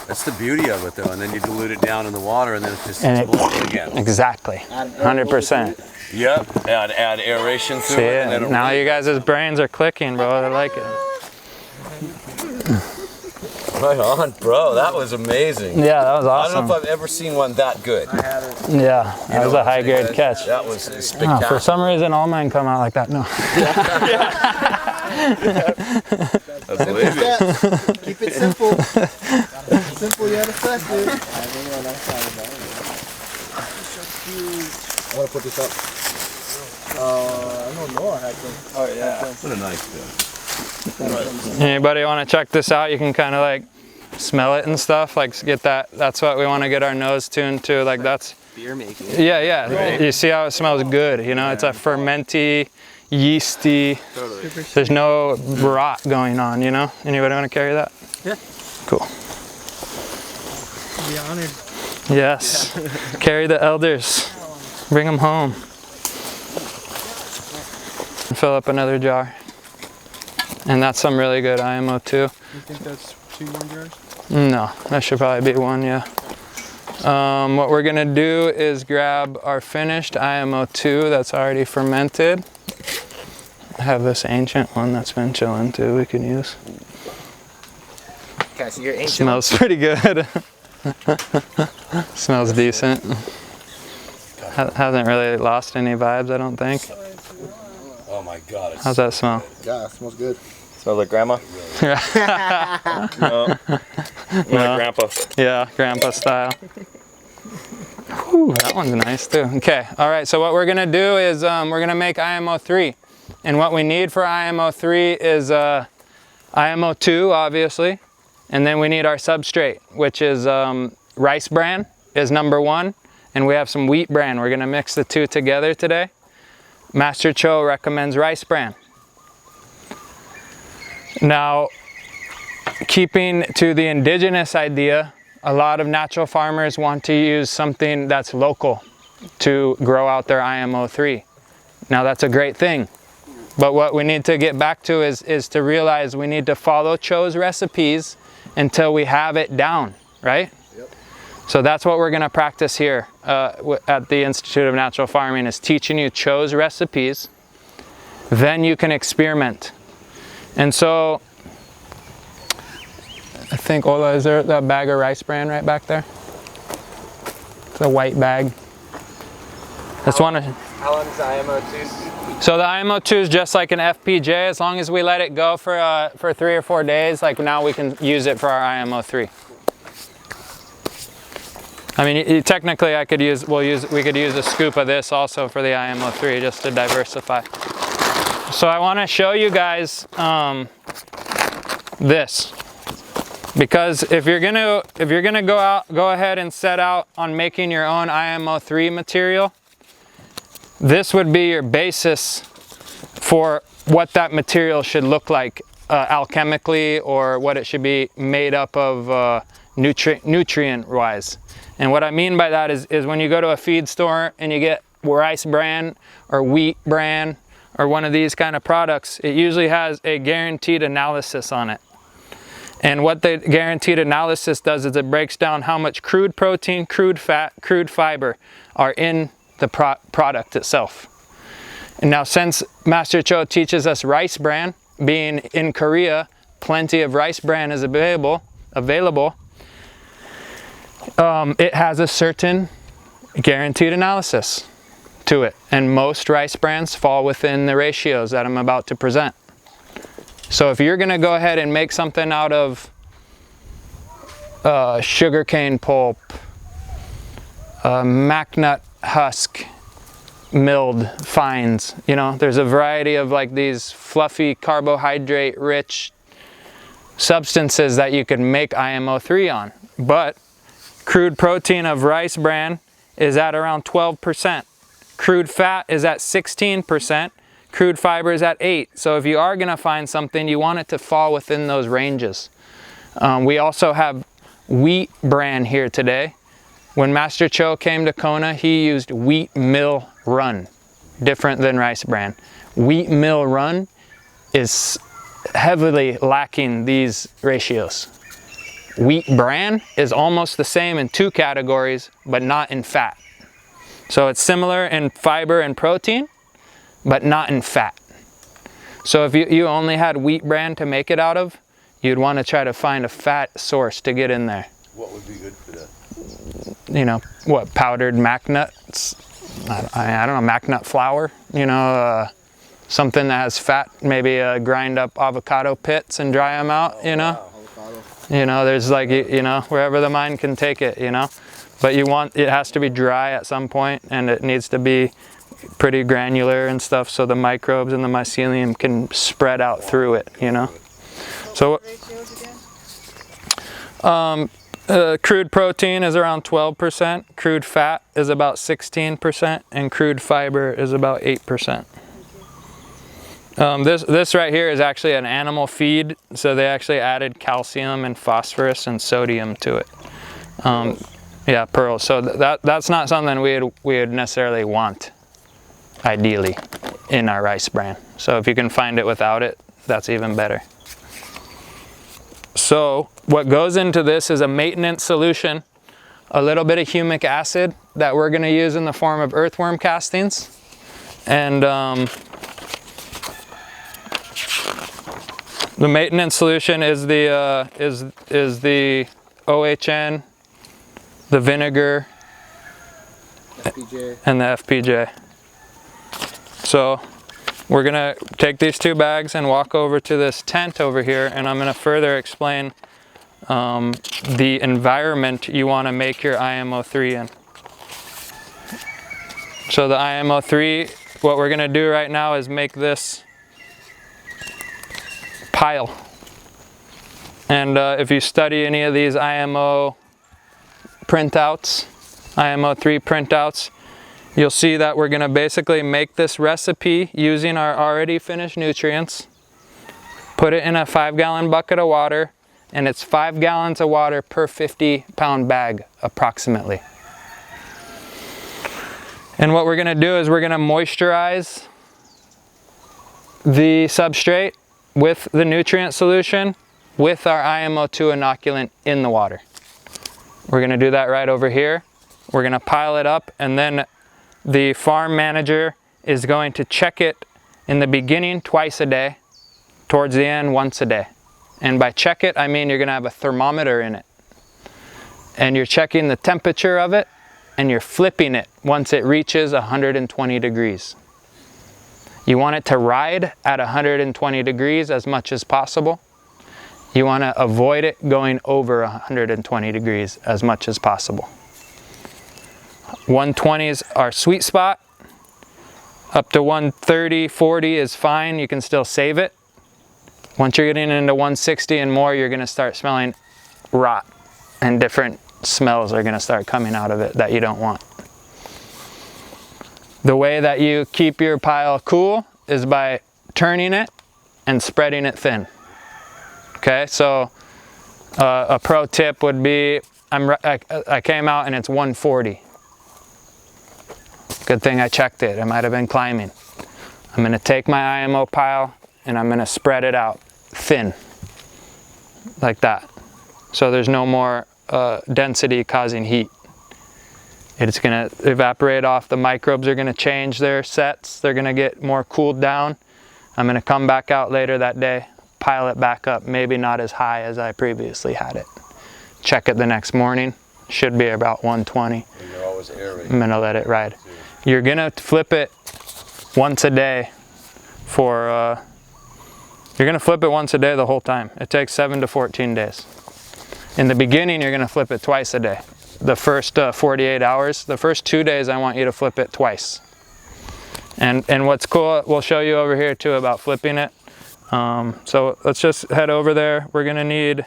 That's the beauty of it, though. And then you dilute it down in the water, and then it just again. Exactly. 100%. Yep. Add aeration through it. And now you guys' brains are clicking, bro. I like it. Right on, bro. That was amazing. Yeah, that was awesome. I don't know if I've ever seen one that good. I haven't. Yeah, that was a high-grade catch. That was spectacular. Oh, for some reason, all mine come out like that. No. I believe it. Keep it simple. Simple yet effective. I want to put this up. I don't know. I had to. Oh, yeah. What a nice thing. Anybody want to check this out? You can kind of like smell it and stuff. Like get that. That's what we want to get our nose tuned to. Like that's beer making. Yeah, yeah. You see how it smells good. You know, it's a fermenty, yeasty. Totally. There's no rot going on. You know. Anybody want to carry that? Yeah. Cool. Be honored. Yes. Yeah. Carry the elders. Bring them home. Fill up another jar. And that's some really good IMO2. You think that's 2 more jars? No, that should probably be 1, yeah. What we're gonna do is grab our finished IMO2 that's already fermented. I have this ancient one that's been chilling too we can use. Okay, so your ancient Smells pretty good. Smells decent. Hasn't really lost any vibes, I don't think. Oh my God. How's that smell? Yeah, it smells good. Smells like grandma? No. Like grandpa. Yeah, grandpa style. Whew, that one's nice too. Okay, all right, so what we're gonna do is we're gonna make IMO3. And what we need for IMO3 is IMO2, obviously. And then we need our substrate, which is rice bran is number 1. And we have some wheat bran. We're gonna mix the two together today. Master Cho recommends rice bran. Now, keeping to the indigenous idea, a lot of natural farmers want to use something that's local to grow out their IMO3. Now that's a great thing, but what we need to get back to is to realize we need to follow Cho's recipes until we have it down, right? Yep. So that's what we're gonna practice here at the Institute of Natural Farming, is teaching you Cho's recipes, then you can experiment. And so, I think, Ola, is there that bag of rice bran right back there? The white bag. How long is the IMO2? So the IMO2 is just like an FPJ. As long as we let it go for 3 or 4 days, like now we can use it for our IMO3. I mean, technically we could use a scoop of this also for the IMO3 just to diversify. So I want to show you guys this, because if you're gonna go ahead and set out on making your own IMO3 material, this would be your basis for what that material should look like alchemically, or what it should be made up of nutrient wise. And what I mean by that is when you go to a feed store and you get rice bran or wheat bran or one of these kind of products, it usually has a guaranteed analysis on it. And what the guaranteed analysis does is it breaks down how much crude protein, crude fat, crude fiber are in the product itself. And now, since Master Cho teaches us rice bran, being in Korea, plenty of rice bran is available. It has a certain guaranteed analysis to it, and most rice brands fall within the ratios that I'm about to present. So if you're going to go ahead and make something out of sugarcane pulp, macnut husk, milled fines, you know, there's a variety of like these fluffy carbohydrate rich substances that you can make IMO3 on. But crude protein of rice bran is at around 12%. Crude fat is at 16%. Crude fiber is at 8%. So if you are going to find something, you want it to fall within those ranges. We also have wheat bran here today. When Master Cho came to Kona, he used wheat mill run, different than rice bran. Wheat mill run is heavily lacking these ratios. Wheat bran is almost the same in 2 categories, but not in fat. So it's similar in fiber and protein, but not in fat. So if you only had wheat bran to make it out of, you'd want to try to find a fat source to get in there. What would be good for that? You know, what, powdered mac nuts? I don't know, mac nut flour, you know, something that has fat, maybe grind up avocado pits and dry them out, you know. You know, there's like, you know, wherever the mind can take it, you know. But it has to be dry at some point, and it needs to be pretty granular and stuff so the microbes and the mycelium can spread out through it, you know. So crude protein is around 12%, crude fat is about 16%, and crude fiber is about 8%. This right here is actually an animal feed, so they actually added calcium and phosphorus and sodium to it. Yeah, pearls. So that's not something we would necessarily want, ideally, in our rice bran. So if you can find it without it, that's even better. So what goes into this is a maintenance solution, a little bit of humic acid that we're going to use in the form of earthworm castings, and the maintenance solution is the OHN, the vinegar, FPJ. and the FPJ. So we're gonna take these 2 bags and walk over to this tent over here, and I'm gonna further explain the environment you wanna make your IMO3 in. So the IMO3, what we're gonna do right now is make this pile. And if you study any of these IMO printouts, IMO3 printouts, you'll see that we're going to basically make this recipe using our already finished nutrients, put it in a 5-gallon bucket of water, and it's 5 gallons of water per 50-pound bag approximately. And what we're going to do is we're going to moisturize the substrate with the nutrient solution with our IMO2 inoculant in the water. We're going to do that right over here. We're going to pile it up, and then the farm manager is going to check it in the beginning twice a day, towards the end once a day. And by check it, I mean you're going to have a thermometer in it. And you're checking the temperature of it, and you're flipping it once it reaches 120 degrees. You want it to ride at 120 degrees as much as possible. You want to avoid it going over 120 degrees as much as possible. 120 is our sweet spot. Up to 130, 40 is fine. You can still save it. Once you're getting into 160 and more, you're going to start smelling rot, and different smells are going to start coming out of it that you don't want. The way that you keep your pile cool is by turning it and spreading it thin. Okay, so a pro tip would be, I came out and it's 140. Good thing I checked it, might have been climbing. I'm gonna take my IMO pile and I'm gonna spread it out thin, like that. So there's no more density causing heat. It's gonna evaporate off, the microbes are gonna change their sets, they're gonna get more cooled down. I'm gonna come back out later that day, pile it back up, maybe not as high as I previously had it. Check it the next morning, should be about 120. And you're always aerating. I'm gonna let it ride. You're gonna flip it once a day for, you're gonna flip it once a day the whole time. It takes 7 to 14 days. In the beginning, you're gonna flip it twice a day. The first 48 hours, the first 2 days, I want you to flip it twice. And what's cool, we'll show you over here too about flipping it. So let's just head over there. We're gonna need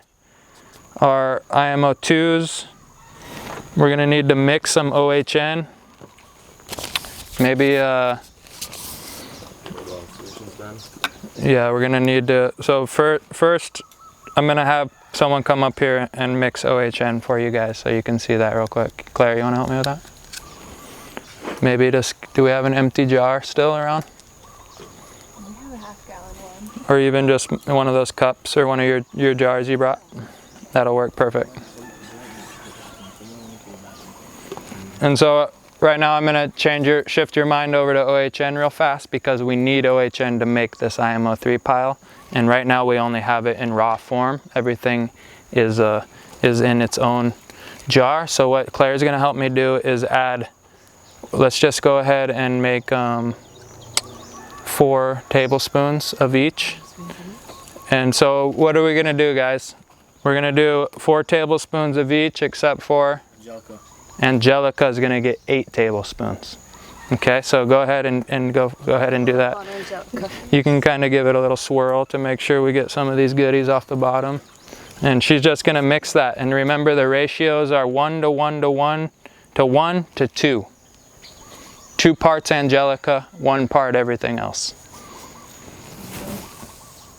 our IMO2s. We're gonna need to mix some OHN. Maybe, yeah, we're gonna need to, so first, I'm gonna have someone come up here and mix OHN for you guys so you can see that real quick. Claire, you wanna help me with that? Maybe just, do we have an empty jar still around? We have a half-gallon one. Or even just one of those cups or one of your jars you brought? That'll work perfect. And so right now I'm gonna shift your mind over to OHN real fast because we need OHN to make this IMO3 pile. And right now we only have it in raw form. Everything is in its own jar. So what Claire's gonna help me do is add, let's just go ahead and make 4 tablespoons of each. And so what are we gonna do, guys? We're gonna do 4 tablespoons of each except for Angelica is gonna get 8 tablespoons. Okay, so go ahead and go ahead and do that. You can kind of give it a little swirl to make sure we get some of these goodies off the bottom. And she's just gonna mix that. And remember the ratios are 1 to 1 to 1 to 1 to 2. 2 parts Angelica, 1 part everything else.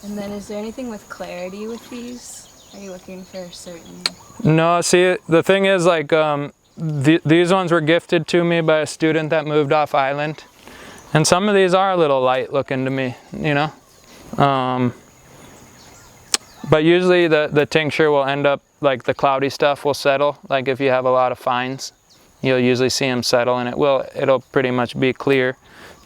And then is there anything with clarity with these? Are you looking for a certain? No, see, the thing is like, these ones were gifted to me by a student that moved off island. And some of these are a little light looking to me, you know. But usually the tincture will end up, like the cloudy stuff will settle. Like if you have a lot of fines, you'll usually see them settle and it'll pretty much be clear.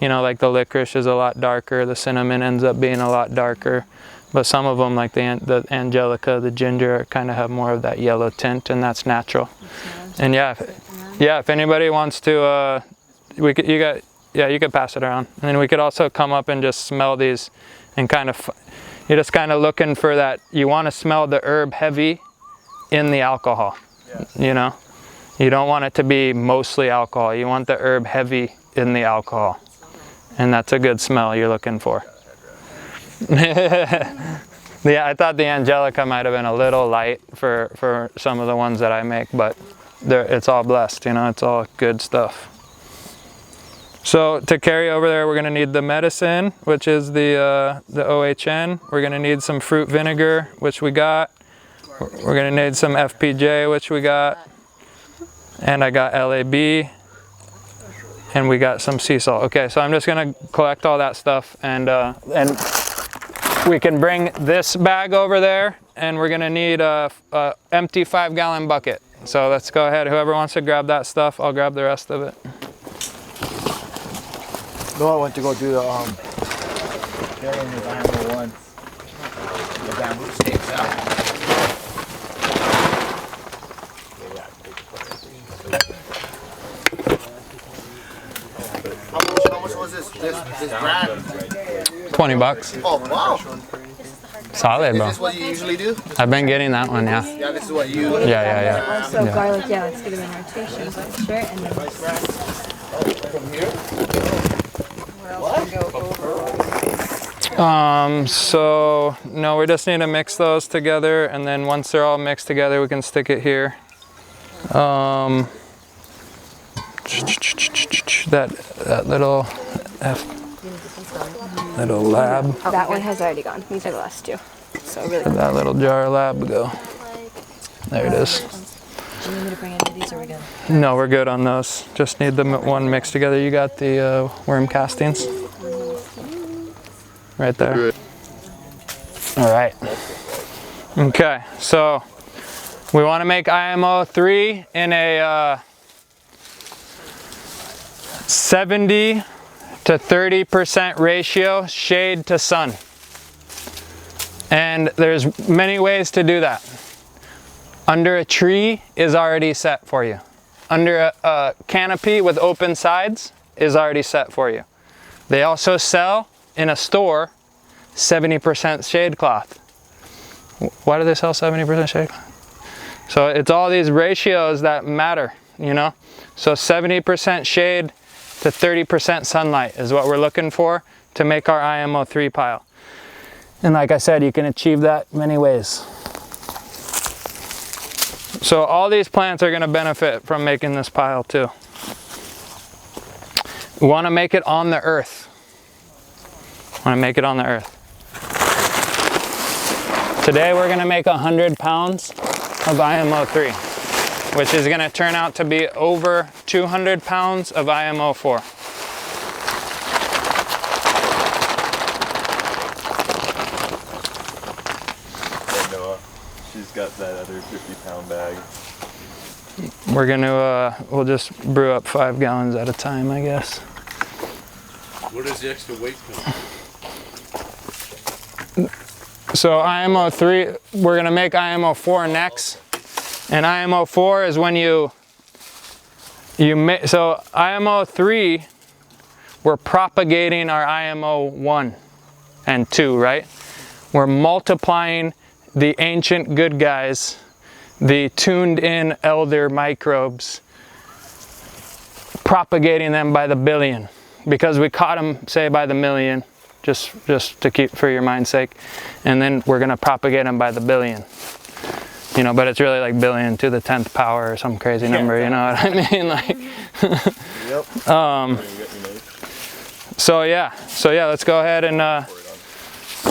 You know, like the licorice is a lot darker, the cinnamon ends up being a lot darker. But some of them, like the Angelica, the ginger, kind of have more of that yellow tint, and that's natural. And yeah, if anybody wants to, you could pass it around. And then we could also come up and just smell these, and you're just kind of looking for that. You want to smell the herb heavy in the alcohol. You know, you don't want it to be mostly alcohol. You want the herb heavy in the alcohol, and that's a good smell you're looking for. Yeah, I thought the Angelica might have been a little light for some of the ones that I make, but it's all blessed, you know, it's all good stuff. So to carry over there, we're gonna need the medicine, which is the OHN. We're gonna need some fruit vinegar, which we got. We're gonna need some FPJ, which we got. And I got LAB. And we got some sea salt. Okay, so I'm just gonna collect all that stuff and we can bring this bag over there and we're gonna need a empty 5-gallon bucket. So let's go ahead, whoever wants to grab that stuff, I'll grab the rest of it. Noah went to go do the carrying his IMO 1. The bamboo stakes out. How much was this brand? 20 bucks. Oh, wow. Solid, bro. Is this what you usually do? I've been getting that one, yeah. Yeah, this is what you... Yeah. Also garlic, yeah, let's get them in rotation, but sure, and then... From here? What else can go over? So, no, we just need to mix those together, and then once they're all mixed together, we can stick it here. That little little lab. That one has already gone. These are the last two. So really Where'd that little jar of lab go? There it is. Do you need me to bring any of these, or are we good? No, we're good on those. Just need the one mixed together. You got the worm castings? Right there. All right. Okay, so we want to make IMO3 in a 70 to 30% ratio shade to sun. And there's many ways to do that. Under a tree is already set for you. Under a canopy with open sides is already set for you. They also sell in a store 70% shade cloth. Why do they sell 70% shade cloth? So it's all these ratios that matter, you know? So 70% shade to 30% sunlight is what we're looking for to make our IMO3 pile. And like I said, you can achieve that many ways. So all these plants are going to benefit from making this pile too. We want to make it on the earth. Want to make it on the earth. Today we're going to make 100 pounds of IMO3, which is going to turn out to be over 200 pounds of IMO4. She's got that other 50-pound bag. We're going to, we'll just brew up 5 gallons at a time, I guess. Where does the extra weight come from? So IMO3, we're going to make IMO4 next. And IMO4 is when so IMO3, we're propagating our IMO1 and 2, right? We're multiplying the ancient good guys, the tuned in elder microbes, propagating them by the billion, because we caught them, say, by the million, just to keep for your mind's sake, and then we're gonna propagate them by the billion. You know, but it's really like billion to the 10th power or some crazy number, you know what I mean? Like, yep. So yeah, let's go ahead and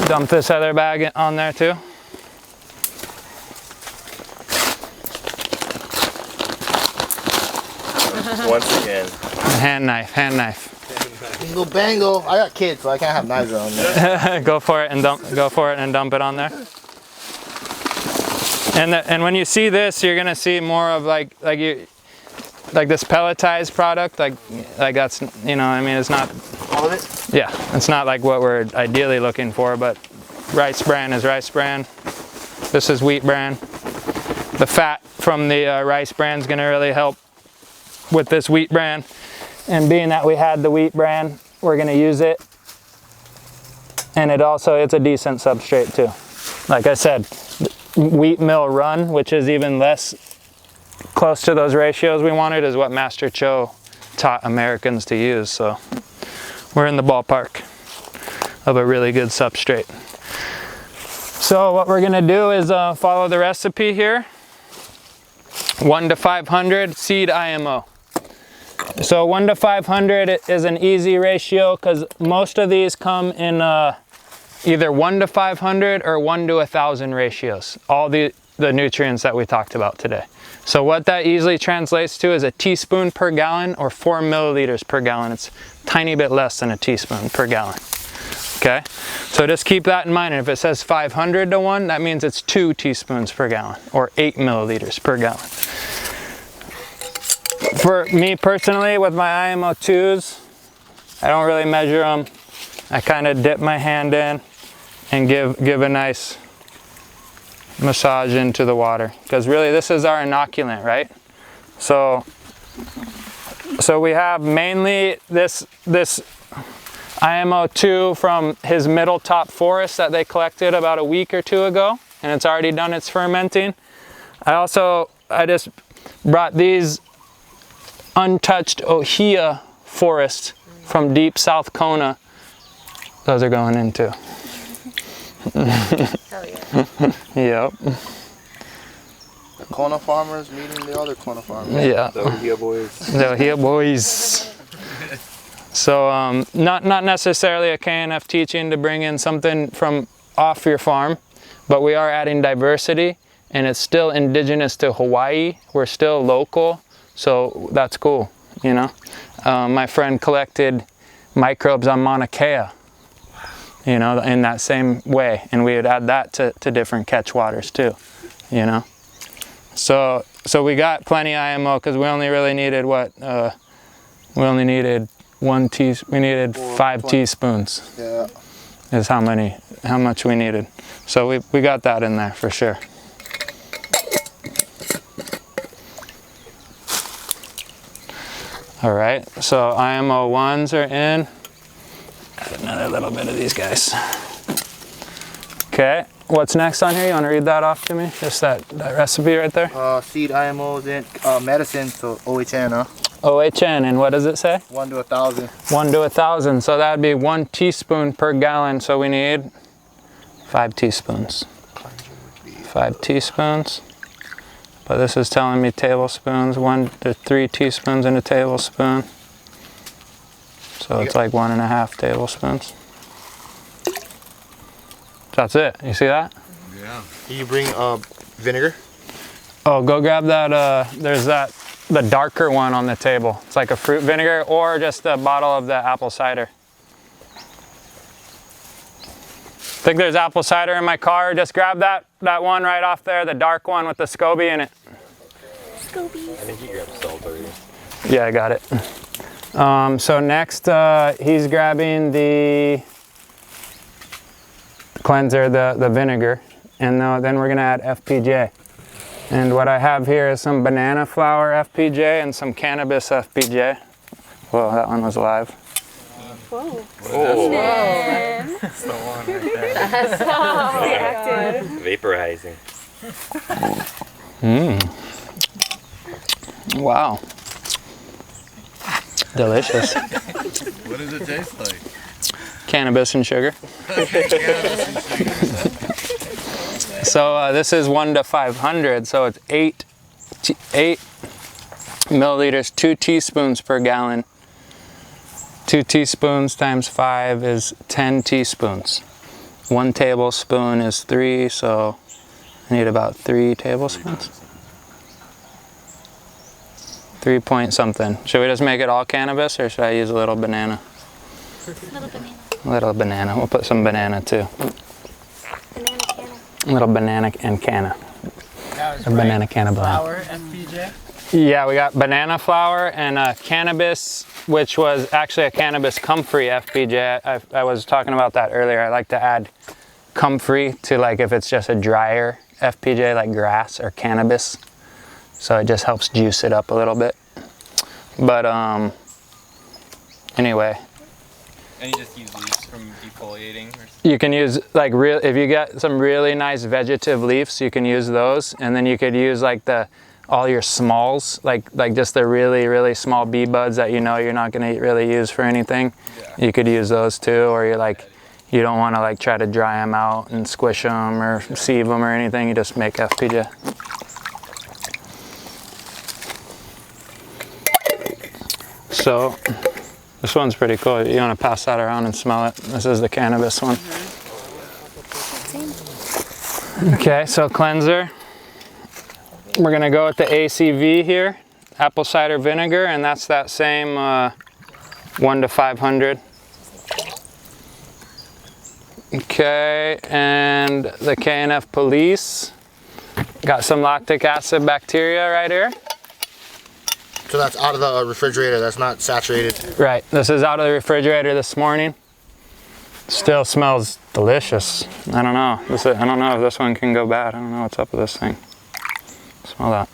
dump this other bag on there too. Once again. Hand knife. Bingo bango. I got kids, so I can't have knives on there. Go for it and dump it on there. And when you see this, you're gonna see more of like this pelletized product, like that's, you know, I mean, it's not all of it. Yeah, it's not like what we're ideally looking for, but rice bran is rice bran. This is wheat bran. The fat from the rice bran is gonna really help with this wheat bran. And being that we had the wheat bran, we're gonna use it. And it's a decent substrate too. Like I said, wheat mill run, which is even less close to those ratios we wanted, is what Master Cho taught Americans to use. So we're in the ballpark of a really good substrate. So what we're gonna do is follow the recipe here. 1 to 500 seed IMO. So 1 to 500 is an easy ratio because most of these come in either 1 to 500 or 1 to 1,000 ratios. All the nutrients that we talked about today. So what that easily translates to is a teaspoon per gallon or 4 milliliters per gallon. It's a tiny bit less than a teaspoon per gallon. Okay, so just keep that in mind. And if it says 500 to 1, that means it's 2 teaspoons per gallon or 8 milliliters per gallon. For me personally, with my IMO2s, I don't really measure them. I kind of dip my hand in and give a nice massage into the water, because really this is our inoculant, right? So we have mainly this IMO2 from his middle top forest that they collected about a week or 2 ago, and it's already done its fermenting. I just brought these untouched ohia forest from deep South Kona. Those are going in too. Hell yeah. Yep. The Kona farmers meeting the other Kona farmers. Yeah. The ohia boys. The ohia boys. So not necessarily a KNF teaching to bring in something from off your farm, but we are adding diversity, and it's still indigenous to Hawaii. We're still local, so that's cool, you know. My friend collected microbes on Mauna Kea, you know, in that same way, and we would add that to different catch waters too, you know. So we got plenty IMO because we only really needed what? We only needed we needed 5 teaspoons. Yeah. Is how much we needed. So we got that in there for sure. All right, so IMO 1s are in. Add another little bit of these guys. Okay, what's next on here? You want to read that off to me? Just that recipe right there? Seed IMOs in medicine, so OHN, huh? OHN, and what does it say? 1 to 1,000. 1 to 1,000, so that'd be 1 teaspoon per gallon, so we need 5 teaspoons. 5 teaspoons. But this is telling me tablespoons, 1 to 3 teaspoons in a tablespoon. So it's like 1.5 tablespoons. That's it. You see that? Yeah. Can you bring vinegar? Oh, go grab that. There's the darker one on the table. It's like a fruit vinegar or just a bottle of the apple cider. I think there's apple cider in my car. Just grab that one right off there, the dark one with the SCOBY in it. SCOBY. I think you grabbed salt already. Yeah, I got it. So next, he's grabbing the cleanser, the vinegar, and then we're gonna add FPJ. And what I have here is some banana flower FPJ and some cannabis FPJ. Whoa, that one was alive. Whoa. Oh. That's the one right there. That's active. Vaporizing. Wow. Delicious. What does it taste like? Cannabis and sugar. So this is 1 to 500, so it's 8 milliliters, 2 teaspoons per gallon. 2 teaspoons times 5 is 10 teaspoons. 1 tablespoon is 3, so I need about 3 tablespoons. 3 point something. Should we just make it all cannabis, or should I use a little banana? Little banana. A little banana. We'll put some banana too. A little banana and canna. A banana canna blend. Flour, FPJ? Yeah, we got banana flour and cannabis, which was actually a cannabis comfrey FPJ. I was talking about that earlier. I like to add comfrey to, like, if it's just a drier FPJ like grass or cannabis. So it just helps juice it up a little bit. But anyway. And you just use leaves from defoliating? Or You can use, like, if you get some really nice vegetative leaves, you can use those. And then you could use like all your smalls, like just the really, really small bee buds that you know you're not gonna really use for anything. Yeah. You could use those too, or you don't wanna like try to dry them out and squish them or sieve them or anything. You just make FPJ. So this one's pretty cool. You want to pass that around and smell it. This is the cannabis one. Okay, so cleanser. We're going to go with the ACV here, apple cider vinegar, and that's that same 1 to 500. Okay, and the KNF Police. Got some lactic acid bacteria right here. So that's out of the refrigerator, that's not saturated? Right, this is out of the refrigerator this morning. Still smells delicious. I don't know. I don't know if this one can go bad. I don't know what's up with this thing. Smell that.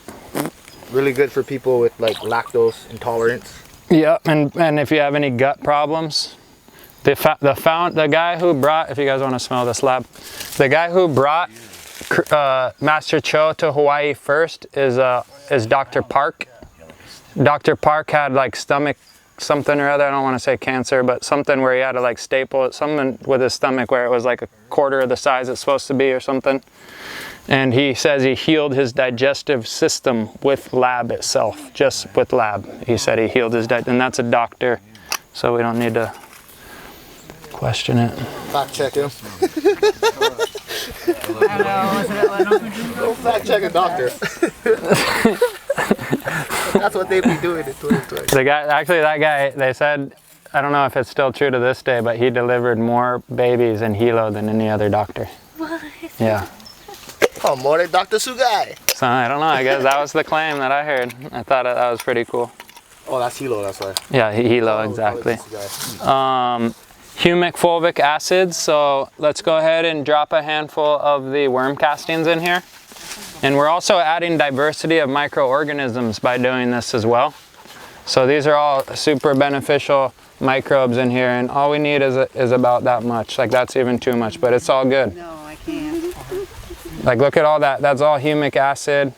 Really good for people with like lactose intolerance. Yep, and if you have any gut problems, the guy who brought, if you guys want to smell this lab, the guy who brought Master Cho to Hawaii first is Dr. Park. Dr. Park had like stomach something or other, I don't want to say cancer, but something where he had to like staple it, something with his stomach where it was like a quarter of the size it's supposed to be or something. And he says he healed his digestive system with lab itself, just with lab. He said he healed his and that's a doctor. so we don't need to question it. Fact check him. Don't fact check a doctor. That's what they be doing in 2020. The guy, actually that guy, they said, I don't know if it's still true to this day, but he delivered more babies in Hilo than any other doctor. What? Yeah. Oh, more than Dr. Sugai. So I don't know, I guess that was the claim that I heard. I thought that was pretty cool. Oh, that's Hilo, that's why. Yeah, Hilo, exactly. Humic fulvic acids, so let's go ahead and drop a handful of the worm castings in here. And we're also adding diversity of microorganisms by doing this as well. So these are all super beneficial microbes in here, and all we need is about that much. Like that's even too much, but it's all good. No, I can't. Like look at all that, that's all humic acid.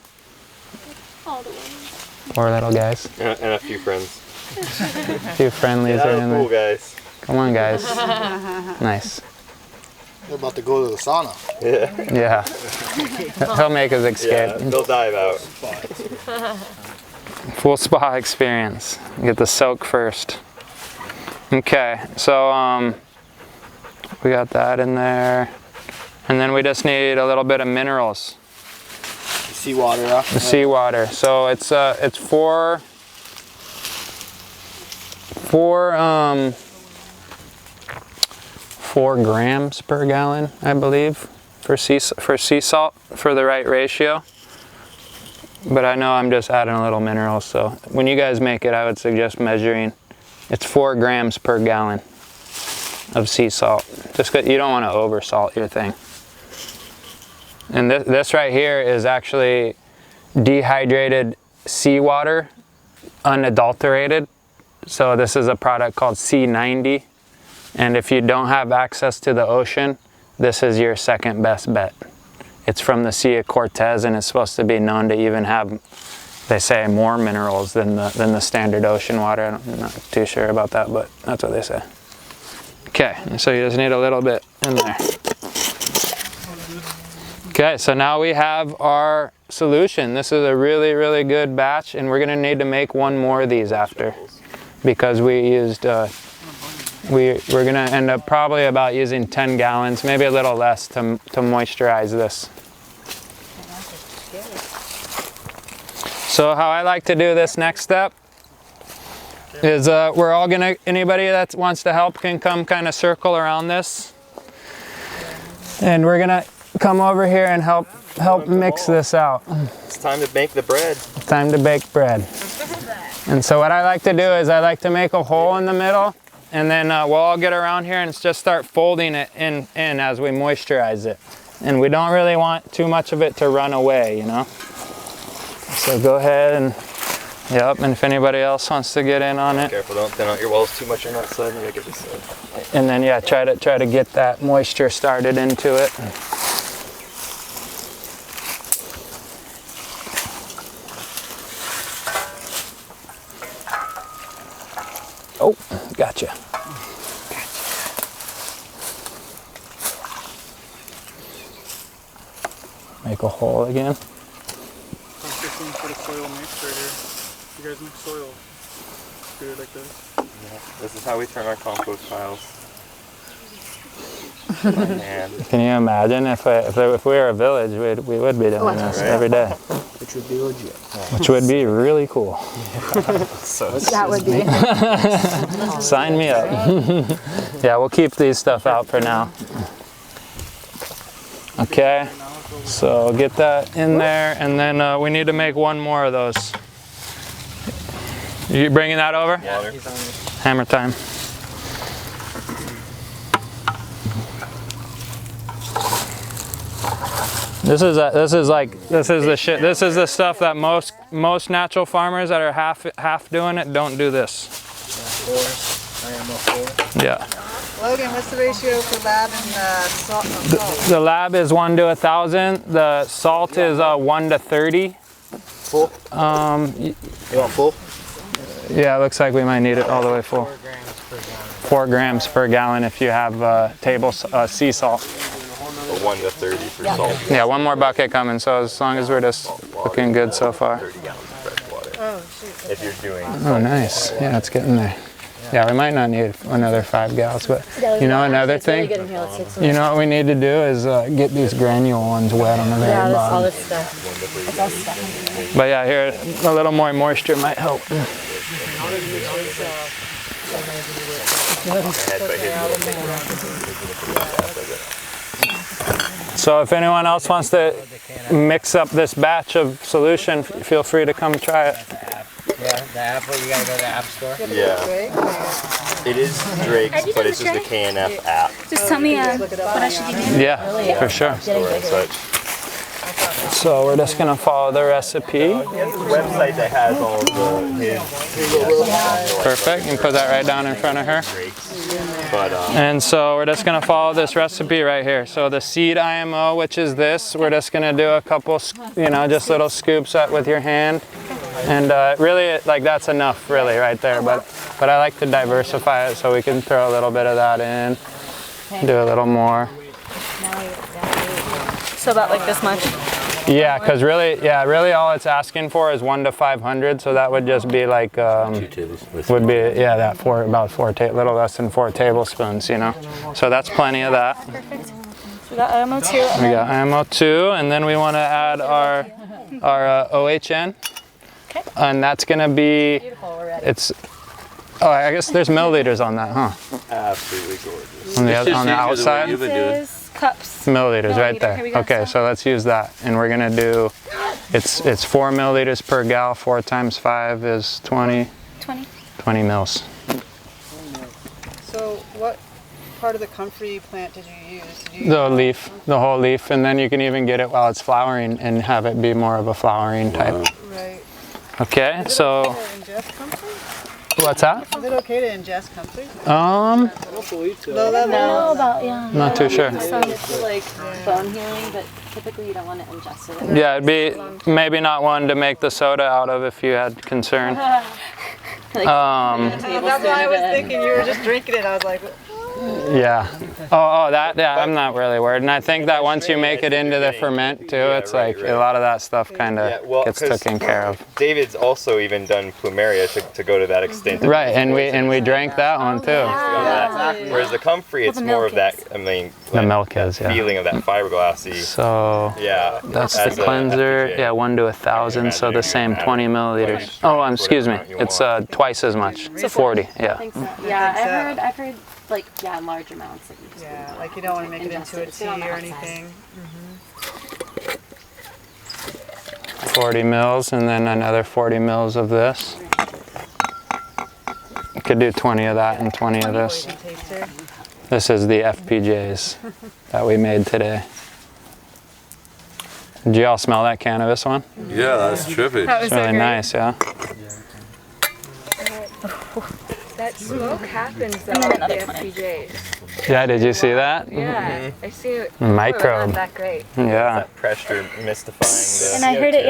All the ones. Poor little guys. And a few friends. A few friendlies Yeah, are in cool there. guys. Come on guys. Nice. They're about to go to the sauna. Yeah. Yeah. He'll make his escape. Yeah, they'll dive out. Full spa experience. Get the soak first. Okay, so we got that in there. And then we just need a little bit of minerals. Seawater, yeah? The seawater. So it's 4 grams per gallon, I believe, for sea salt for the right ratio. But I know I'm just adding a little minerals, so when you guys make it, I would suggest measuring. It's 4 grams per gallon of sea salt. Just 'cause you don't want to over salt your thing. And this right here is actually dehydrated seawater, unadulterated. So this is a product called C90. And if you don't have access to the ocean, this is your second best bet. It's from the Sea of Cortez, and it's supposed to be known to even have, they say, more minerals than the standard ocean water. I'm not too sure about that, but that's what they say. Okay, so you just need a little bit in there. Okay, so now we have our solution. This is a really, really good batch, and we're gonna need to make one more of these after, because we used, we're gonna end up probably about using 10 gallons, maybe a little less to moisturize this. So how I like to do this next step is we're all gonna, anybody that wants to help can come kind of circle around this. And we're gonna come over here and help mix this out. It's time to make the bread. Time to bake bread. And so what I like to do is I like to make a hole in the middle, and then we'll all get around here and just start folding it in as we moisturize it. And we don't really want too much of it to run away, you know? So go ahead and, yep, and if anybody else wants to get in on it. Careful, don't thin out your walls too much on that side and make it this side. And then yeah, try to get that moisture started into it. Oh, gotcha. Make a hole again. For the soil mix right here. You guys mix soil. Do it like this. Yeah, this is how we turn our compost piles. Oh, man. Can you imagine if we were a village, we would be doing this every day. Which would be legit. Which would be really cool. That would be. Sign me up. Yeah, we'll keep these stuff out for now. Okay, so get that in there, and then we need to make one more of those. You bringing that over? Water. Hammer time. This is the stuff that most natural farmers that are half doing it don't do this. Yeah. Logan, what's the ratio for lab and salt? The lab is 1 to 1,000. The salt is 1 to 30. Full? You want full? Yeah, it looks like we might need it all the way full. 4 grams per gallon if you have table sea salt. 1 to 30 for salt. Yeah, one more bucket coming, so as long as we're just looking good so far. 30 gallons of fresh water. Oh, shoot. If you're doing Oh, nice. Yeah, it's getting there. Yeah, we might not need another 5 gallons, but Yeah, you know, another it's really thing, good in here. Let's take some. you know what we need to do is get these granule ones wet on the very Yeah, that's all bottom. this stuff. It's all stuff. But yeah, here, a little more moisture might help. So if anyone else wants to mix up this batch of solution, feel free to come try it. Yeah, the apple, you gotta go to the app store. Yeah. It is Drake's, but it's just the KNF app. Just tell me what I should be doing. Yeah, for sure. So we're just gonna follow the recipe. The website that has all of his. Perfect, you can put that right down in front of her. But, and so we're just gonna follow this recipe right here. So the seed IMO, which is this, we're just gonna do a couple, you know, just little scoops up with your hand. And really, like that's enough really right there. But I like to diversify it so we can throw a little bit of that in, do a little more. So about like this much? Yeah, because really all it's asking for is 1 to 500, so that would just be like, would be, yeah, that about little less than 4 tablespoons, you know. So that's plenty of that. Perfect. So we got IMO2. We got IMO2, and then we want to add our OHN. Okay. And that's going to be, oh, I guess there's milliliters on that, huh? Absolutely gorgeous. On the outside? Cups. Milliliters right there. Here we go. Okay, so let's use that. And we're gonna do, it's 4 milliliters per gal. 4 times 5 is 20. 20 mils. So what part of the comfrey plant did you use? The leaf, the whole leaf, and then you can even get it while it's flowering and have it be more of a flowering type. Right. Okay, so what's that? Is it okay to ingest comfrey? No, about, yeah. Not too sure. Some like bone healing, but typically you don't want to ingest it. Yeah, it'd be maybe not one to make the soda out of if you had concern. That's what I was thinking. You were just drinking it. I was like, Yeah. Oh, that, yeah, I'm not really worried. And I think that once you make it into the ferment too, it's like a lot of that stuff kind of gets taken care of. David's also even done plumeria to go to that extent. Right, and we drank that one too. Whereas the comfrey, it's more of that, I mean, The milk is, yeah. feeling of that fiberglassy. So yeah, that's the cleanser. Yeah, 1 to 1,000, so the same 20 milliliters. Oh, excuse me. It's twice as much. 40. Yeah. Yeah, I've heard like large amounts. yeah, like you don't want to make it into a tea or anything. 40 mils, and then another 40 mils of this. You could do 20 of that and 20 of this. This is the FPJs that we made today. Did you all smell that cannabis one? Yeah, that's trippy. That was It's so really great. nice, yeah. That smoke happens though with the FPJs. Yeah, did you see that? Yeah, I see it. Microbe. Not that great. Yeah. That pressure mystifying. And I heard it,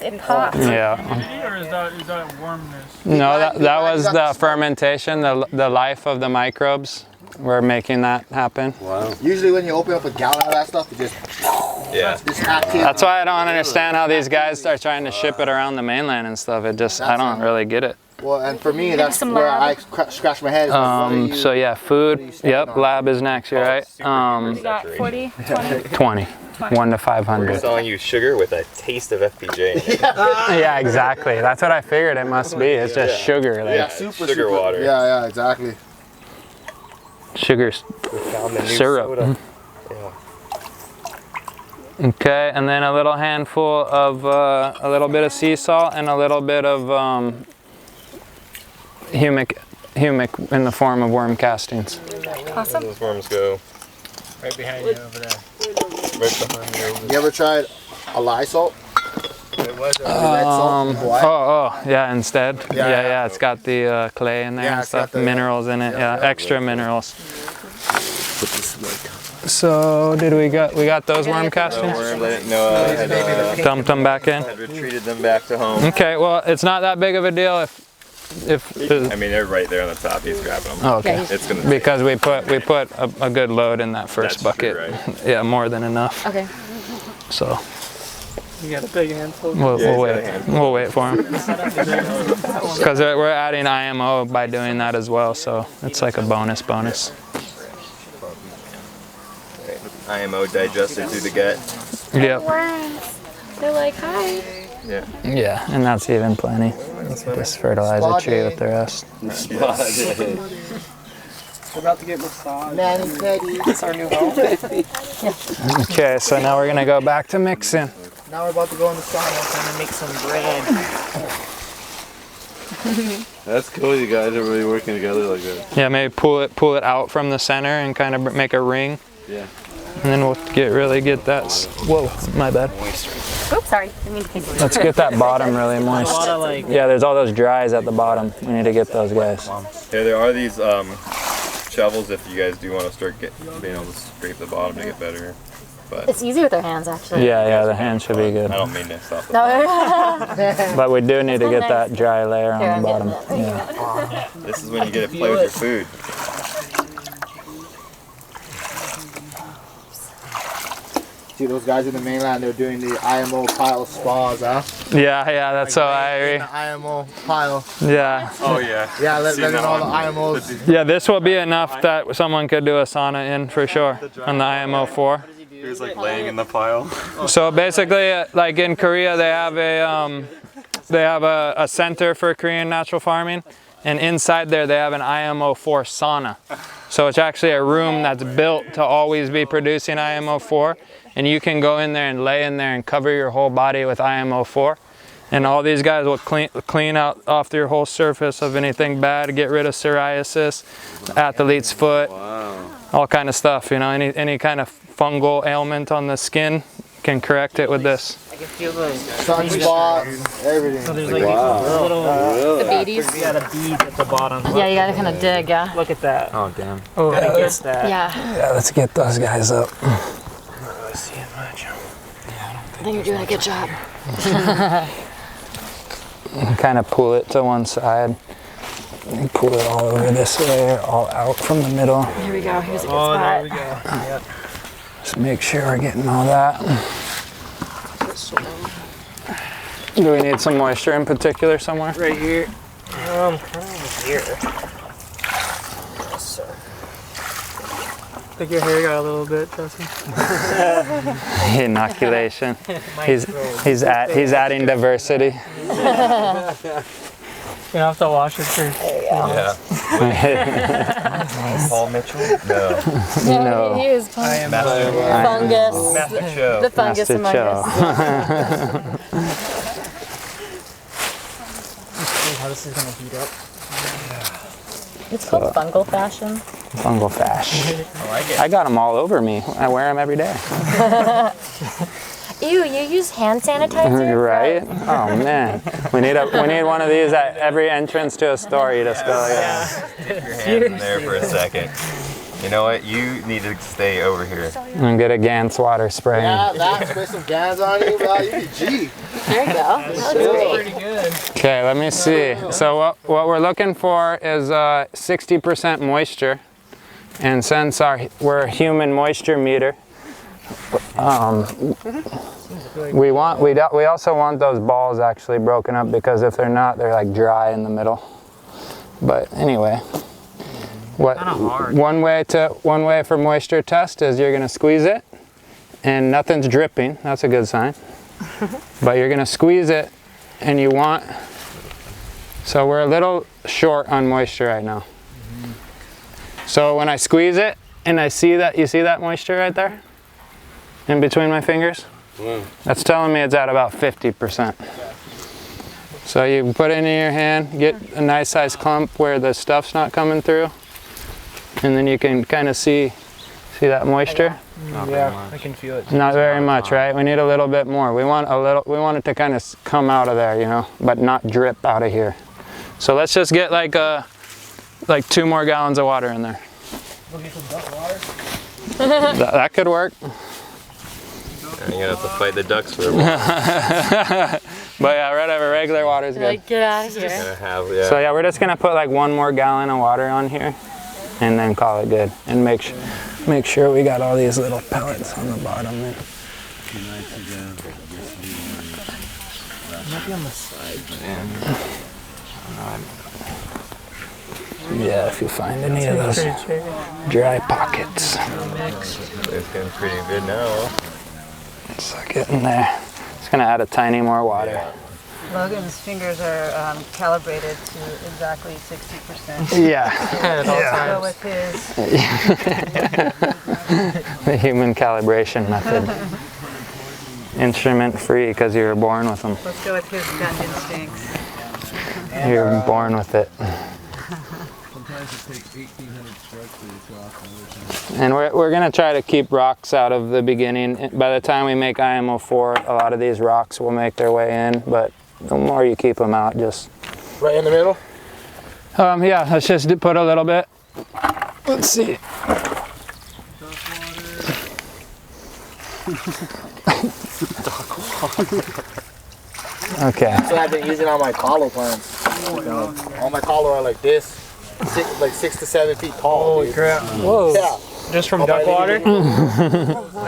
it popped. Yeah. Or is that warmness? No, that was the fermentation, the life of the microbes. We're making that happen. Wow. Usually when you open up a gallon of that stuff, it just active. That's why I don't understand how these guys are trying to ship it around the mainland and stuff. It just, I don't really get it. Well, and for me, that's where I scratch my head. So yeah, food. Yep, lab is next. You're right. We got 40, 20. 20. 1 to 500. We're selling you sugar with a taste of FPJ. Yeah, exactly. That's what I figured it must be. It's just sugar. Like, sugar water. Yeah, exactly. Sugar syrup. Okay, and then a little handful of a little bit of sea salt and a little bit of humic in the form of worm castings. Awesome. Those worms go right behind you over there. Right behind you. You ever tried a lye salt? It was a red salt in Hawaii. Yeah, instead. Yeah, Yeah, it's got the clay in there and it's stuff, got the- minerals in it, extra minerals. Put this right down. So we got those worm castings? Noah had Dumped them back in? had retreated them back to home. Okay, well, it's not that big of a deal if I mean, they're right there on the top. He's grabbing them. Oh, okay. It's gonna because we put a good load in that first That's bucket. true, right? Yeah, more than enough. Okay. So You got a big handful? We'll wait for him. Because we're adding IMO by doing that as well, so it's like a bonus. IMO digested through the gut. Yep. Worms. They're like, hi. Yeah. Yeah, and that's even plenty. Just fertilize the tree with the rest. We're about to get massaged. Manny Petty. It's our new home. Okay, so now we're gonna go back to mixing. Now we're about to go in the sauna and make some bread. That's cool. You guys are really working together like that. Yeah, maybe pull it out from the center and kind of make a ring. Yeah. And then we'll get that. Whoa, my bad. Oops, sorry. I mean, Let's get that bottom really moist. Yeah, there's all those dries at the bottom. We need to get those guys. Yeah, there are these shovels if you guys do want to start being able to scrape the bottom to get better. But it's easy with our hands, actually. Yeah, the hand should be good. I don't mean to stop the No. But we do need to get that dry layer on the bottom. Yeah. This is when you get to play with your food. See those guys in the mainland, they're doing the IMO pile spas, huh? Yeah, that's so I agree. The IMO pile. Yeah. Oh yeah. Yeah, letting all the IMOs. Yeah, this will be enough that someone could do a sauna in for sure on the IMO 4. He was like laying in the pile. So basically, like in Korea, they have a center for Korean natural farming, and inside there they have an IMO 4 sauna. So it's actually a room that's built to always be producing IMO 4, and you can go in there and lay in there and cover your whole body with IMO 4. And all these guys will clean out off your whole surface of anything bad, get rid of psoriasis, athlete's foot, all kind of stuff. You know, any kind of fungal ailment on the skin can correct it with this. I can feel the sunspots, everything. So there's like little The beaties? Yeah, the beads at the bottom. Yeah, you gotta kind of dig, yeah. Look at that. Oh damn. Oh, gotta get that. Yeah. Let's get those guys up. I see it much. I think you're doing a good job. Kind of pull it to one side. And pull it all over this way, all out from the middle. Here we go. Here's a good Oh, spot. there we go. Yep. Just make sure we're getting all that. Do we need some moisture in particular somewhere? Right here. Kind of here. Yes, sir. I think your hair got a little bit, Justin. Inoculation. He's adding diversity. You don't have to wash it first. Yeah. Paul Mitchell? No. No. He is fungus. Master Cho. The fungus among us. How this is gonna heat up. It's called fungal fashion. Fungal fash. I like it. I got them all over me. I wear them every day. Ew, you use hand sanitizer? Right? Oh man, we need one of these at every entrance to a store. You just go, yeah. Stick your hands in there for a second. You know what? You need to stay over here. And get a Gans water spray. Yeah, that, spray some Gans on you, bro. You be G. There you go. That looks Pretty good. Okay, let me see. So what we're looking for is 60% moisture, and since we're a human moisture meter, we also want those balls actually broken up, because if they're not, they're like dry in the middle. But anyway, one way for moisture test is you're gonna squeeze it, and nothing's dripping. That's a good sign. But you're gonna squeeze it, and so we're a little short on moisture right now. So when I squeeze it, and you see that moisture right there? In between my fingers? That's telling me it's at about 50%. So you put it in your hand, get a nice size clump where the stuff's not coming through, and then you can kind of see that moisture? Yeah, I can feel it. Not very much, right? We need a little bit more. We want it to kind of come out of there, you know, but not drip out of here. So let's just get like 2 more gallons of water in there. We'll get some duck water. That could work. You're gonna have to fight the ducks for a while. But yeah, whatever, regular water is good. like, get out of here. So yeah, we're just gonna put like 1 more gallon of water on here, and then call it good. And make sure we got all these little pellets on the bottom there. Maybe on the side. Yeah, if you find any of those dry pockets. It's getting pretty good now. It's getting there. Just gonna add a tiny more water. Logan's fingers are calibrated to exactly 60%. Yeah. So with his The human calibration method. Instrument free because you were born with them. Let's go with his gut instincts. You were born with it. Sometimes it takes 1,800 strokes to cross the other side. And we're going to try to keep rocks out of the beginning. By the time we make IMO 4, a lot of these rocks will make their way in, but the more you keep them out, just... Right in the middle? Yeah, let's just put a little bit. Let's see. Okay. That's what I've been using on my talo plants. All my talo are like this, like 6 to 7 feet tall. Holy crap. Whoa. Yeah. Just from duck water? I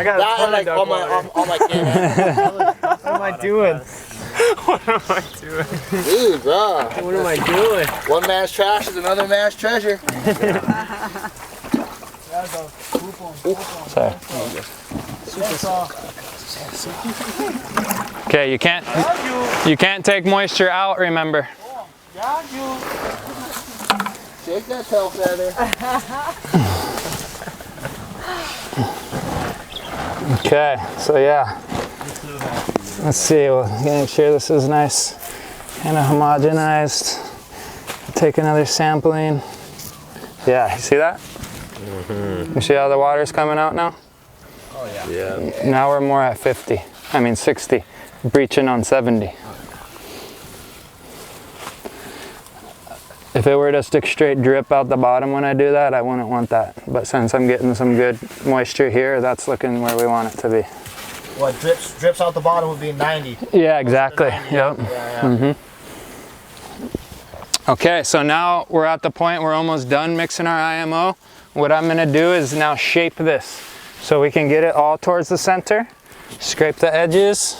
got that a ton like of duck water. on my KNF. What am I doing? What am I doing? Dude, bro. What am I doing? One man's trash is another man's treasure. Sorry. Okay, you can't take moisture out, remember. Shake that tail feather. Okay, so yeah. Let's see, we'll make sure this is nice, kind of homogenized. Take another sampling. Yeah, you see that? You see how the water's coming out now? Oh yeah. Yeah. Now we're more at 50. I mean 60. Breaching on 70. If it were to stick straight drip out the bottom when I do that, I wouldn't want that. But since I'm getting some good moisture here, that's looking where we want it to be. What drips out the bottom would be 90. Yeah, exactly. 90, yep. Yeah. Okay, so now we're at the point we're almost done mixing our IMO. What I'm gonna do is now shape this so we can get it all towards the center. Scrape the edges.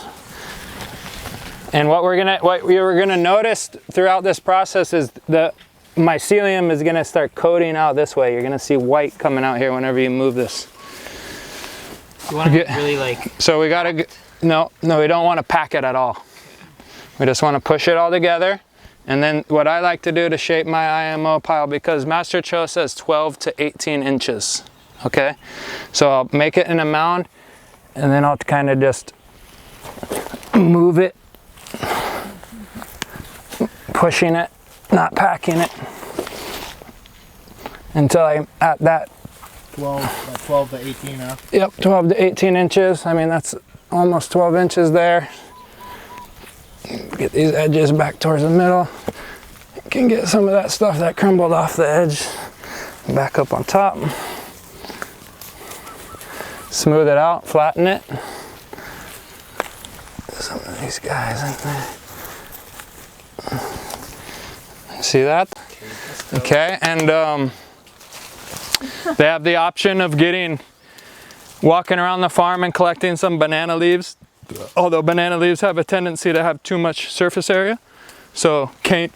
And what you're gonna notice throughout this process is the mycelium is gonna start coating out this way. You're gonna see white coming out here whenever you move this. You want to really like... So we gotta, no, we don't want to pack it at all. We just want to push it all together. And then what I like to do to shape my IMO pile, because Master Cho says 12 to 18 inches, okay? So I'll make it in a mound, and then I'll kind of just move it, pushing it, not packing it, until I'm at that 12 to 18 now. Yep, 12 to 18 inches. I mean, that's almost 12 inches there. Get these edges back towards the middle. You can get some of that stuff that crumbled off the edge back up on top. Smooth it out, flatten it. Some of these guys in there. See that? Okay, and they have the option of walking around the farm and collecting some banana leaves, although banana leaves have a tendency to have too much surface area. So cane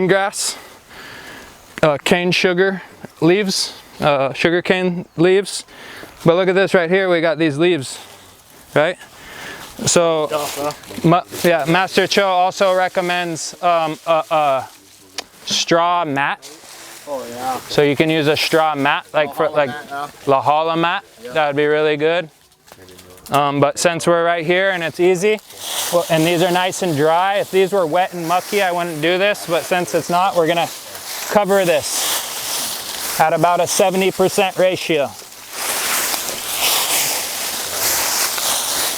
grass, cane sugar leaves, sugar cane leaves. But look at this right here, we got these leaves, right? So, yeah, Master Cho also recommends a straw mat. Oh yeah. So you can use a straw mat, like La Holla mat. Yeah. That would be really good. But since we're right here and it's easy, well, and these are nice and dry. If these were wet and mucky, I wouldn't do this. But since it's not, we're gonna cover this at about a 70% ratio.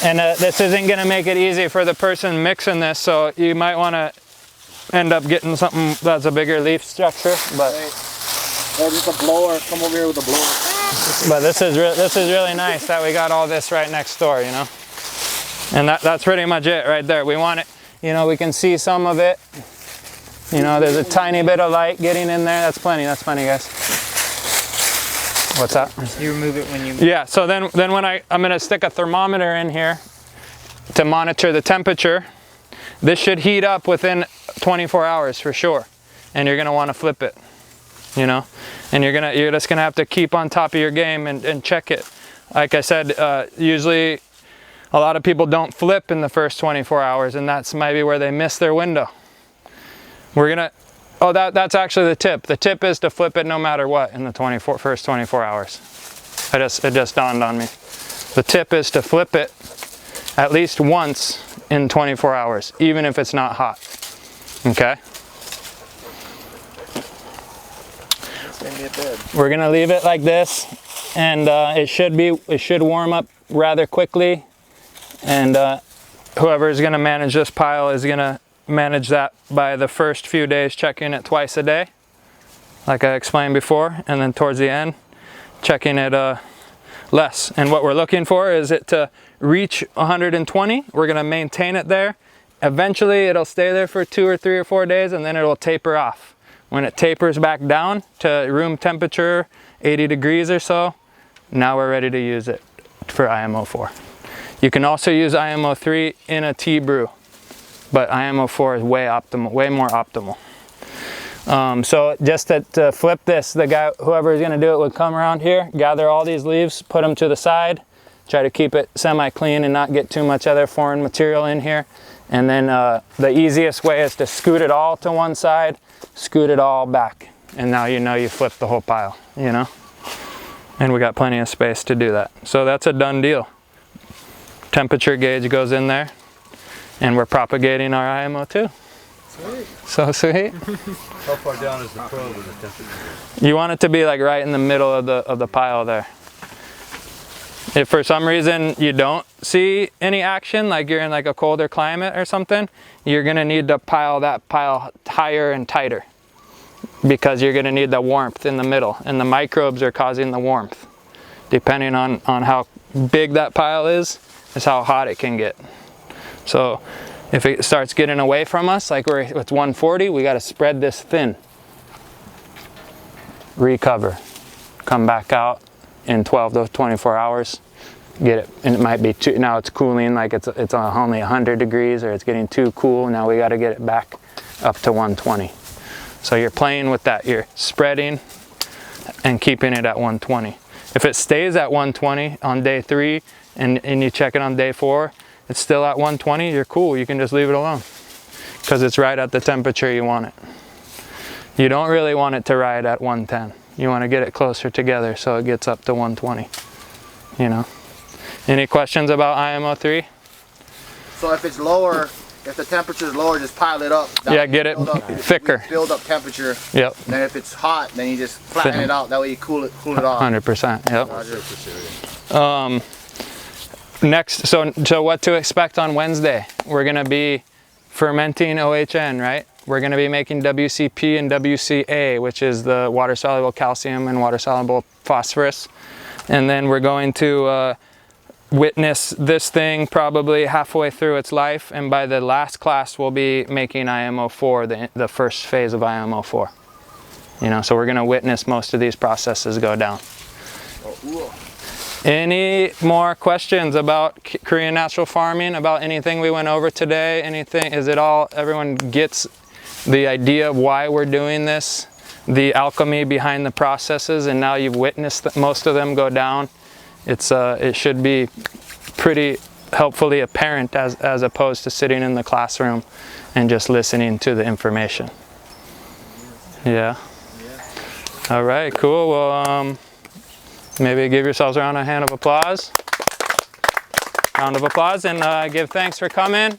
And this isn't gonna make it easy for the person mixing this, so you might wanna end up getting something that's a bigger leaf structure, but or just a blower. Come over here with a blower. But this is really nice that we got all this right next door, you know. And that's pretty much it right there. We want it, you know, we can see some of it. You know, there's a tiny bit of light getting in there. That's plenty, guys. What's that? You remove it when you... Yeah, so then when I'm gonna stick a thermometer in here to monitor the temperature. This should heat up within 24 hours for sure. And you're gonna wanna flip it, you know? And you're just gonna have to keep on top of your game and check it. Like I said, usually a lot of people don't flip in the first 24 hours, and that's maybe where they miss their window. We're gonna, oh, that's actually the tip. The tip is to flip it no matter what in the first 24 hours. It just dawned on me. The tip is to flip it at least once in 24 hours, even if it's not hot, okay? We're gonna leave it like this, and it should warm up rather quickly, and whoever is gonna manage this pile is gonna manage that by the first few days, checking it twice a day, like I explained before, and then towards the end, checking it less. And what we're looking for is it to reach 120. We're gonna maintain it there. Eventually it'll stay there for 2 or 3 or 4 days, and then it'll taper off. When it tapers back down to room temperature, 80 degrees or so, now we're ready to use it for IMO4. You can also use IMO3 in a tea brew, but IMO4 is way more optimal. So just to flip this, the guy, whoever is going to do it, would come around here, gather all these leaves, put them to the side, try to keep it semi-clean and not get too much other foreign material in here. And then the easiest way is to scoot it all to one side, scoot it all back, and now you know you flipped the whole pile, you know? And we got plenty of space to do that. So that's a done deal. Temperature gauge goes in there, and we're propagating our IMO2. Sweet. So sweet. How far down is the probe with the temperature? You want it to be like right in the middle of the pile there. If for some reason you don't see any action, like you're in like a colder climate or something, you're gonna need to pile that pile higher and tighter, because you're gonna need the warmth in the middle, and the microbes are causing the warmth. Depending on how big that pile is how hot it can get. So if it starts getting away from us, like it's 140, we gotta spread this thin. Recover, come back out in 12 to 24 hours, get it, and it might be too, now it's cooling, like it's only 100 degrees, or it's getting too cool, now we got to get it back up to 120. So you're playing with that, you're spreading and keeping it at 120. If it stays at 120 on day 3 and you check it on day 4, it's still at 120, you're cool, you can just leave it alone, because it's right at the temperature you want it. You don't really want it to ride at 110. You want to get it closer together so it gets up to 120, you know. Any questions about IMO3? So if it's lower, if the temperature is lower, just pile it up. Yeah, get it thicker. Build up temperature. Yep. And then if it's hot, then you just flatten it out. That way you cool it off. 100%, yep. Next, so what to expect on Wednesday? We're going to be fermenting OHN, right? We're going to be making WCP and WCA, which is the water-soluble calcium and water-soluble phosphorus. And then we're going to witness this thing probably halfway through its life. And by the last class, we'll be making IMO4, the first phase of IMO4. You know, so we're going to witness most of these processes go down. Any more questions about Korean natural farming, about anything we went over today? Anything? Is it all, everyone gets the idea of why we're doing this, the alchemy behind the processes, and now you've witnessed most of them go down? It should be pretty helpfully apparent as opposed to sitting in the classroom and just listening to the information. Yeah. All right, cool. Well, maybe give yourselves a hand of applause. Round of applause, and give thanks for coming.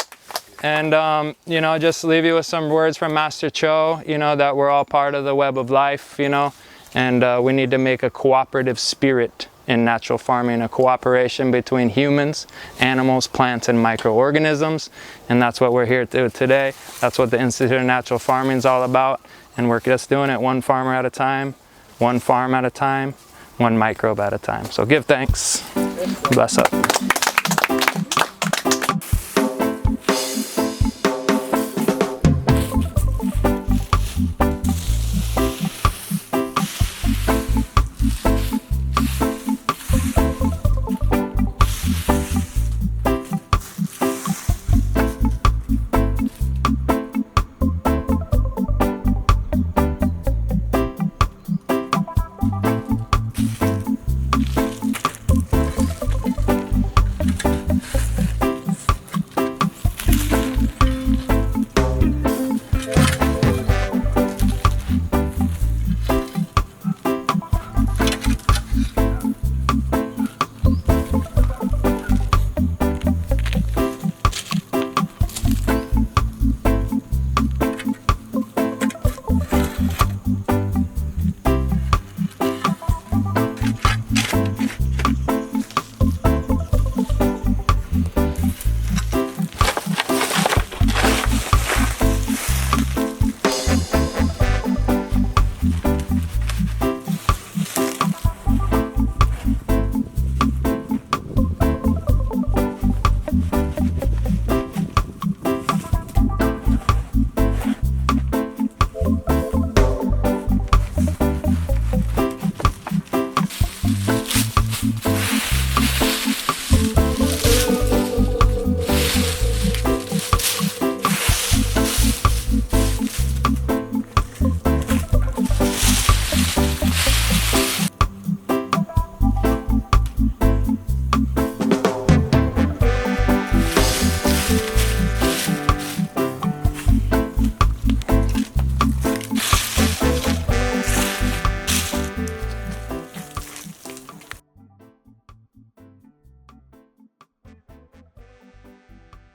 And, you know, just leave you with some words from Master Cho, you know, that we're all part of the web of life, you know, and we need to make a cooperative spirit in natural farming, a cooperation between humans, animals, plants, and microorganisms. And that's what we're here to do today. That's what the Institute of Natural Farming is all about. And we're just doing it one farmer at a time, one farm at a time, one microbe at a time. So give thanks. Bless up.